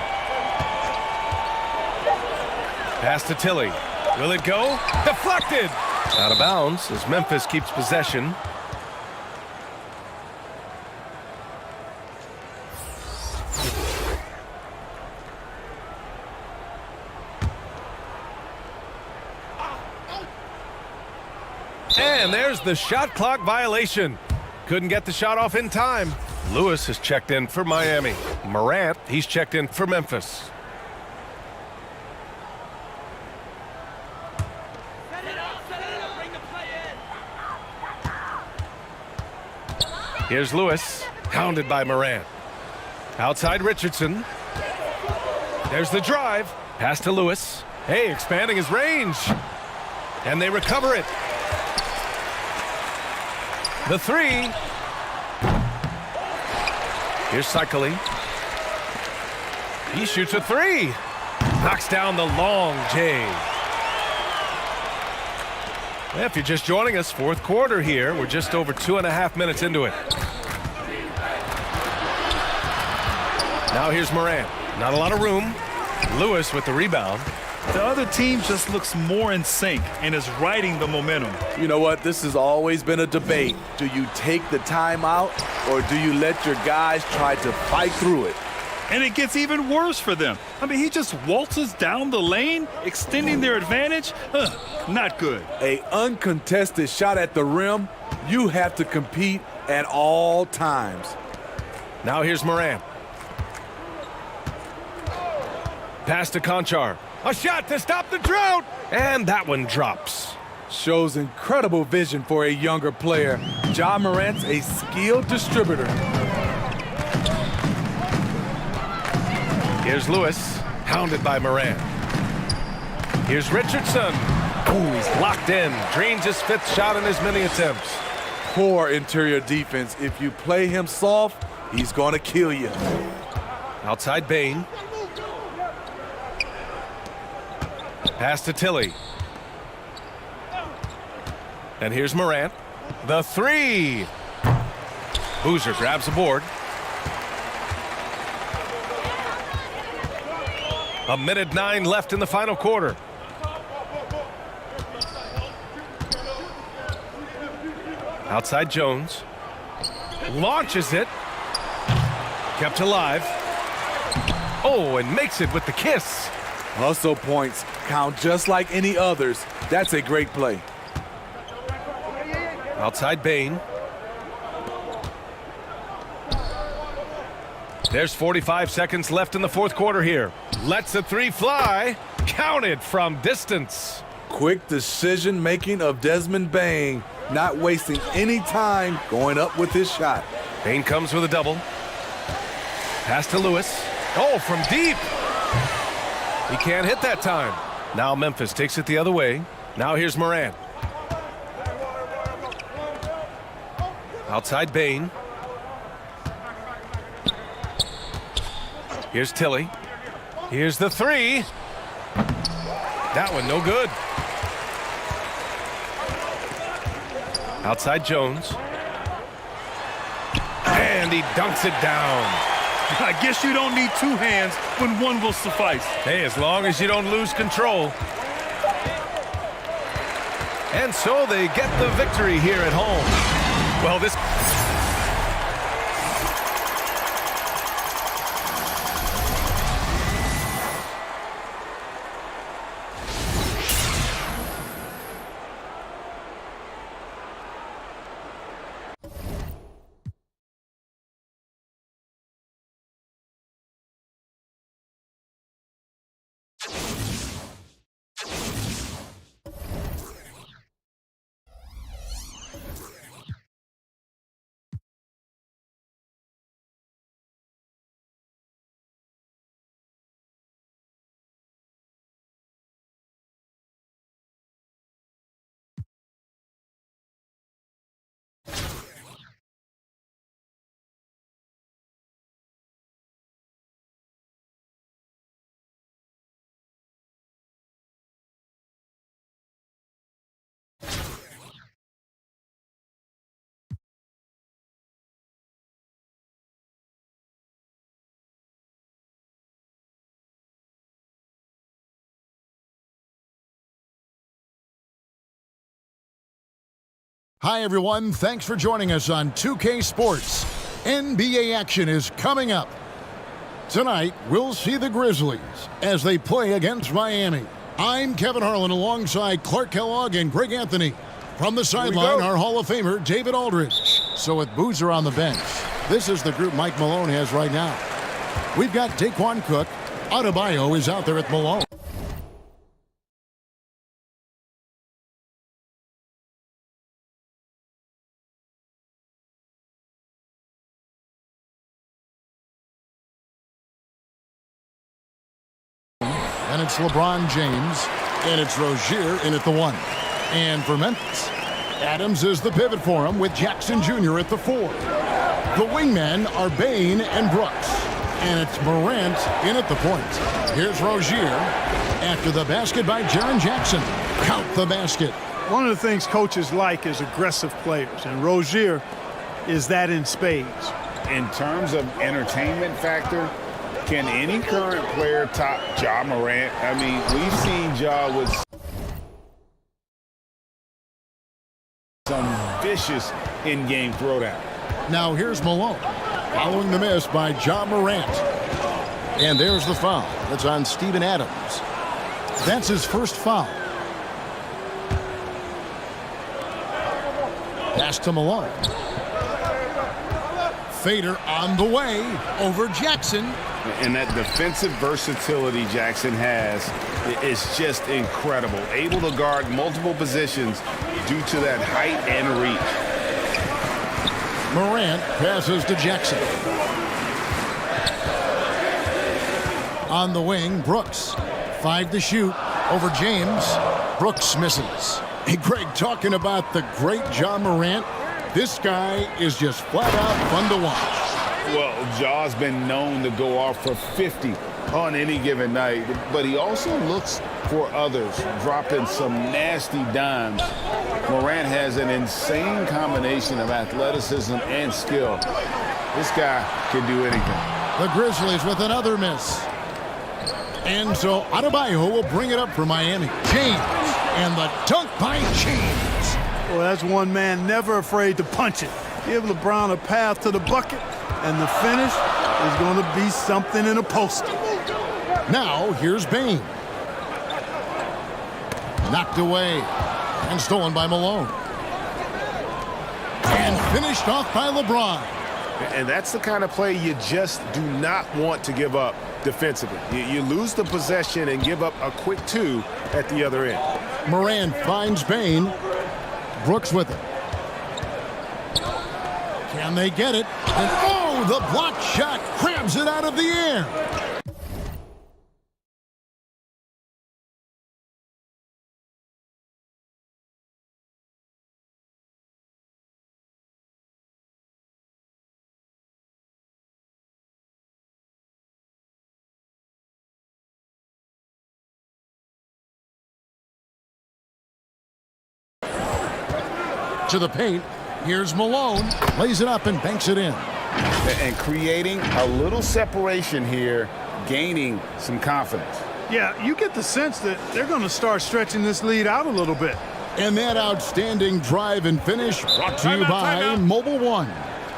Speaker 6: Pass to Tilly. Will it go? Deflected! Out of bounds as Memphis keeps possession. And there's the shot clock violation. Couldn't get the shot off in time. Lewis has checked in for Miami. Morant, he's checked in for Memphis. Here's Lewis, hounded by Morant. Outside Richardson. There's the drive. Pass to Lewis. Hey, expanding his range. And they recover it. The 3. Here's Cycling. He shoots a 3. Knocks down the long J. If you're just joining us, fourth quarter here. We're just over 2.5 minutes into it. Now here's Morant. Not a lot of room. Lewis with the rebound.
Speaker 7: The other team just looks more in sync and is riding the momentum.
Speaker 12: You know what? This has always been a debate. Do you take the timeout or do you let your guys try to fight through it?
Speaker 7: And it gets even worse for them. I mean, he just waltzes down the lane, extending their advantage. Not good.
Speaker 12: An uncontested shot at the rim, you have to compete at all times.
Speaker 6: Now here's Morant. Pass to Conchar. A shot to stop the drought. And that one drops.
Speaker 12: Shows incredible vision for a younger player. Ja Morant's a skilled distributor.
Speaker 6: Here's Lewis, hounded by Morant. Here's Richardson. Ooh, he's locked in. Drains his 5th shot in as many attempts.
Speaker 12: Poor interior defense. If you play him soft, he's going to kill you.
Speaker 6: Outside Bane. Pass to Tilly. And here's Morant. The 3. Boozer grabs the board. 1:09 left in the final quarter. Outside Jones. Launches it. Kept alive. Oh, and makes it with the kiss.
Speaker 12: Hustle points count just like any others. That's a great play.
Speaker 6: Outside Bain. There's 45 seconds left in the fourth quarter here. Lets the three fly. Counted from distance.
Speaker 12: Quick decision making of Desmond Bain. Not wasting any time going up with his shot.
Speaker 6: Bain comes with a double. Pass to Lewis. Oh, from deep. He can't hit that time. Now Memphis takes it the other way. Now here's Morant. Outside Bain. Here's Tilly. Here's the three. That one no good. Outside Jones. And he dunks it down.
Speaker 7: I guess you don't need two hands when one will suffice.
Speaker 6: Hey, as long as you don't lose control. And so they get the victory here at home. Well, this...
Speaker 1: Hi, everyone. Thanks for joining us on 2K Sports. NBA action is coming up. Tonight, we'll see the Grizzlies as they play against Miami. I'm Kevin Harlan alongside Clark Kellogg and Greg Anthony. From the sideline, our Hall of Famer, David Aldridge. So with Boozer on the bench, this is the group Mike Malone has right now. We've got Daquan Cook. Adebayo is out there at Malone. And it's LeBron James, and it's Rozier in at the 1. And for Memphis, Adams is the pivot for him with Jackson Jr. at the 4. The wingmen are Bain and Brooks, and it's Morant in at the point. Here's Rozier after the basket by Jaren Jackson. Count the basket.
Speaker 8: One of the things coaches like is aggressive players, and Rozier is that in spades.
Speaker 2: In terms of entertainment factor, can any current player top Ja Morant? I mean, we've seen Ja with some vicious in-game throwdown.
Speaker 1: Now here's Malone following the miss by Ja Morant. And there's the foul. That's on Steven Adams. That's his first foul. Pass to Malone. Fader on the way over Jackson.
Speaker 11: And that defensive versatility Jackson has is just incredible. Able to guard multiple positions due to that height and reach.
Speaker 1: Morant passes to Jackson. On the wing, Brooks. 5 to shoot over James. Brooks misses. Hey, Greg, talking about the great Ja Morant, this guy is just flat out fun to watch.
Speaker 2: Well, Ja's been known to go off for 50 on any given night, but he also looks for others, dropping some nasty dimes. Morant has an insane combination of athleticism and skill. This guy can do anything.
Speaker 1: The Grizzlies with another miss. And so Adebayo will bring it up for Miami. James, and the dunk by James.
Speaker 8: Well, that's one man never afraid to punch it. Give LeBron a path to the bucket, and the finish is going to be something in a poster.
Speaker 1: Now, here's Bane. Knocked away and stolen by Malone. And finished off by LeBron.
Speaker 4: And that's the kind of play you just do not want to give up defensively. You lose the possession and give up a quick two at the other end.
Speaker 1: Morant finds Bane. Brooks with it. Can they get it? And oh, the block shot grabs it out of the air. To the paint. Here's Malone. Lays it up and banks it in.
Speaker 11: And creating a little separation here, gaining some confidence.
Speaker 8: Yeah, you get the sense that they're going to start stretching this lead out a little bit.
Speaker 1: And that outstanding drive and finish brought to you by Mobile One.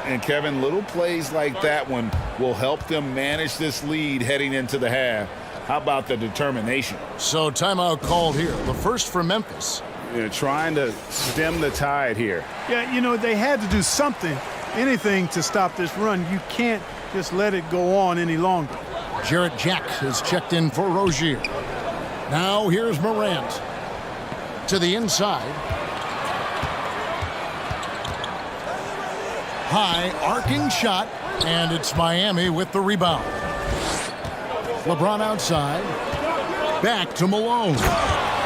Speaker 2: And Kevin, little plays like that one will help them manage this lead heading into the half. How about the determination?
Speaker 1: So timeout called here. The first for Memphis.
Speaker 11: Trying to stem the tide here.
Speaker 8: Yeah, you know, they had to do something, anything to stop this run. You can't just let it go on any longer.
Speaker 1: Jarrett Jack is checked in for Rozier. Now here's Morant. To the inside. High arcing shot, and it's Miami with the rebound. LeBron outside. Back to Malone.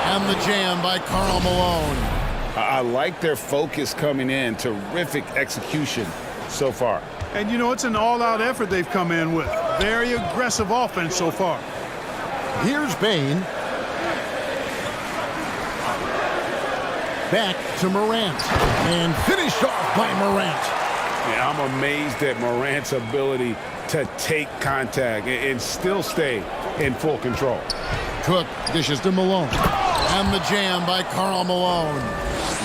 Speaker 1: And the jam by Karl Malone.
Speaker 11: I like their focus coming in. Terrific execution so far.
Speaker 8: And, you know, it's an all-out effort they've come in with. Very aggressive offense so far.
Speaker 1: Here's Bane. Back to Morant. And finished off by Morant.
Speaker 11: Yeah, I'm amazed at Morant's ability to take contact and still stay in full control.
Speaker 1: Cook dishes to Malone. And the jam by Karl Malone.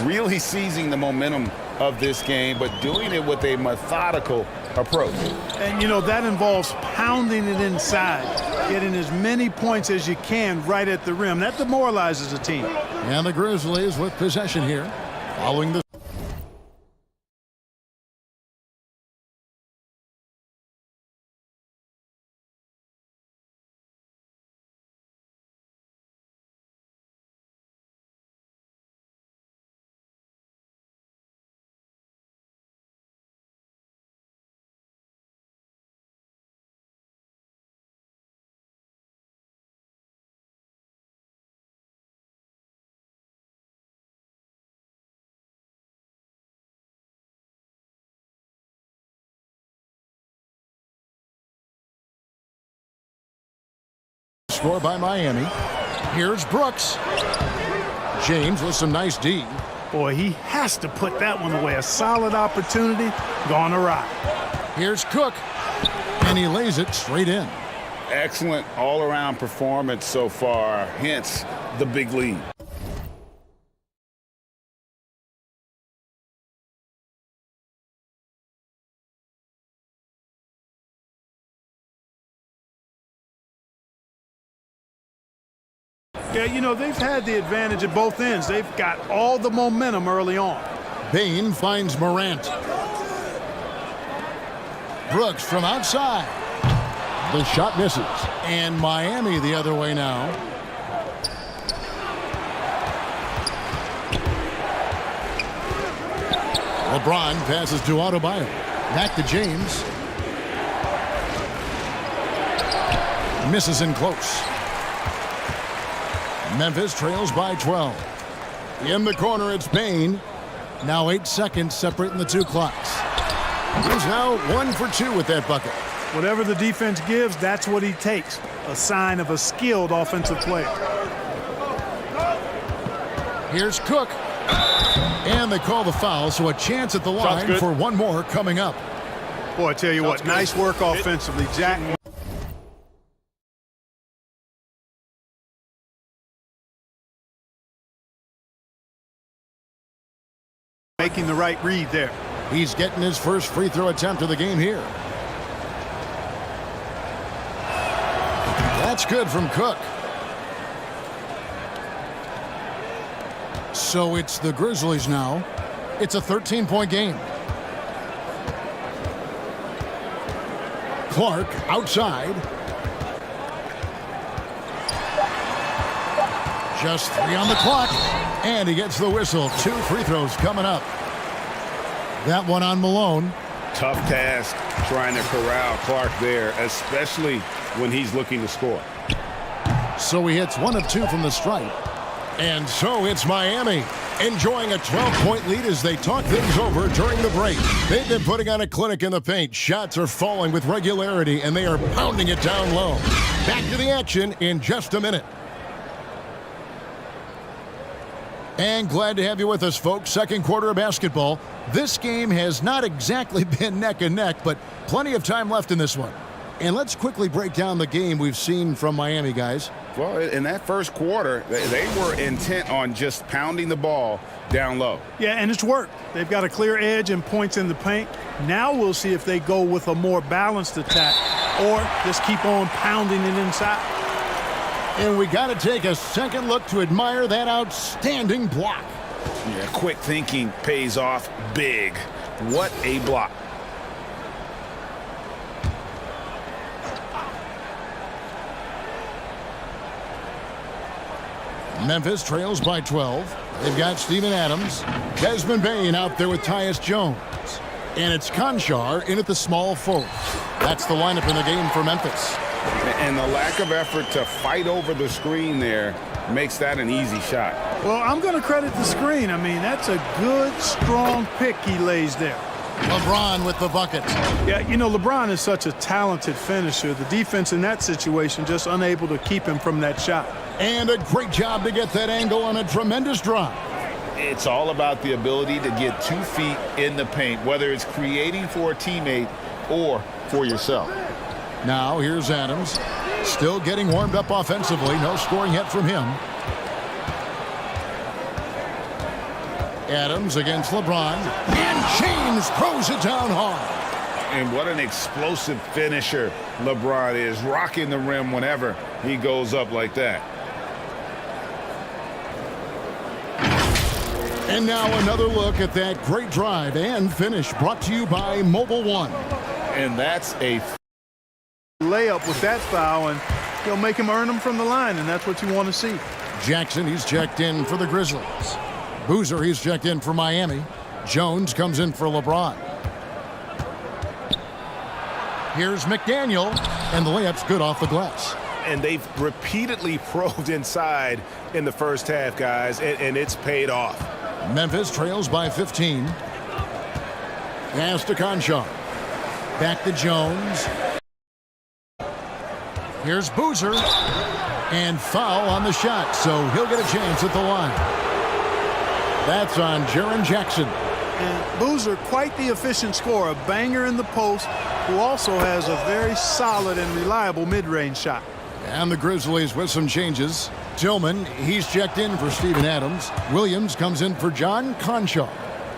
Speaker 11: Really seizing the momentum of this game, but doing it with a methodical approach.
Speaker 8: And, you know, that involves pounding it inside, getting as many points as you can right at the rim. That demoralizes a team.
Speaker 1: And the Grizzlies with possession here. Following the score by Miami. Here's Brooks. James with some nice D.
Speaker 8: Boy, he has to put that one away. A solid opportunity gone awry.
Speaker 1: Here's Cook. And he lays it straight in.
Speaker 11: Excellent all-around performance so far, hence the big lead.
Speaker 8: Yeah, you know, they've had the advantage at both ends. They've got all the momentum early on.
Speaker 1: Bane finds Morant. Brooks from outside. The shot misses. And Miami the other way now. LeBron passes to Adebayo. Back to James. Misses in close. Memphis trails by 12. In the corner, it's Bane. Now 8 seconds separating the two clocks. He's now 1 for 2 with that bucket.
Speaker 8: Whatever the defense gives, that's what he takes. A sign of a skilled offensive player.
Speaker 1: Here's Cook. And they call the foul, so a chance at the line for one more coming up.
Speaker 8: Boy, I tell you what, nice work offensively, Jack. making the right read there.
Speaker 1: He's getting his first free throw attempt of the game here. That's good from Cook. So it's the Grizzlies now. It's a 13-point game. Clark outside. Just 3 on the clock. And he gets the whistle. 2 free throws coming up. That one on Malone.
Speaker 11: Tough task trying to corral Clark there, especially when he's looking to score.
Speaker 1: So he hits 1 of 2 from the stripe. And so it's Miami enjoying a 12-point lead as they talk things over during the break. They've been putting on a clinic in the paint. Shots are falling with regularity, and they are pounding it down low. Back to the action in just a minute. And glad to have you with us, folks. Second quarter of basketball. This game has not exactly been neck and neck, but plenty of time left in this one. And let's quickly break down the game we've seen from Miami, guys.
Speaker 11: Well, in that first quarter, they were intent on just pounding the ball down low.
Speaker 8: Yeah, and it's worked. They've got a clear edge and points in the paint. Now we'll see if they go with a more balanced attack or just keep on pounding it inside.
Speaker 1: And we got to take a second look to admire that outstanding block.
Speaker 11: Yeah, quick thinking pays off big. What a block.
Speaker 1: Memphis trails by 12. They've got Steven Adams, Desmond Bane out there with Tyus Jones. And it's Conchar in at the small forward. That's the lineup in the game for Memphis.
Speaker 11: And the lack of effort to fight over the screen there makes that an easy shot.
Speaker 8: Well, I'm going to credit the screen. I mean, that's a good, strong pick he lays there.
Speaker 1: LeBron with the bucket.
Speaker 8: Yeah, you know, LeBron is such a talented finisher. The defense in that situation just unable to keep him from that shot.
Speaker 1: And a great job to get that angle on a tremendous drive.
Speaker 2: It's all about the ability to get 2 feet in the paint, whether it's creating for a teammate or for yourself.
Speaker 1: Now here's Adams. Still getting warmed up offensively. No scoring yet from him. Adams against LeBron. And James throws it down hard.
Speaker 2: And what an explosive finisher LeBron is, rocking the rim whenever he goes up like that.
Speaker 1: And now another look at that great drive and finish brought to you by Mobile One.
Speaker 2: And that's a
Speaker 8: layup with that foul, and he'll make him earn them from the line, and that's what you want to see.
Speaker 1: Jackson, he's checked in for the Grizzlies. Boozer, he's checked in for Miami. Jones comes in for LeBron. Here's McDaniel, and the layup's good off the glass.
Speaker 4: And they've repeatedly probed inside in the first half, guys, and it's paid off.
Speaker 1: Memphis trails by 15. Pass to Conchar. Back to Jones. Here's Boozer. And foul on the shot, so he'll get a chance at the line. That's on Jaren Jackson.
Speaker 8: And Boozer, quite the efficient scorer, a banger in the post, who also has a very solid and reliable mid-range shot.
Speaker 1: And the Grizzlies with some changes. Tillman, he's checked in for Steven Adams. Williams comes in for John Conchar.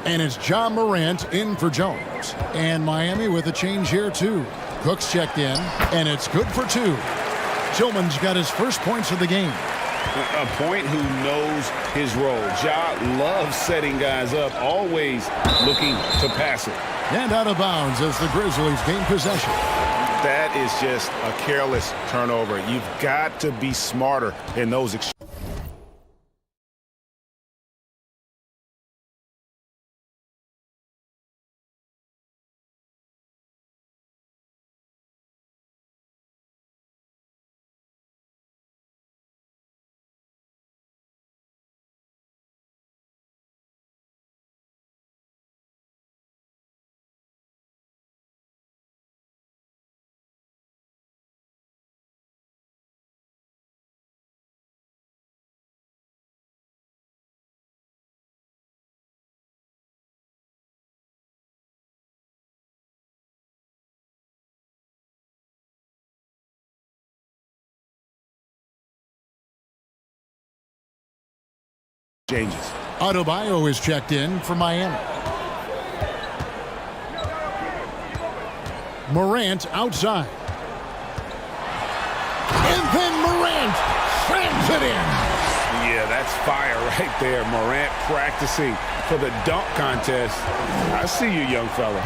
Speaker 1: And it's John Morant in for Jones. And Miami with a change here, too. Cook's checked in, and it's good for 2. Tillman's got his first points of the game.
Speaker 2: a point who knows his role. Ja loves setting guys up, always looking to pass it.
Speaker 1: And out of bounds as the Grizzlies gain possession.
Speaker 4: That is just a careless turnover. You've got to be smarter in those exchanges.
Speaker 1: Adebayo is checked in for Miami. Morant outside. And then Morant slams it in.
Speaker 2: Yeah, that's fire right there. Morant practicing for the dunk contest. I see you, young fella.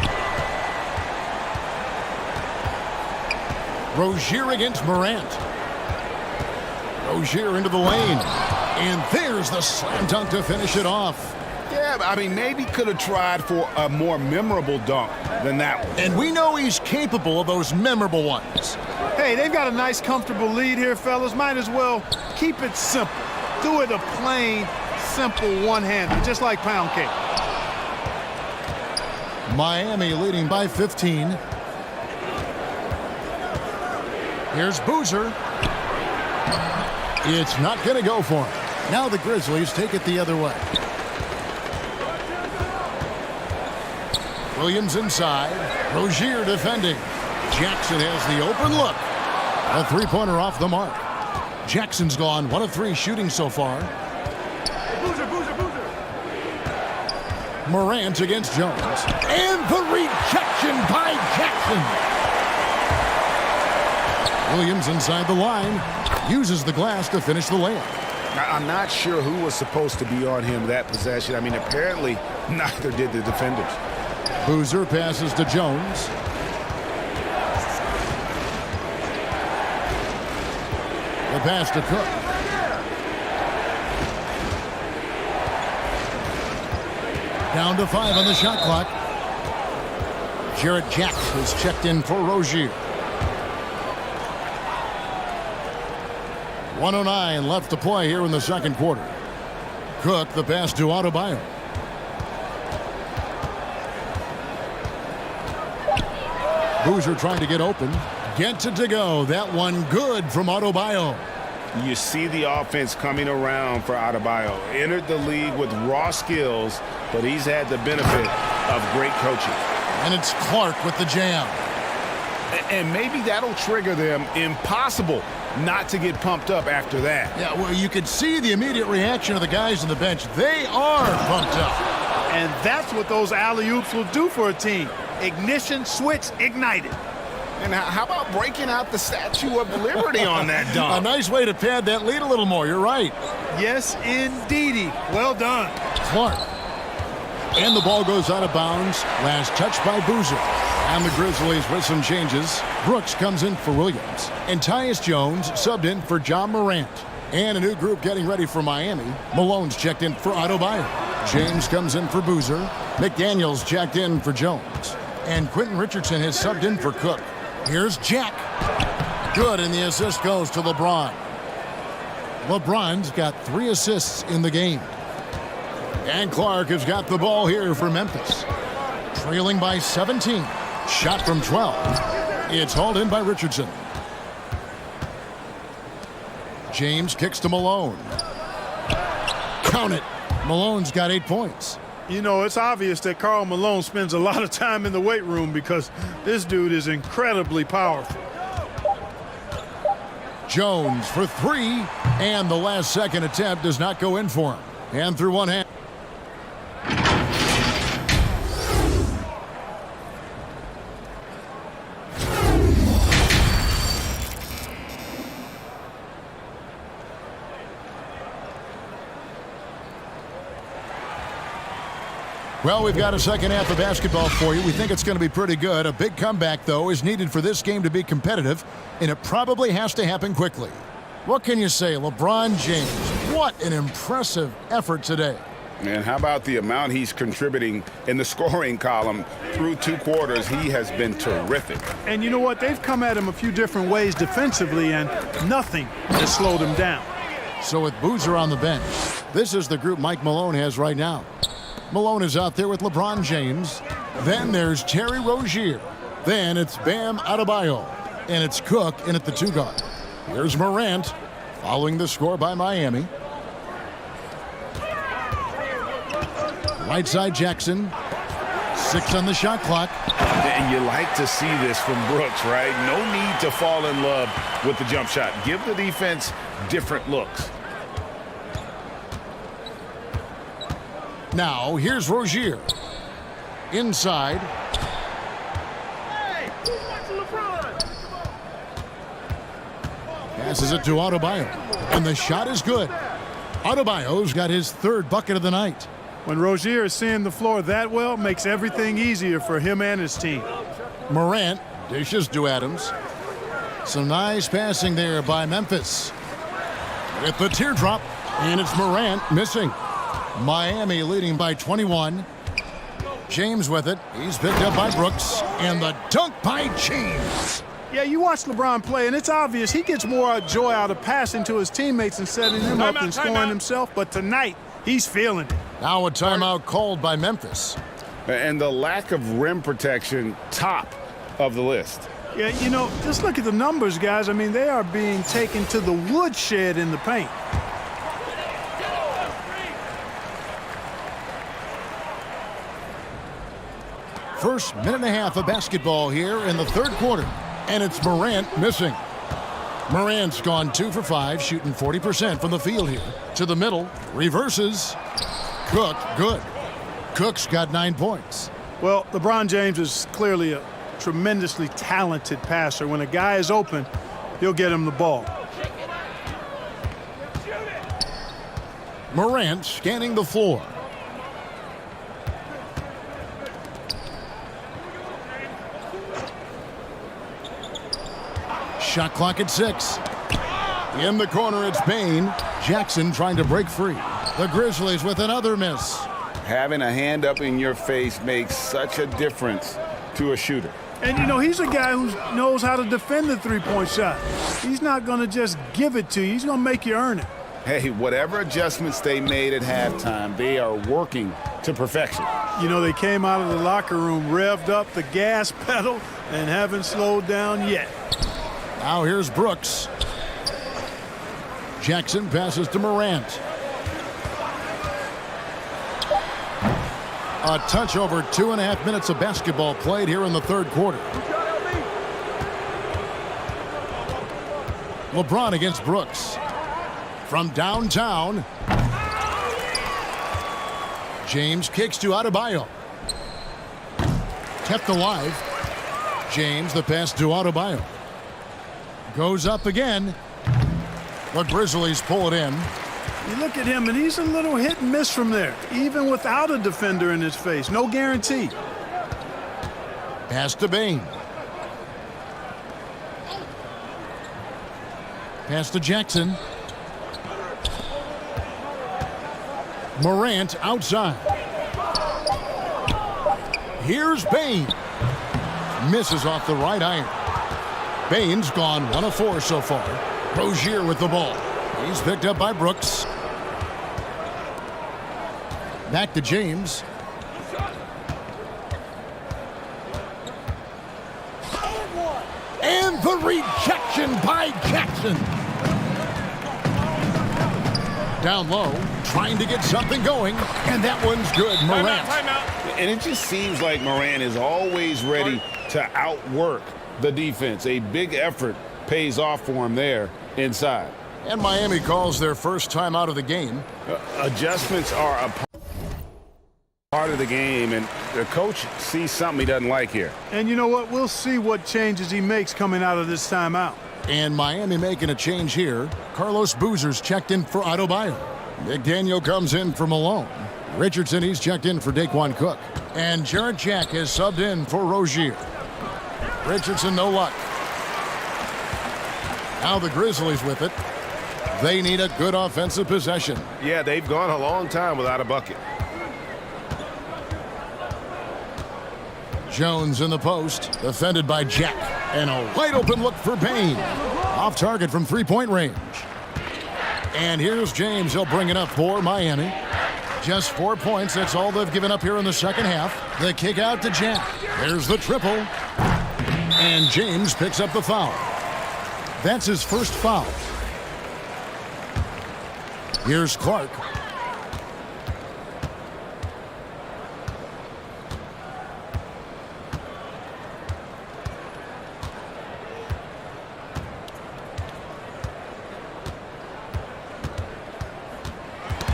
Speaker 1: Rozier against Morant. Rozier into the lane. And there's the slam dunk to finish it off.
Speaker 11: Yeah, I mean, maybe could have tried for a more memorable dunk than that one.
Speaker 1: And we know he's capable of those memorable ones.
Speaker 8: Hey, they've got a nice, comfortable lead here, fellas. Might as well keep it simple. Do it a plain, simple one-hander, just like pound cake.
Speaker 1: Miami leading by 15. Here's Boozer. It's not going to go for him. Now the Grizzlies take it the other way. Williams inside. Rozier defending. Jackson has the open look. A three-pointer off the mark. Jackson's gone 1 of 3 shooting so far.
Speaker 8: Boozer.
Speaker 1: Morant against Jones. And the rejection by Jackson. Williams inside the line. Uses the glass to finish the layup.
Speaker 11: I'm not sure who was supposed to be on him that possession. I mean, apparently neither did the defenders.
Speaker 1: Boozer passes to Jones. The pass to Cook. Down to 5 on the shot clock. Jarrett Jack is checked in for Rozier. 1:09 left to play here in the second quarter. Cook, the pass to Adebayo. Boozer trying to get open. Gets it to go. That one good from Adebayo.
Speaker 11: You see the offense coming around for Adebayo. Entered the league with raw skills, but he's had the benefit of great coaching.
Speaker 1: And it's Clark with the jam.
Speaker 11: And maybe that'll trigger them. Impossible not to get pumped up after that.
Speaker 1: Yeah, well, you could see the immediate reaction of the guys on the bench. They are pumped up.
Speaker 8: And that's what those alley-oops will do for a team. Ignition switch ignited.
Speaker 11: And how about breaking out the Statue of Liberty on that dunk?
Speaker 1: A nice way to pad that lead a little more. You're right.
Speaker 8: Yes, indeedy. Well done.
Speaker 1: Clark. And the ball goes out of bounds. Last touch by Boozer. And the Grizzlies with some changes. Brooks comes in for Williams. And Tyus Jones subbed in for John Morant. And a new group getting ready for Miami. Malone's checked in for Adebayo. James comes in for Boozer. McDaniels checked in for Jones. And Quentin Richardson has subbed in for Cook. Here's Jack. Good, and the assist goes to LeBron. LeBron's got 3 assists in the game. And Clark has got the ball here for Memphis. Trailing by 17. Shot from 12. It's hauled in by Richardson. James kicks to Malone. Count it. Malone's got 8 points.
Speaker 8: You know, it's obvious that Karl Malone spends a lot of time in the weight room because this dude is incredibly powerful.
Speaker 1: Jones for 3, and the last second attempt does not go in for him. And through one hand. Well, we've got a second half of basketball for you. We think it's going to be pretty good. A big comeback, though, is needed for this game to be competitive, and it probably has to happen quickly. What can you say, LeBron James? What an impressive effort today.
Speaker 11: And how about the amount he's contributing in the scoring column through 2 quarters? He has been terrific.
Speaker 8: And you know what? They've come at him a few different ways defensively, and nothing has slowed him down.
Speaker 1: So with Boozer on the bench, this is the group Mike Malone has right now. Malone is out there with LeBron James. Then there's Terry Rozier. Then it's Bam Adebayo. And it's Cook in at the 2 guard. Here's Morant following the score by Miami. Right side Jackson. 6 on the shot clock.
Speaker 11: And you like to see this from Brooks, right? No need to fall in love with the jump shot. Give the defense different looks.
Speaker 1: Now, here's Rozier. Inside. passes it to Adebayo, and the shot is good. Adebayo's got his third bucket of the night.
Speaker 8: When Rozier is seeing the floor that well, makes everything easier for him and his team.
Speaker 1: Morant dishes to Adams. Some nice passing there by Memphis. With the teardrop, and it's Morant missing. Miami leading by 21. James with it. He's picked up by Brooks. And the dunk by James.
Speaker 8: Yeah, you watch LeBron play, and it's obvious he gets more joy out of passing to his teammates and setting them up than scoring himself. But tonight, he's feeling it.
Speaker 1: Now a timeout called by Memphis.
Speaker 11: And the lack of rim protection, top of the list.
Speaker 8: Yeah, you know, just look at the numbers, guys. I mean, they are being taken to the woodshed in the paint.
Speaker 1: First minute and a half of basketball here in the third quarter. And it's Morant missing. Morant's gone 2 for 5, shooting 40% from the field here. To the middle, reverses. Cook, good. Cook's got 9 points.
Speaker 8: Well, LeBron James is clearly a tremendously talented passer. When a guy is open, he'll get him the ball.
Speaker 1: Morant scanning the floor. Shot clock at 6. In the corner, it's Bane. Jackson trying to break free. The Grizzlies with another miss.
Speaker 11: Having a hand up in your face makes such a difference to a shooter.
Speaker 8: And, you know, he's a guy who knows how to defend the three-point shot. He's not going to just give it to you. He's going to make you earn it.
Speaker 11: Hey, whatever adjustments they made at halftime, they are working to perfection.
Speaker 8: You know, they came out of the locker room, revved up the gas pedal, and haven't slowed down yet.
Speaker 1: Now here's Brooks. Jackson passes to Morant. A touch over 2.5 minutes of basketball played here in the third quarter. LeBron against Brooks. From downtown. James kicks to Adebayo. Kept alive. James, the pass to Adebayo. Goes up again. The Grizzlies pull it in.
Speaker 8: You look at him, and he's a little hit and miss from there, even without a defender in his face. No guarantee.
Speaker 1: Pass to Bane. Pass to Jackson. Morant outside. Here's Bane. Misses off the right iron. Bane's gone 1 of 4 so far. Rozier with the ball. He's picked up by Brooks. Back to James. And the rejection by Jackson. Down low, trying to get something going, and that one's good. Morant.
Speaker 11: Timeout. And it just seems like Morant is always ready to outwork the defense. A big effort pays off for him there inside.
Speaker 1: And Miami calls their first time out of the game.
Speaker 11: Adjustments are a part of the game, and the coach sees something he doesn't like here.
Speaker 8: And you know what? We'll see what changes he makes coming out of this timeout.
Speaker 1: And Miami making a change here. Carlos Boozer's checked in for Adebayo. McDaniel comes in for Malone. Richardson, he's checked in for Daquan Cook. And Jarrett Jack has subbed in for Rozier. Richardson, no luck. Now the Grizzlies with it. They need a good offensive possession.
Speaker 4: Yeah, they've gone a long time without a bucket.
Speaker 1: Jones in the post, defended by Jack. And a wide open look for Bane. Off target from three-point range. And here's James. He'll bring it up for Miami. Just 4 points. That's all they've given up here in the second half. The kick out to Jack. There's the triple. And James picks up the foul. That's his first foul. Here's Clark.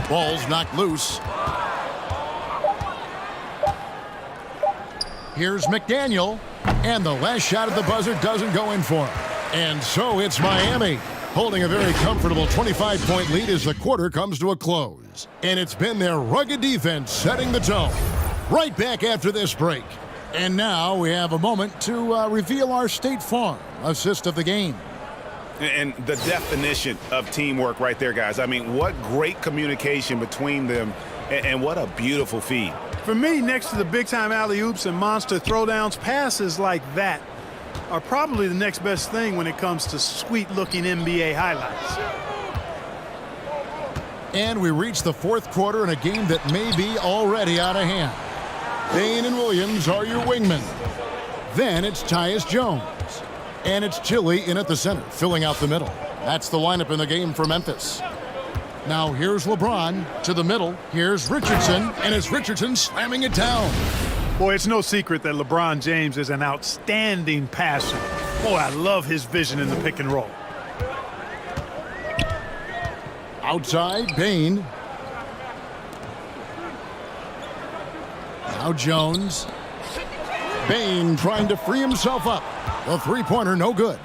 Speaker 1: Ball's knocked loose. Here's McDaniel. And the last shot at the buzzer doesn't go in for him. And so it's Miami. holding a very comfortable 25-point lead as the quarter comes to a close. And it's been their rugged defense setting the tone. Right back after this break. And now we have a moment to reveal our State Farm assist of the game.
Speaker 11: And the definition of teamwork right there, guys. I mean, what great communication between them, and what a beautiful feed.
Speaker 8: For me, next to the big-time alley-oops and monster throwdowns, passes like that are probably the next best thing when it comes to sweet-looking NBA highlights.
Speaker 1: And we reach the fourth quarter in a game that may be already out of hand. Bane and Williams are your wingmen. Then it's Tyus Jones. And it's Chili in at the center, filling out the middle. That's the lineup in the game for Memphis. Now here's LeBron to the middle. Here's Richardson, and it's Richardson slamming it down.
Speaker 8: Boy, it's no secret that LeBron James is an outstanding passer. Boy, I love his vision in the pick and roll.
Speaker 1: Outside, Bane. Now Jones. Bane trying to free himself up. The three-pointer no good.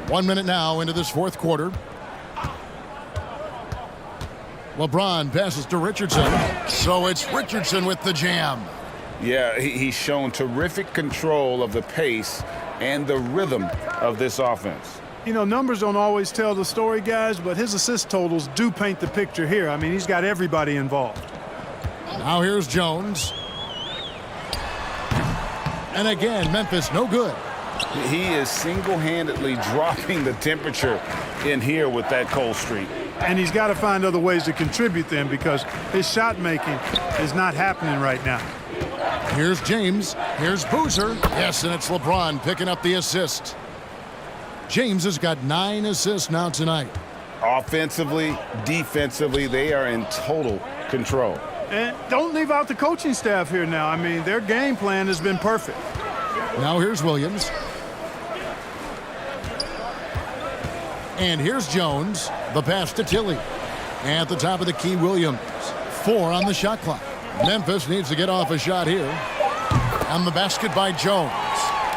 Speaker 1: 1 minute now into this fourth quarter. LeBron passes to Richardson. So it's Richardson with the jam.
Speaker 2: Yeah, he's shown terrific control of the pace and the rhythm of this offense.
Speaker 8: You know, numbers don't always tell the story, guys, but his assist totals do paint the picture here. I mean, he's got everybody involved.
Speaker 1: Now here's Jones. And again, Memphis no good.
Speaker 2: He is single-handedly dropping the temperature in here with that cold streak.
Speaker 8: And he's got to find other ways to contribute then, because his shot making is not happening right now.
Speaker 1: Here's James. Here's Boozer. Yes, and it's LeBron picking up the assist. James has got 9 assists now tonight.
Speaker 2: Offensively, defensively, they are in total control.
Speaker 8: And don't leave out the coaching staff here now. I mean, their game plan has been perfect.
Speaker 1: Now here's Williams. And here's Jones. The pass to Tilly. At the top of the key, Williams. 4 on the shot clock. Memphis needs to get off a shot here. And the basket by Jones.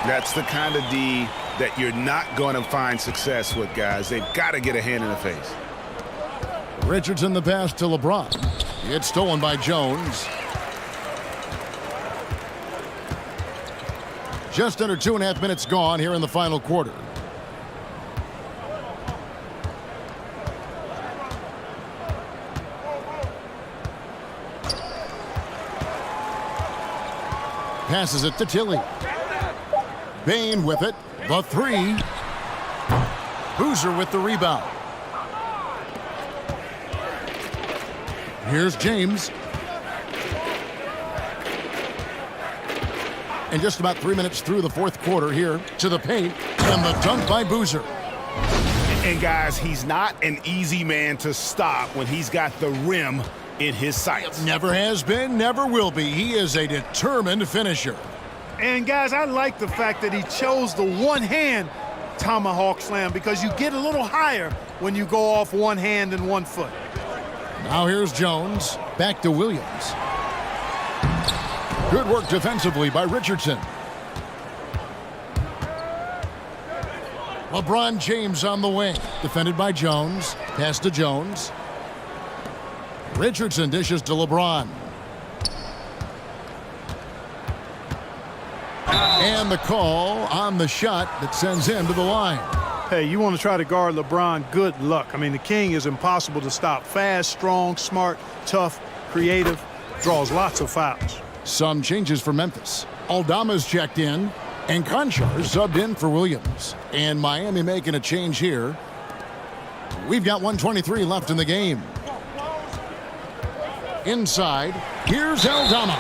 Speaker 11: That's the kind of D that you're not going to find success with, guys. They've got to get a hand in the face.
Speaker 1: Richardson the pass to LeBron. It's stolen by Jones. Just under 2.5 minutes gone here in the final quarter. Passes it to Tilly. Bane with it. The 3. Boozer with the rebound. Here's James. And just about 3 minutes through the fourth quarter here to the paint. And the dunk by Boozer.
Speaker 11: And guys, he's not an easy man to stop when he's got the rim in his sights.
Speaker 1: Never has been, never will be. He is a determined finisher.
Speaker 8: And guys, I like the fact that he chose the one-hand tomahawk slam, because you get a little higher when you go off one hand and 1 foot.
Speaker 1: Now here's Jones. Back to Williams. Good work defensively by Richardson. LeBron James on the wing. Defended by Jones. Pass to Jones. Richardson dishes to LeBron. And the call on the shot that sends him to the line.
Speaker 8: Hey, you want to try to guard LeBron, good luck. I mean, the king is impossible to stop. Fast, strong, smart, tough, creative, draws lots of fouls.
Speaker 1: Some changes for Memphis. Aldama's checked in, and Conchar subbed in for Williams. And Miami making a change here. We've got 1:23 left in the game. Inside, here's Aldama.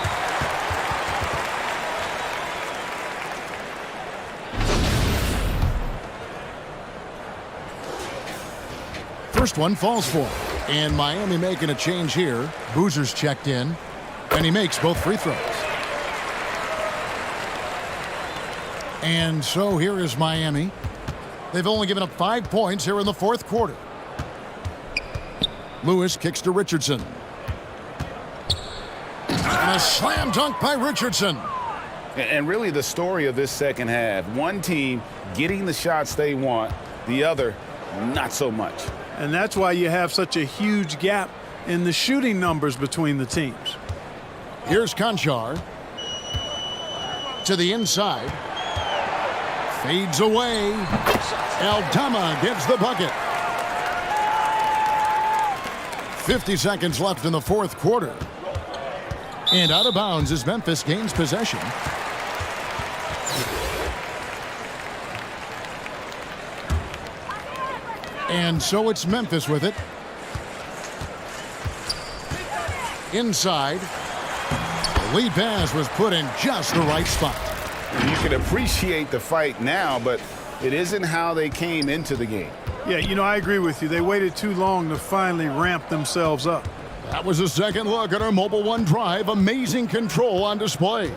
Speaker 1: First one falls for him. And Miami making a change here. Boozer's checked in, and he makes both free throws. And so here is Miami. They've only given up 5 points here in the fourth quarter. Lewis kicks to Richardson. And a slam dunk by Richardson.
Speaker 11: And really the story of this second half, one team getting the shots they want, the other not so much.
Speaker 8: And that's why you have such a huge gap in the shooting numbers between the teams.
Speaker 1: Here's Conchar. To the inside. Fades away. Aldama gets the bucket. 50 seconds left in the fourth quarter. And out of bounds as Memphis gains possession. And so it's Memphis with it. Inside. The lead pass was put in just the right spot.
Speaker 11: You can appreciate the fight now, but it isn't how they came into the game.
Speaker 8: Yeah, you know, I agree with you. They waited too long to finally ramp themselves up.
Speaker 1: That was a second look at our Mobile One drive. Amazing control on display.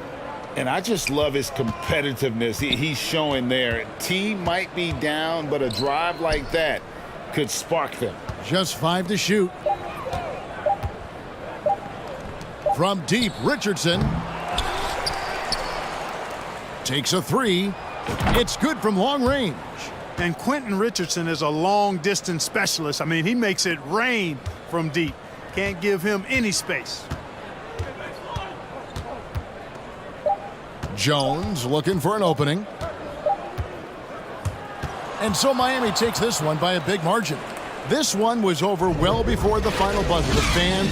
Speaker 2: And I just love his competitiveness he's showing there. Team might be down, but a drive like that could spark them.
Speaker 1: Just 5 to shoot. From deep, Richardson takes a 3. It's good from long range.
Speaker 8: And Quentin Richardson is a long-distance specialist. I mean, he makes it rain from deep. Can't give him any space.
Speaker 1: Jones looking for an opening. And so Miami takes this one by a big margin. This one was over well before the final buzzer. The fan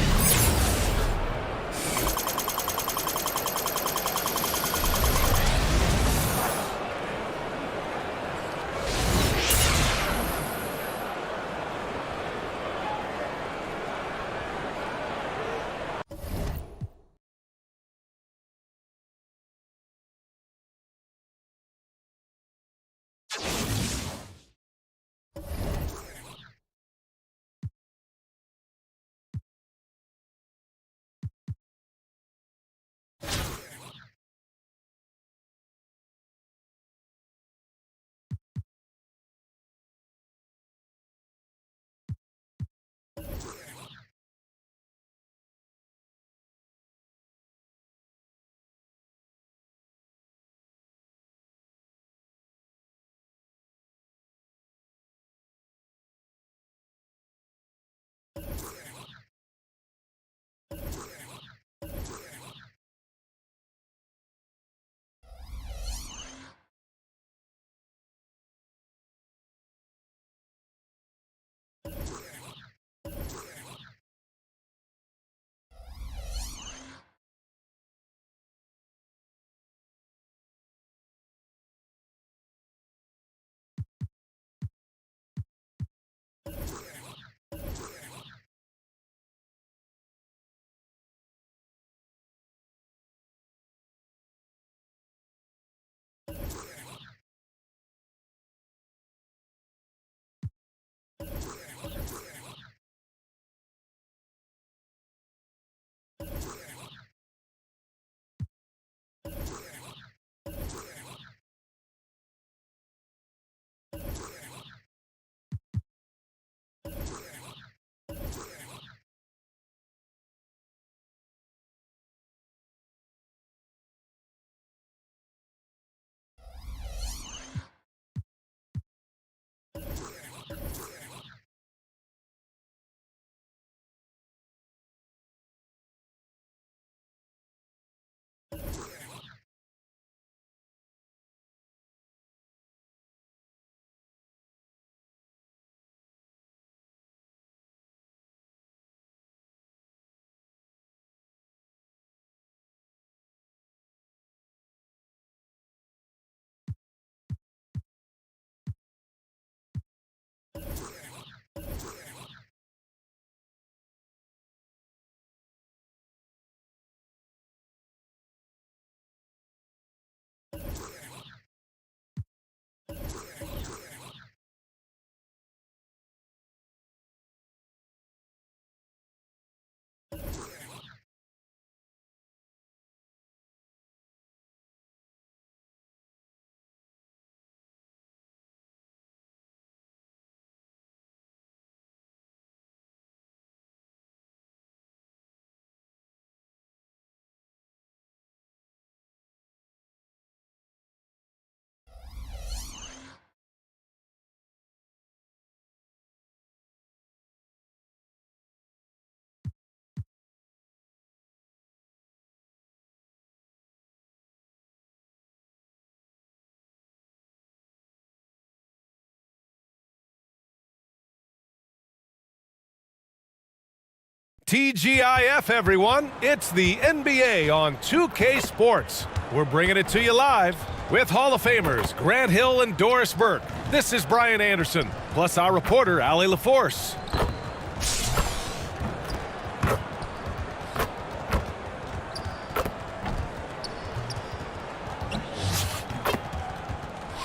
Speaker 6: TGIF, everyone. It's the NBA on 2K Sports. We're bringing it to you live with Hall of Famers Grant Hill and Doris Burke. This is Brian Anderson, plus our reporter, Allie LaForce.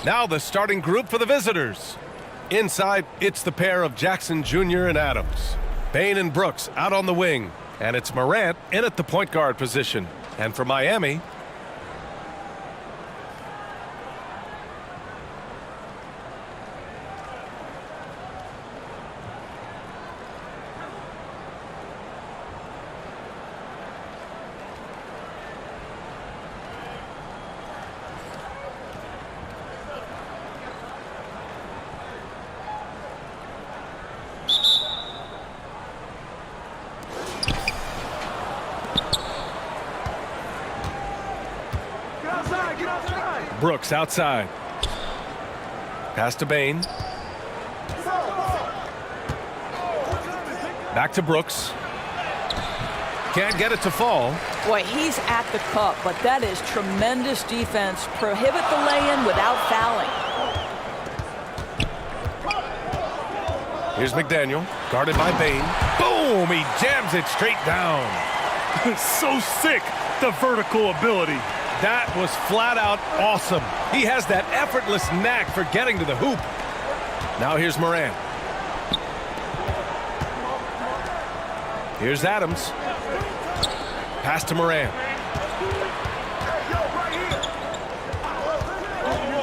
Speaker 6: Now the starting group for the visitors. Inside, it's the pair of Jackson Jr. and Adams. Bane and Brooks out on the wing. And it's Morant in at the point guard position. And for Miami, Brooks outside. Pass to Bane. Back to Brooks. Can't get it to fall.
Speaker 10: Boy, he's at the cup, but that is tremendous defense. Prohibit the lay-in without fouling.
Speaker 6: Here's McDaniel, guarded by Bane. Boom! He jams it straight down.
Speaker 7: So sick, the vertical ability.
Speaker 6: That was flat out awesome. He has that effortless knack for getting to the hoop. Now here's Morant. Here's Adams. Pass to Morant.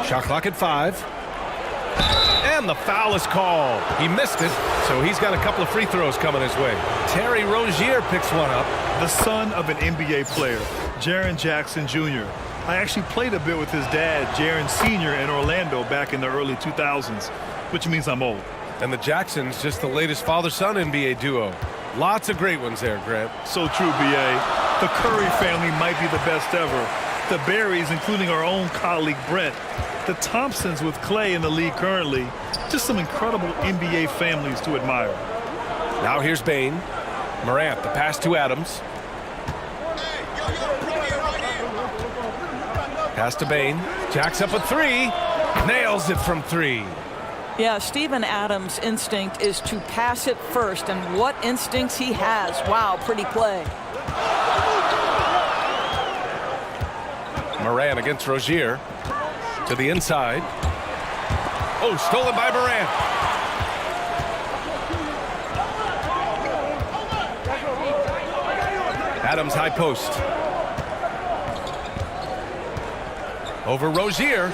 Speaker 6: Shot clock at 5. And the foul is called. He missed it, so he's got a couple of free throws coming his way. Terry Rozier picks one up.
Speaker 7: The son of an NBA player, Jaren Jackson Jr. I actually played a bit with his dad, Jaren Sr. in Orlando back in the early 2000s, which means I'm old.
Speaker 6: And the Jacksons, just the latest father-son NBA duo. Lots of great ones there, Grant.
Speaker 7: So true, B.A. The Curry family might be the best ever. The Berrys, including our own colleague Brent. The Thompsons with Clay in the league currently. Just some incredible NBA families to admire.
Speaker 6: Now here's Bane. Morant, the pass to Adams. Pass to Bane. Jacks up a 3. Nails it from 3.
Speaker 10: Yeah, Steven Adams' instinct is to pass it first, and what instincts he has. Wow, pretty play.
Speaker 6: Morant against Rozier. To the inside. Oh, stolen by Morant. Adams high post. Over Rozier.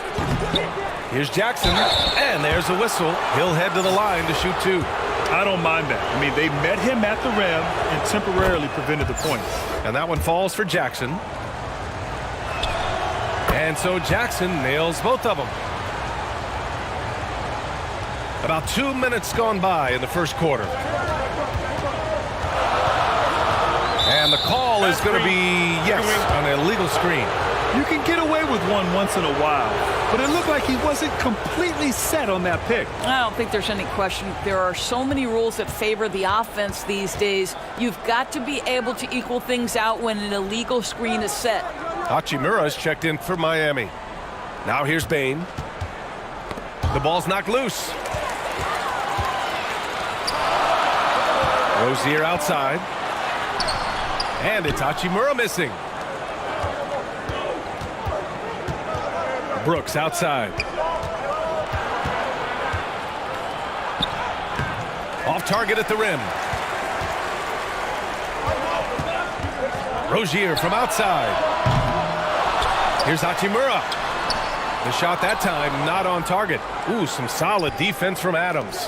Speaker 6: Here's Jackson. And there's a whistle. He'll head to the line to shoot 2.
Speaker 7: I don't mind that. I mean, they met him at the rim and temporarily prevented the point.
Speaker 6: And that one falls for Jackson. And so Jackson nails both of them. About 2 minutes gone by in the first quarter. And the call is going to be, yes, an illegal screen.
Speaker 7: You can get away with one once in a while, but it looked like he wasn't completely set on that pick.
Speaker 10: I don't think there's any question. There are so many rules that favor the offense these days. You've got to be able to equal things out when an illegal screen is set.
Speaker 6: Hachimura's checked in for Miami. Now here's Bane. The ball's knocked loose. Rozier outside. And it's Hachimura missing. Brooks outside. Off target at the rim. Rozier from outside. Here's Hachimura. The shot that time not on target. Ooh, some solid defense from Adams.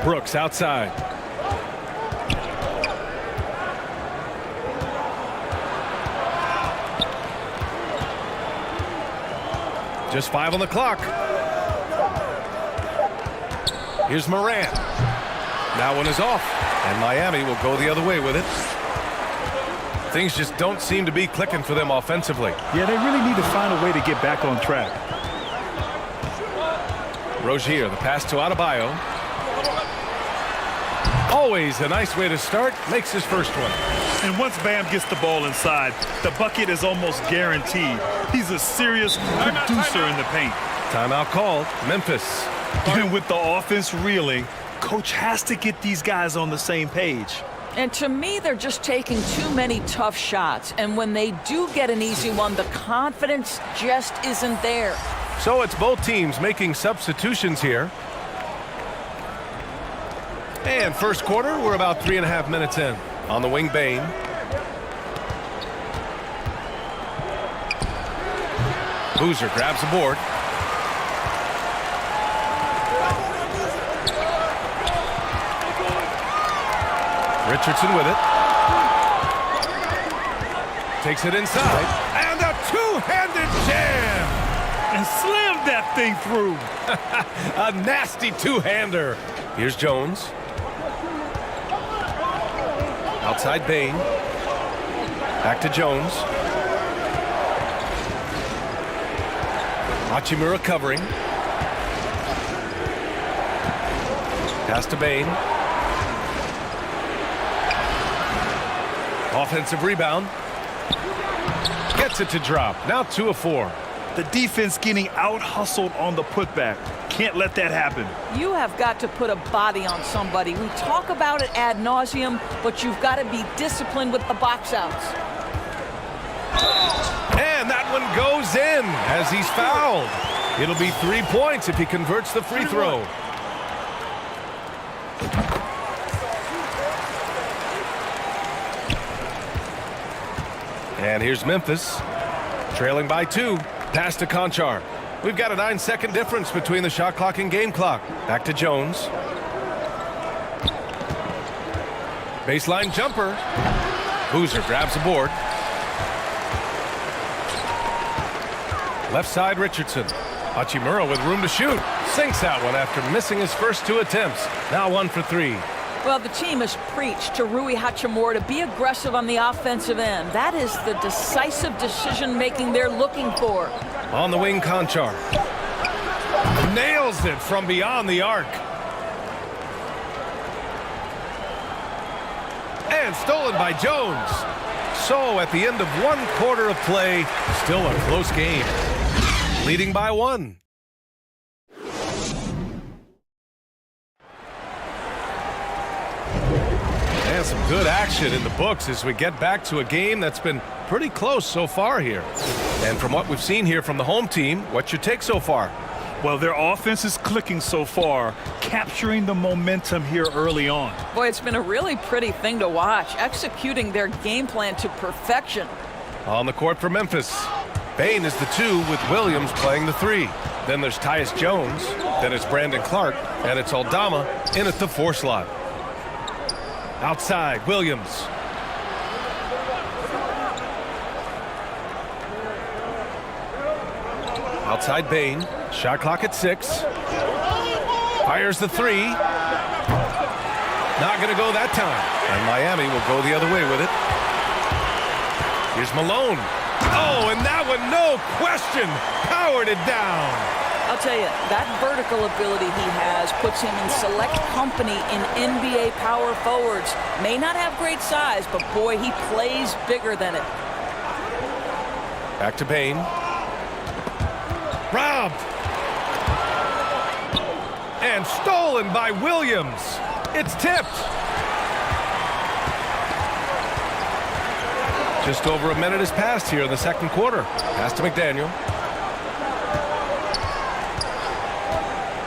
Speaker 6: Brooks outside. Just 5 on the clock. Here's Morant. That one is off, and Miami will go the other way with it. Things just don't seem to be clicking for them offensively.
Speaker 7: Yeah, they really need to find a way to get back on track.
Speaker 6: Rozier, the pass to Adebayo. Always a nice way to start. Makes his first one.
Speaker 7: And once Bam gets the ball inside, the bucket is almost guaranteed. He's a serious producer in the paint.
Speaker 6: Timeout called. Memphis.
Speaker 7: And with the offense reeling, coach has to get these guys on the same page.
Speaker 10: And to me, they're just taking too many tough shots. And when they do get an easy one, the confidence just isn't there.
Speaker 6: So it's both teams making substitutions here. And first quarter, we're about 3.5 minutes in. On the wing, Bane. Boozer grabs the board. Richardson with it. Takes it inside. And a two-handed jam.
Speaker 7: And slammed that thing through.
Speaker 6: A nasty two-hander. Here's Jones. Outside Bane. Back to Jones. Hachimura covering. Pass to Bane. Offensive rebound. Gets it to drop. Now 2 of 4.
Speaker 7: The defense getting out-hustled on the putback. Can't let that happen.
Speaker 10: You have got to put a body on somebody. We talk about it ad nauseum, but you've got to be disciplined with the box outs.
Speaker 6: And that one goes in as he's fouled. It'll be 3 points if he converts the free throw. And here's Memphis, trailing by 2. Pass to Conchar. We've got a 9-second difference between the shot clock and game clock. Back to Jones. Baseline jumper. Boozer grabs the board. Left side, Richardson. Hachimura with room to shoot. Sinks that one after missing his first 2 attempts. Now 1 for 3.
Speaker 10: Well, the team has preached to Rui Hachimura to be aggressive on the offensive end. That is the decisive decision-making they're looking for.
Speaker 6: On the wing, Conchar. Nails it from beyond the arc. And stolen by Jones. So at the end of 1 quarter of play, still a close game. Leading by 1. And some good action in the books as we get back to a game that's been pretty close so far here. And from what we've seen here from the home team, what's your take so far?
Speaker 7: Well, their offense is clicking so far, capturing the momentum here early on.
Speaker 10: Boy, it's been a really pretty thing to watch, executing their game plan to perfection.
Speaker 6: On the court for Memphis. Bane is the 2 with Williams playing the 3. Then there's Tyus Jones. Then it's Brandon Clark. And it's Aldama in at the 4 slot. Outside, Williams. Outside Bane. Shot clock at 6. Fires the 3. Not going to go that time. And Miami will go the other way with it. Here's Malone. Oh, and that one, no question, powered it down.
Speaker 10: I'll tell you, that vertical ability he has puts him in select company in NBA power forwards. May not have great size, but boy, he plays bigger than it.
Speaker 6: Back to Bane. Robbed. And stolen by Williams. It's tipped. Just over a minute has passed here in the second quarter. Pass to McDaniel.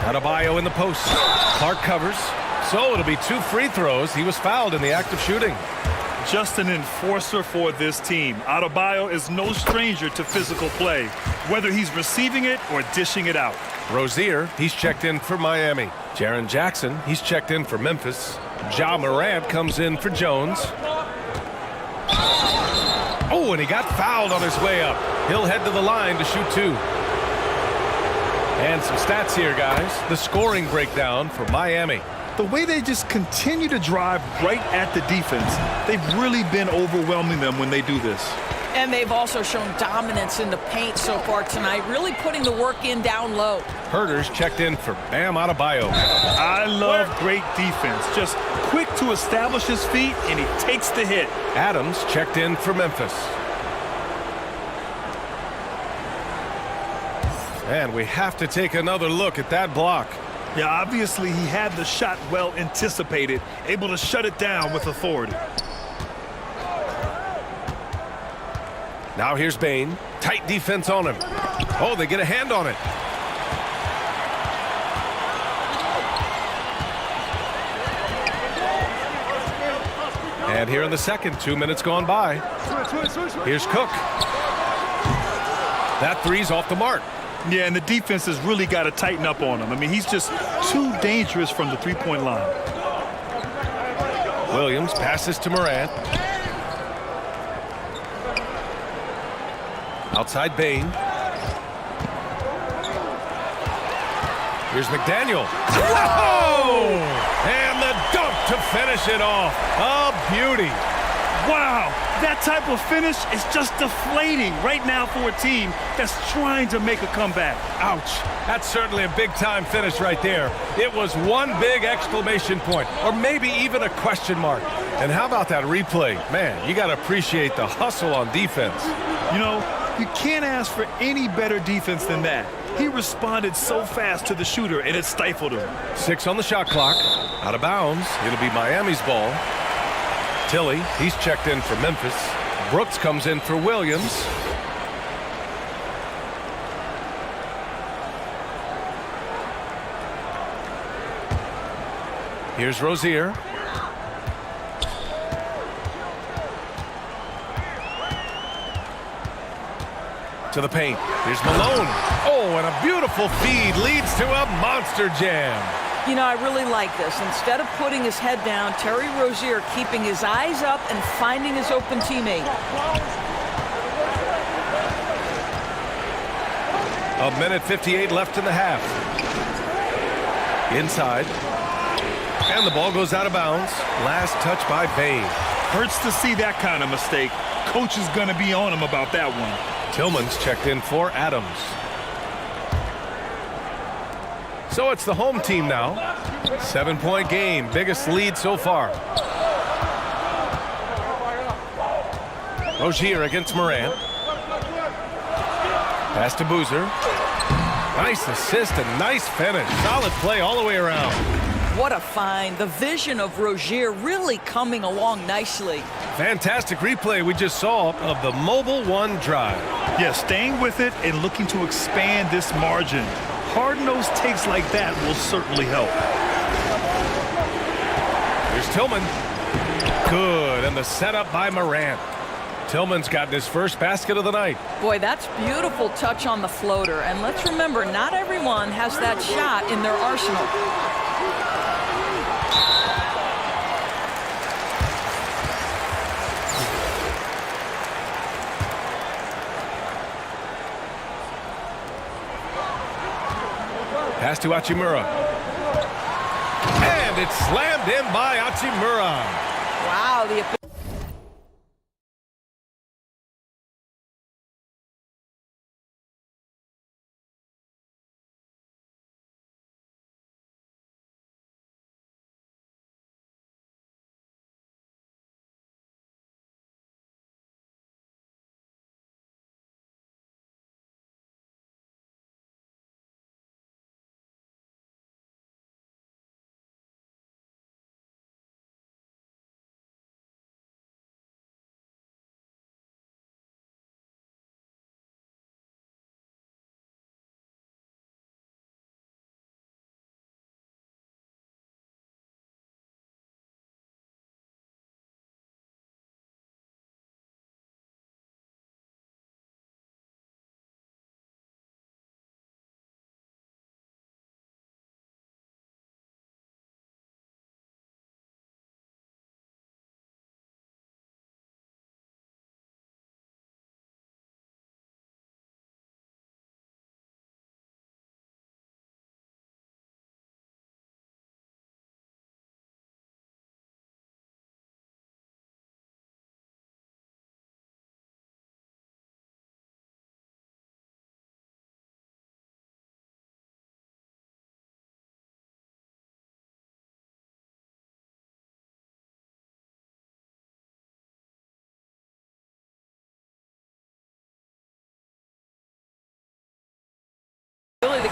Speaker 6: Adebayo in the post. Clark covers. So it'll be 2 free throws. He was fouled in the act of shooting.
Speaker 7: Just an enforcer for this team. Adebayo is no stranger to physical play, whether he's receiving it or dishing it out.
Speaker 6: Rozier, he's checked in for Miami. Jaren Jackson, he's checked in for Memphis. Ja Morant comes in for Jones. Oh, and he got fouled on his way up. He'll head to the line to shoot 2. And some stats here, guys. The scoring breakdown for Miami.
Speaker 7: The way they just continue to drive right at the defense, they've really been overwhelming them when they do this.
Speaker 10: And they've also shown dominance in the paint so far tonight, really putting the work in down low.
Speaker 6: Herders checked in for Bam Adebayo.
Speaker 7: I love great defense. Just quick to establish his feet, and he takes the hit.
Speaker 6: Adams checked in for Memphis. And we have to take another look at that block.
Speaker 7: Yeah, obviously he had the shot well anticipated, able to shut it down with authority.
Speaker 6: Now here's Bane. Tight defense on him. Oh, they get a hand on it. And here in the second, 2 minutes gone by. Here's Cook. That three's off the mark.
Speaker 7: Yeah, and the defense has really got to tighten up on him. I mean, he's just too dangerous from the three-point line.
Speaker 6: Williams passes to Morant. Outside Bane. Here's McDaniel. Oh! And the dunk to finish it off. A beauty.
Speaker 7: Wow, that type of finish is just deflating right now for a team that's trying to make a comeback.
Speaker 6: Ouch. That's certainly a big-time finish right there. It was one big exclamation point, or maybe even a question mark. And how about that replay? Man, you got to appreciate the hustle on defense.
Speaker 7: You know, you can't ask for any better defense than that. He responded so fast to the shooter, and it stifled him.
Speaker 6: 6 on the shot clock. Out of bounds. It'll be Miami's ball. Tilly, he's checked in for Memphis. Brooks comes in for Williams. Here's Rozier. To the paint. Here's Malone. Oh, and a beautiful feed leads to a monster jam.
Speaker 10: You know, I really like this. Instead of putting his head down, Terry Rozier keeping his eyes up and finding his open teammate.
Speaker 6: A minute 58 left in the half. Inside. And the ball goes out of bounds. Last touch by Bane.
Speaker 7: Hurts to see that kind of mistake. Coach is going to be on him about that one.
Speaker 6: Tillman's checked in for Adams. So it's the home team now. 7-point game. Biggest lead so far. Rozier against Morant. Pass to Boozer. Nice assist and nice finish. Solid play all the way around.
Speaker 10: What a find. The vision of Rozier really coming along nicely.
Speaker 6: Fantastic replay we just saw of the Mobile One drive.
Speaker 7: Yeah, staying with it and looking to expand this margin. Hard-nosed takes like that will certainly help.
Speaker 6: Here's Tillman. Good, and the setup by Morant. Tillman's gotten his first basket of the night.
Speaker 10: Boy, that's beautiful touch on the floater. And let's remember, not everyone has that shot in their arsenal.
Speaker 6: Pass to Hachimura. And it's slammed in by Hachimura.
Speaker 10: Wow, the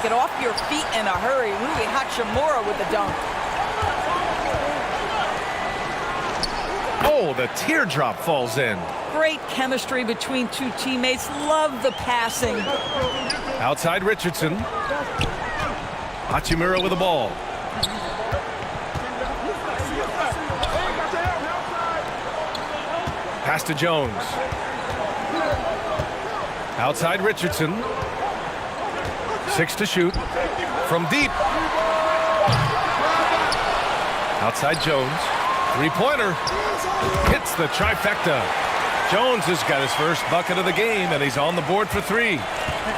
Speaker 10: get off your feet in a hurry. Rui Hachimura with the dunk.
Speaker 6: Oh, the teardrop falls in.
Speaker 10: Great chemistry between two teammates. Love the passing.
Speaker 6: Outside Richardson. Hachimura with the ball. Pass to Jones. Outside Richardson. 6 to shoot. From deep. Outside Jones. Three-pointer. Hits the trifecta. Jones has got his first bucket of the game, and he's on the board for 3.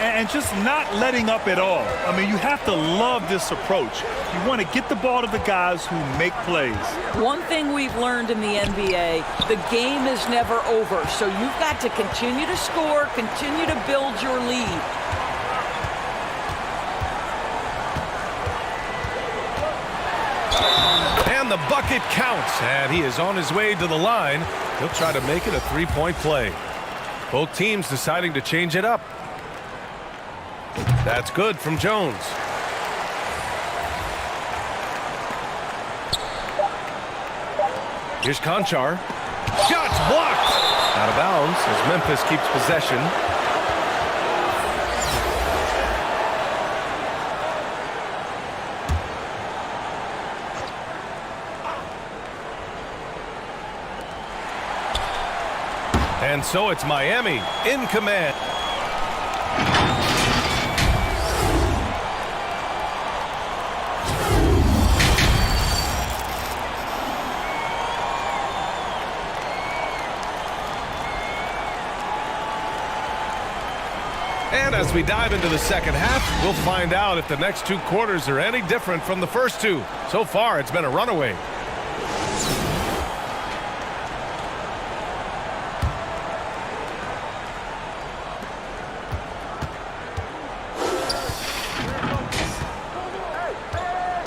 Speaker 7: And just not letting up at all. I mean, you have to love this approach. You want to get the ball to the guys who make plays.
Speaker 10: One thing we've learned in the NBA, the game is never over. So you've got to continue to score, continue to build your lead.
Speaker 6: And the bucket counts, and he is on his way to the line. He'll try to make it a 3-point play. Both teams deciding to change it up. That's good from Jones. Here's Conchar. Shots blocked. Out of bounds as Memphis keeps possession. And so it's Miami in command. And as we dive into the second half, we'll find out if the next 2 quarters are any different from the first 2. So far, it's been a runaway.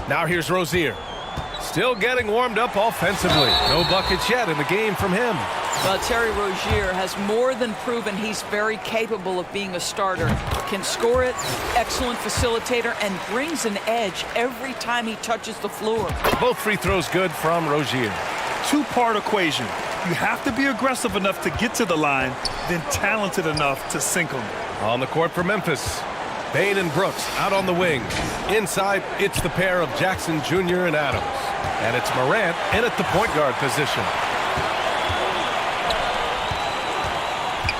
Speaker 6: Now here's Rozier. Still getting warmed up offensively. No buckets yet in the game from him.
Speaker 10: Well, Terry Rozier has more than proven he's very capable of being a starter. Can score it, excellent facilitator, and brings an edge every time he touches the floor.
Speaker 6: Both free throws good from Rozier.
Speaker 7: 2-part equation. You have to be aggressive enough to get to the line, then talented enough to sink them.
Speaker 6: On the court for Memphis. Bane and Brooks out on the wing. Inside, it's the pair of Jackson Jr. and Adams. And it's Morant in at the point guard position.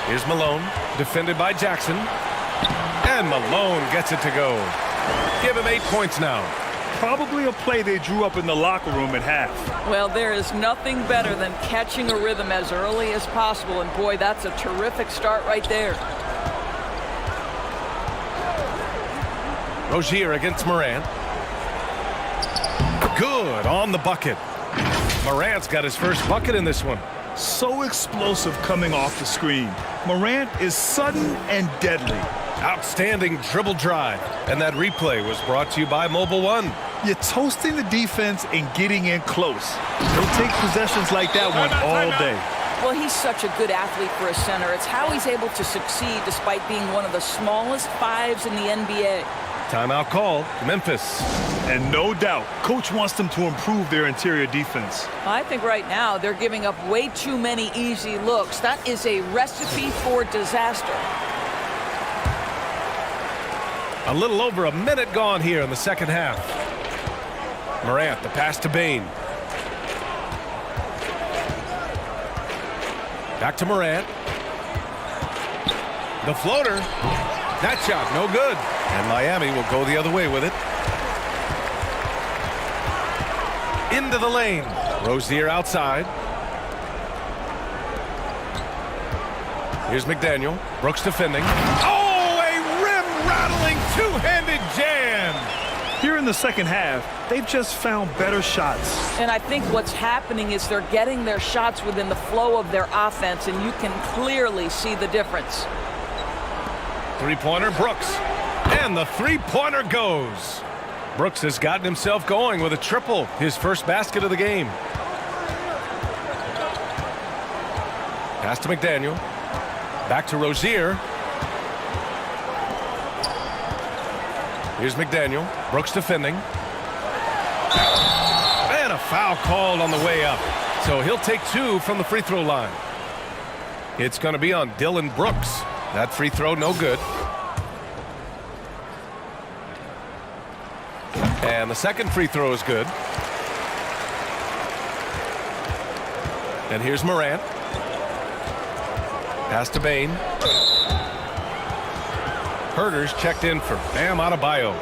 Speaker 6: Here's Malone, defended by Jackson. And Malone gets it to go. Give him 8 points now.
Speaker 7: Probably a play they drew up in the locker room at half.
Speaker 10: Well, there is nothing better than catching a rhythm as early as possible. And boy, that's a terrific start right there.
Speaker 6: Rozier against Morant. Good on the bucket. Morant's got his first bucket in this one.
Speaker 7: So explosive coming off the screen. Morant is sudden and deadly.
Speaker 6: Outstanding dribble drive. And that replay was brought to you by Mobile One.
Speaker 7: You're toasting the defense and getting in close. They'll take possessions like that one all day.
Speaker 10: Well, he's such a good athlete for a center. It's how he's able to succeed despite being one of the smallest 5s in the NBA.
Speaker 6: Timeout called. Memphis.
Speaker 7: And no doubt, coach wants them to improve their interior defense.
Speaker 10: I think right now they're giving up way too many easy looks. That is a recipe for disaster.
Speaker 6: A little over a minute gone here in the second half. Morant, the pass to Bane. Back to Morant. The floater. That shot, no good. And Miami will go the other way with it. Into the lane. Rozier outside. Here's McDaniel. Brooks defending. Oh, a rim-rattling two-handed jam.
Speaker 7: Here in the second half, they've just found better shots.
Speaker 10: And I think what's happening is they're getting their shots within the flow of their offense, and you can clearly see the difference.
Speaker 6: Three-pointer, Brooks. And the three-pointer goes. Brooks has gotten himself going with a triple, his first basket of the game. Pass to McDaniel. Back to Rozier. Here's McDaniel. Brooks defending. And a foul called on the way up. So he'll take 2 from the free throw line. It's going to be on Dylan Brooks. That free throw no good. And the second free throw is good. And here's Morant. Pass to Bane. Herter's checked in for Bam Adebayo.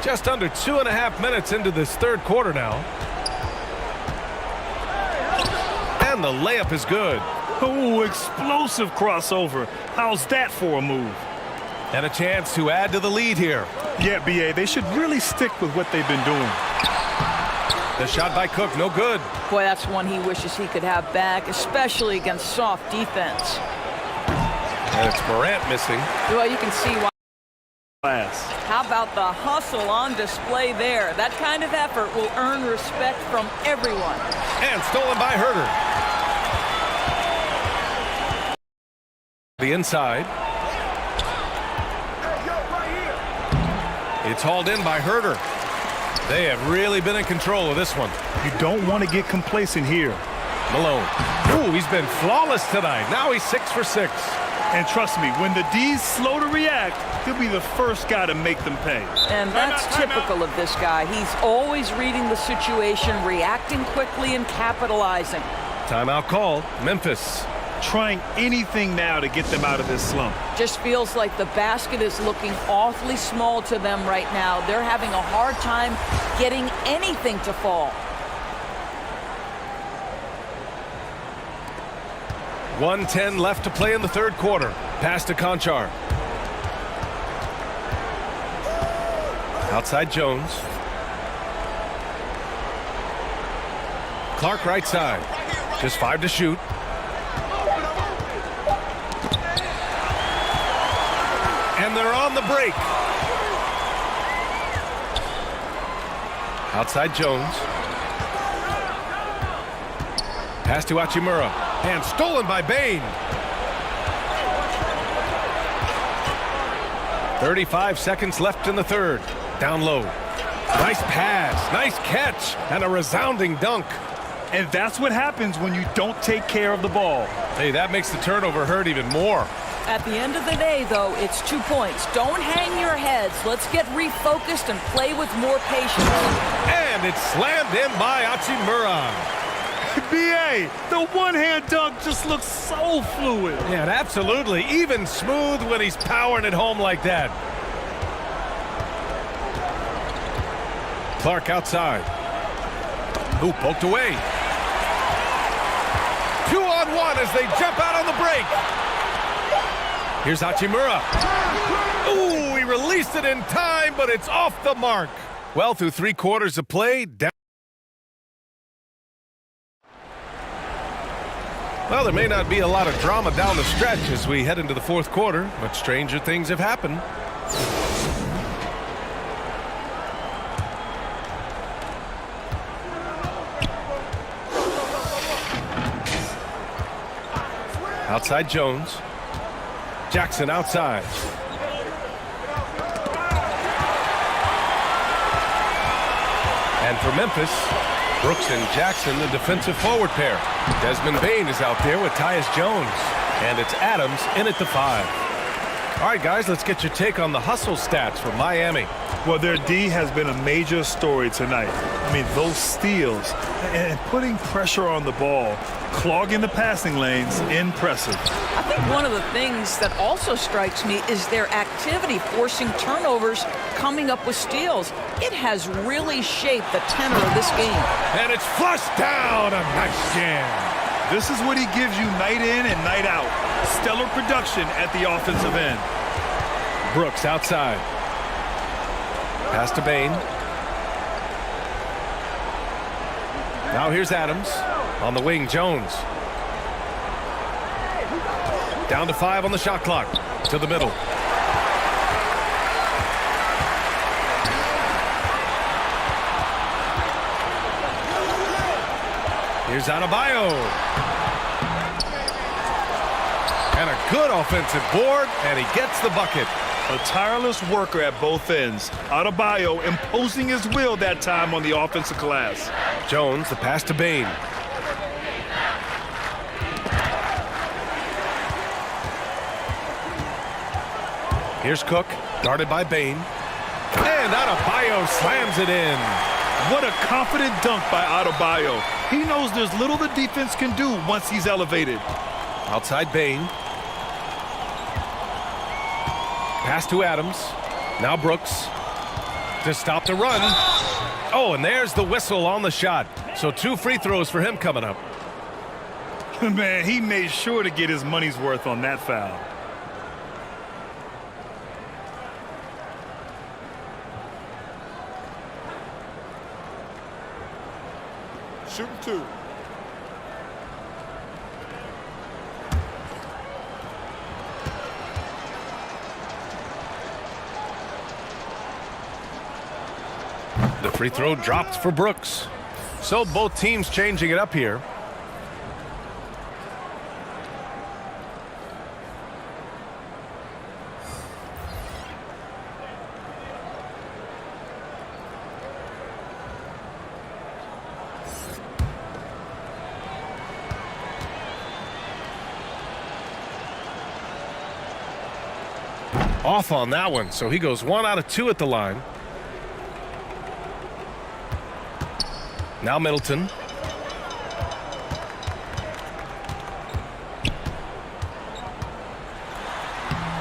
Speaker 6: Just under 2.5 minutes into this third quarter now. And the layup is good.
Speaker 7: Oh, explosive crossover. How's that for a move?
Speaker 6: And a chance to add to the lead here.
Speaker 7: Yeah, B.A., they should really stick with what they've been doing.
Speaker 6: The shot by Cook, no good.
Speaker 10: Boy, that's one he wishes he could have back, especially against soft defense.
Speaker 6: And it's Morant missing.
Speaker 10: Well, you can see why.
Speaker 7: How
Speaker 10: about the hustle on display there? That kind of effort will earn respect from everyone.
Speaker 6: And stolen by Herter. The inside. It's hauled in by Herter. They have really been in control of this one.
Speaker 7: You don't want to get complacent here.
Speaker 6: Malone. Ooh, he's been flawless tonight. Now he's 6 for 6.
Speaker 7: And trust me, when the D's slow to react, he'll be the first guy to make them pay.
Speaker 10: And that's typical of this guy. He's always reading the situation, reacting quickly, and capitalizing.
Speaker 6: Timeout called. Memphis.
Speaker 7: Trying anything now to get them out of this slump.
Speaker 10: Just feels like the basket is looking awfully small to them right now. They're having a hard time getting anything to fall.
Speaker 6: 1:10 left to play in the third quarter. Pass to Conchar. Outside Jones. Clark right side. Just 5 to shoot. And they're on the break. Outside Jones. Pass to Hachimura. And stolen by Bane. 35 seconds left in the third. Down low. Nice pass. Nice catch. And a resounding dunk.
Speaker 7: And that's what happens when you don't take care of the ball.
Speaker 6: Hey, that makes the turnover hurt even more.
Speaker 10: At the end of the day, though, it's 2 points. Don't hang your heads. Let's get refocused and play with more patience.
Speaker 6: And it's slammed in by Hachimura.
Speaker 7: B.A., the one-hand dunk just looks so fluid.
Speaker 6: Yeah, absolutely. Even smooth when he's powering it home like that. Clark outside. Who poked away. 2-on-1 as they jump out on the break. Here's Hachimura. Ooh, he released it in time, but it's off the mark. Well, through 3 quarters of play, down. Well, there may not be a lot of drama down the stretch as we head into the fourth quarter, but stranger things have happened. Outside Jones. Jackson outside. And for Memphis, Brooks and Jackson, the defensive forward pair. Desmond Bane is out there with Tyus Jones. And it's Adams in at the 5. All right, guys, let's get your take on the hustle stats for Miami.
Speaker 7: Well, their D has been a major story tonight. I mean, those steals and putting pressure on the ball, clogging the passing lanes, impressive.
Speaker 10: I think one of the things that also strikes me is their activity forcing turnovers, coming up with steals. It has really shaped the tenor of this game.
Speaker 6: And it's flushed down. A nice jam.
Speaker 7: This is what he gives you night in and night out. Stellar production at the offensive end.
Speaker 6: Brooks outside. Pass to Bane. Now here's Adams. On the wing, Jones. Down to 5 on the shot clock. To the middle. Here's Adebayo. And a good offensive board, and he gets the bucket.
Speaker 7: A tireless worker at both ends. Adebayo imposing his will that time on the offensive glass.
Speaker 6: Jones, the pass to Bane. Here's Cook, guarded by Bane. And Adebayo slams it in.
Speaker 7: What a confident dunk by Adebayo. He knows there's little the defense can do once he's elevated.
Speaker 6: Outside Bane. Pass to Adams. Now Brooks to stop the run. Oh, and there's the whistle on the shot. So 2 free throws for him coming up.
Speaker 7: Man, he made sure to get his money's worth on that foul.
Speaker 1: Shooting 2.
Speaker 6: The free throw dropped for Brooks. So both teams changing it up here. Off on that one, so he goes 1 out of 2 at the line. Now Middleton.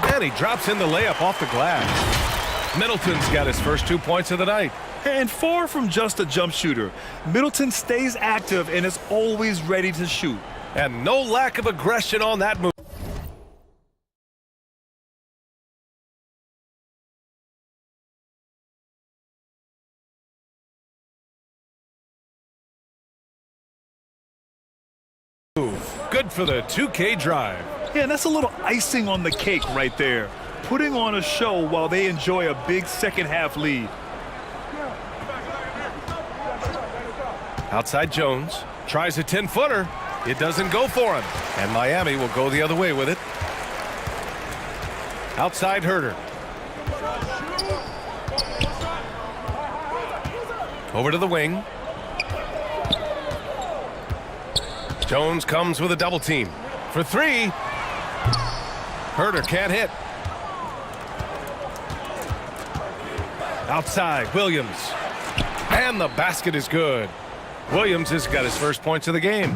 Speaker 6: And he drops in the layup off the glass. Middleton's got his first 2 points of the night.
Speaker 7: And far from just a jump shooter, Middleton stays active and is always ready to shoot.
Speaker 6: And no lack of aggression on that move. Good for the 2K drive.
Speaker 7: Yeah, and that's a little icing on the cake right there. Putting on a show while they enjoy a big second-half lead.
Speaker 6: Outside Jones. Tries a 10-footer. It doesn't go for him. And Miami will go the other way with it. Outside Herter. Over to the wing. Jones comes with a double team. For 3. Herter can't hit. Outside, Williams. And the basket is good. Williams has got his first points of the game.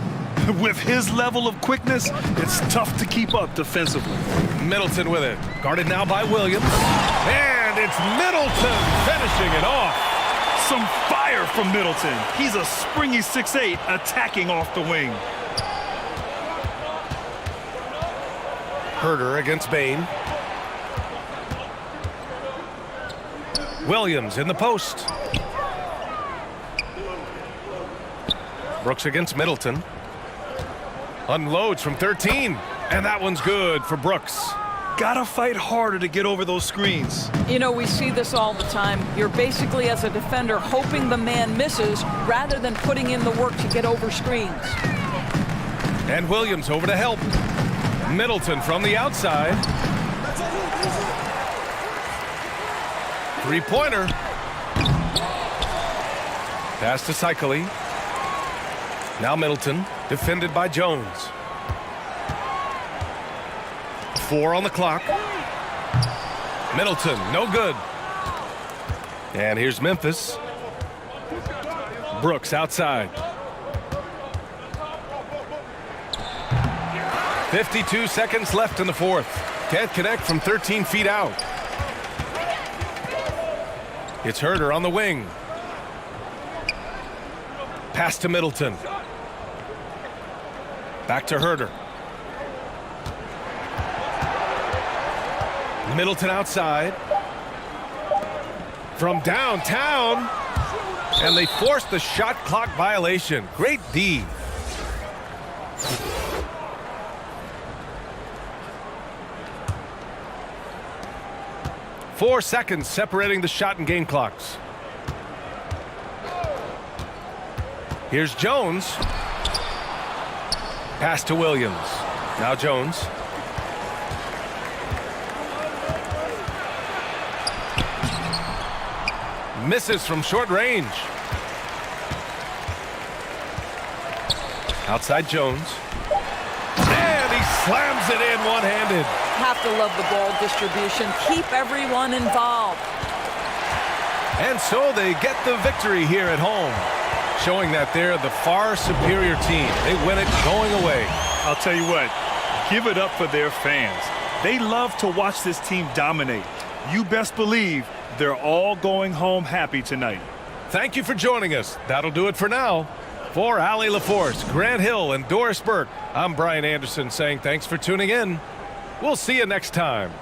Speaker 7: With his level of quickness, it's tough to keep up defensively.
Speaker 6: Middleton with it. Guarded now by Williams. And it's Middleton finishing it off.
Speaker 7: Some fire from Middleton. He's a springy 6'8", attacking off the wing.
Speaker 6: Herter against Bane. Williams in the post. Brooks against Middleton. Unloads from 13. And that one's good for Brooks.
Speaker 7: Gotta fight harder to get over those screens.
Speaker 10: You know, we see this all the time. You're basically, as a defender, hoping the man misses rather than putting in the work to get over screens.
Speaker 6: And Williams over to help. Middleton from the outside. Three-pointer. Pass to Cycli. Now Middleton, defended by Jones. 4 on the clock. Middleton, no good. And here's Memphis. Brooks outside. 52 seconds left in the fourth. Can't connect from 13 feet out. It's Herter on the wing. Pass to Middleton. Back to Herter. Middleton outside. From downtown. And they forced the shot clock violation. Great D. Four seconds separating the shot and game clocks. Here's Jones. Pass to Williams. Now Jones. Misses from short range. Outside Jones. And he slams it in one-handed.
Speaker 10: Have to love the ball distribution. Keep everyone involved.
Speaker 6: And so they get the victory here at home, showing that they're the far superior team. They win it going away.
Speaker 7: I'll tell you what, give it up for their fans. They love to watch this team dominate. You best believe they're all going home happy tonight.
Speaker 6: Thank you for joining us. That'll do it for now. For Allie LaForce, Grant Hill, and Doris Burke, I'm Brian Anderson saying thanks for tuning in. We'll see you next time.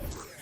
Speaker 1: Bye.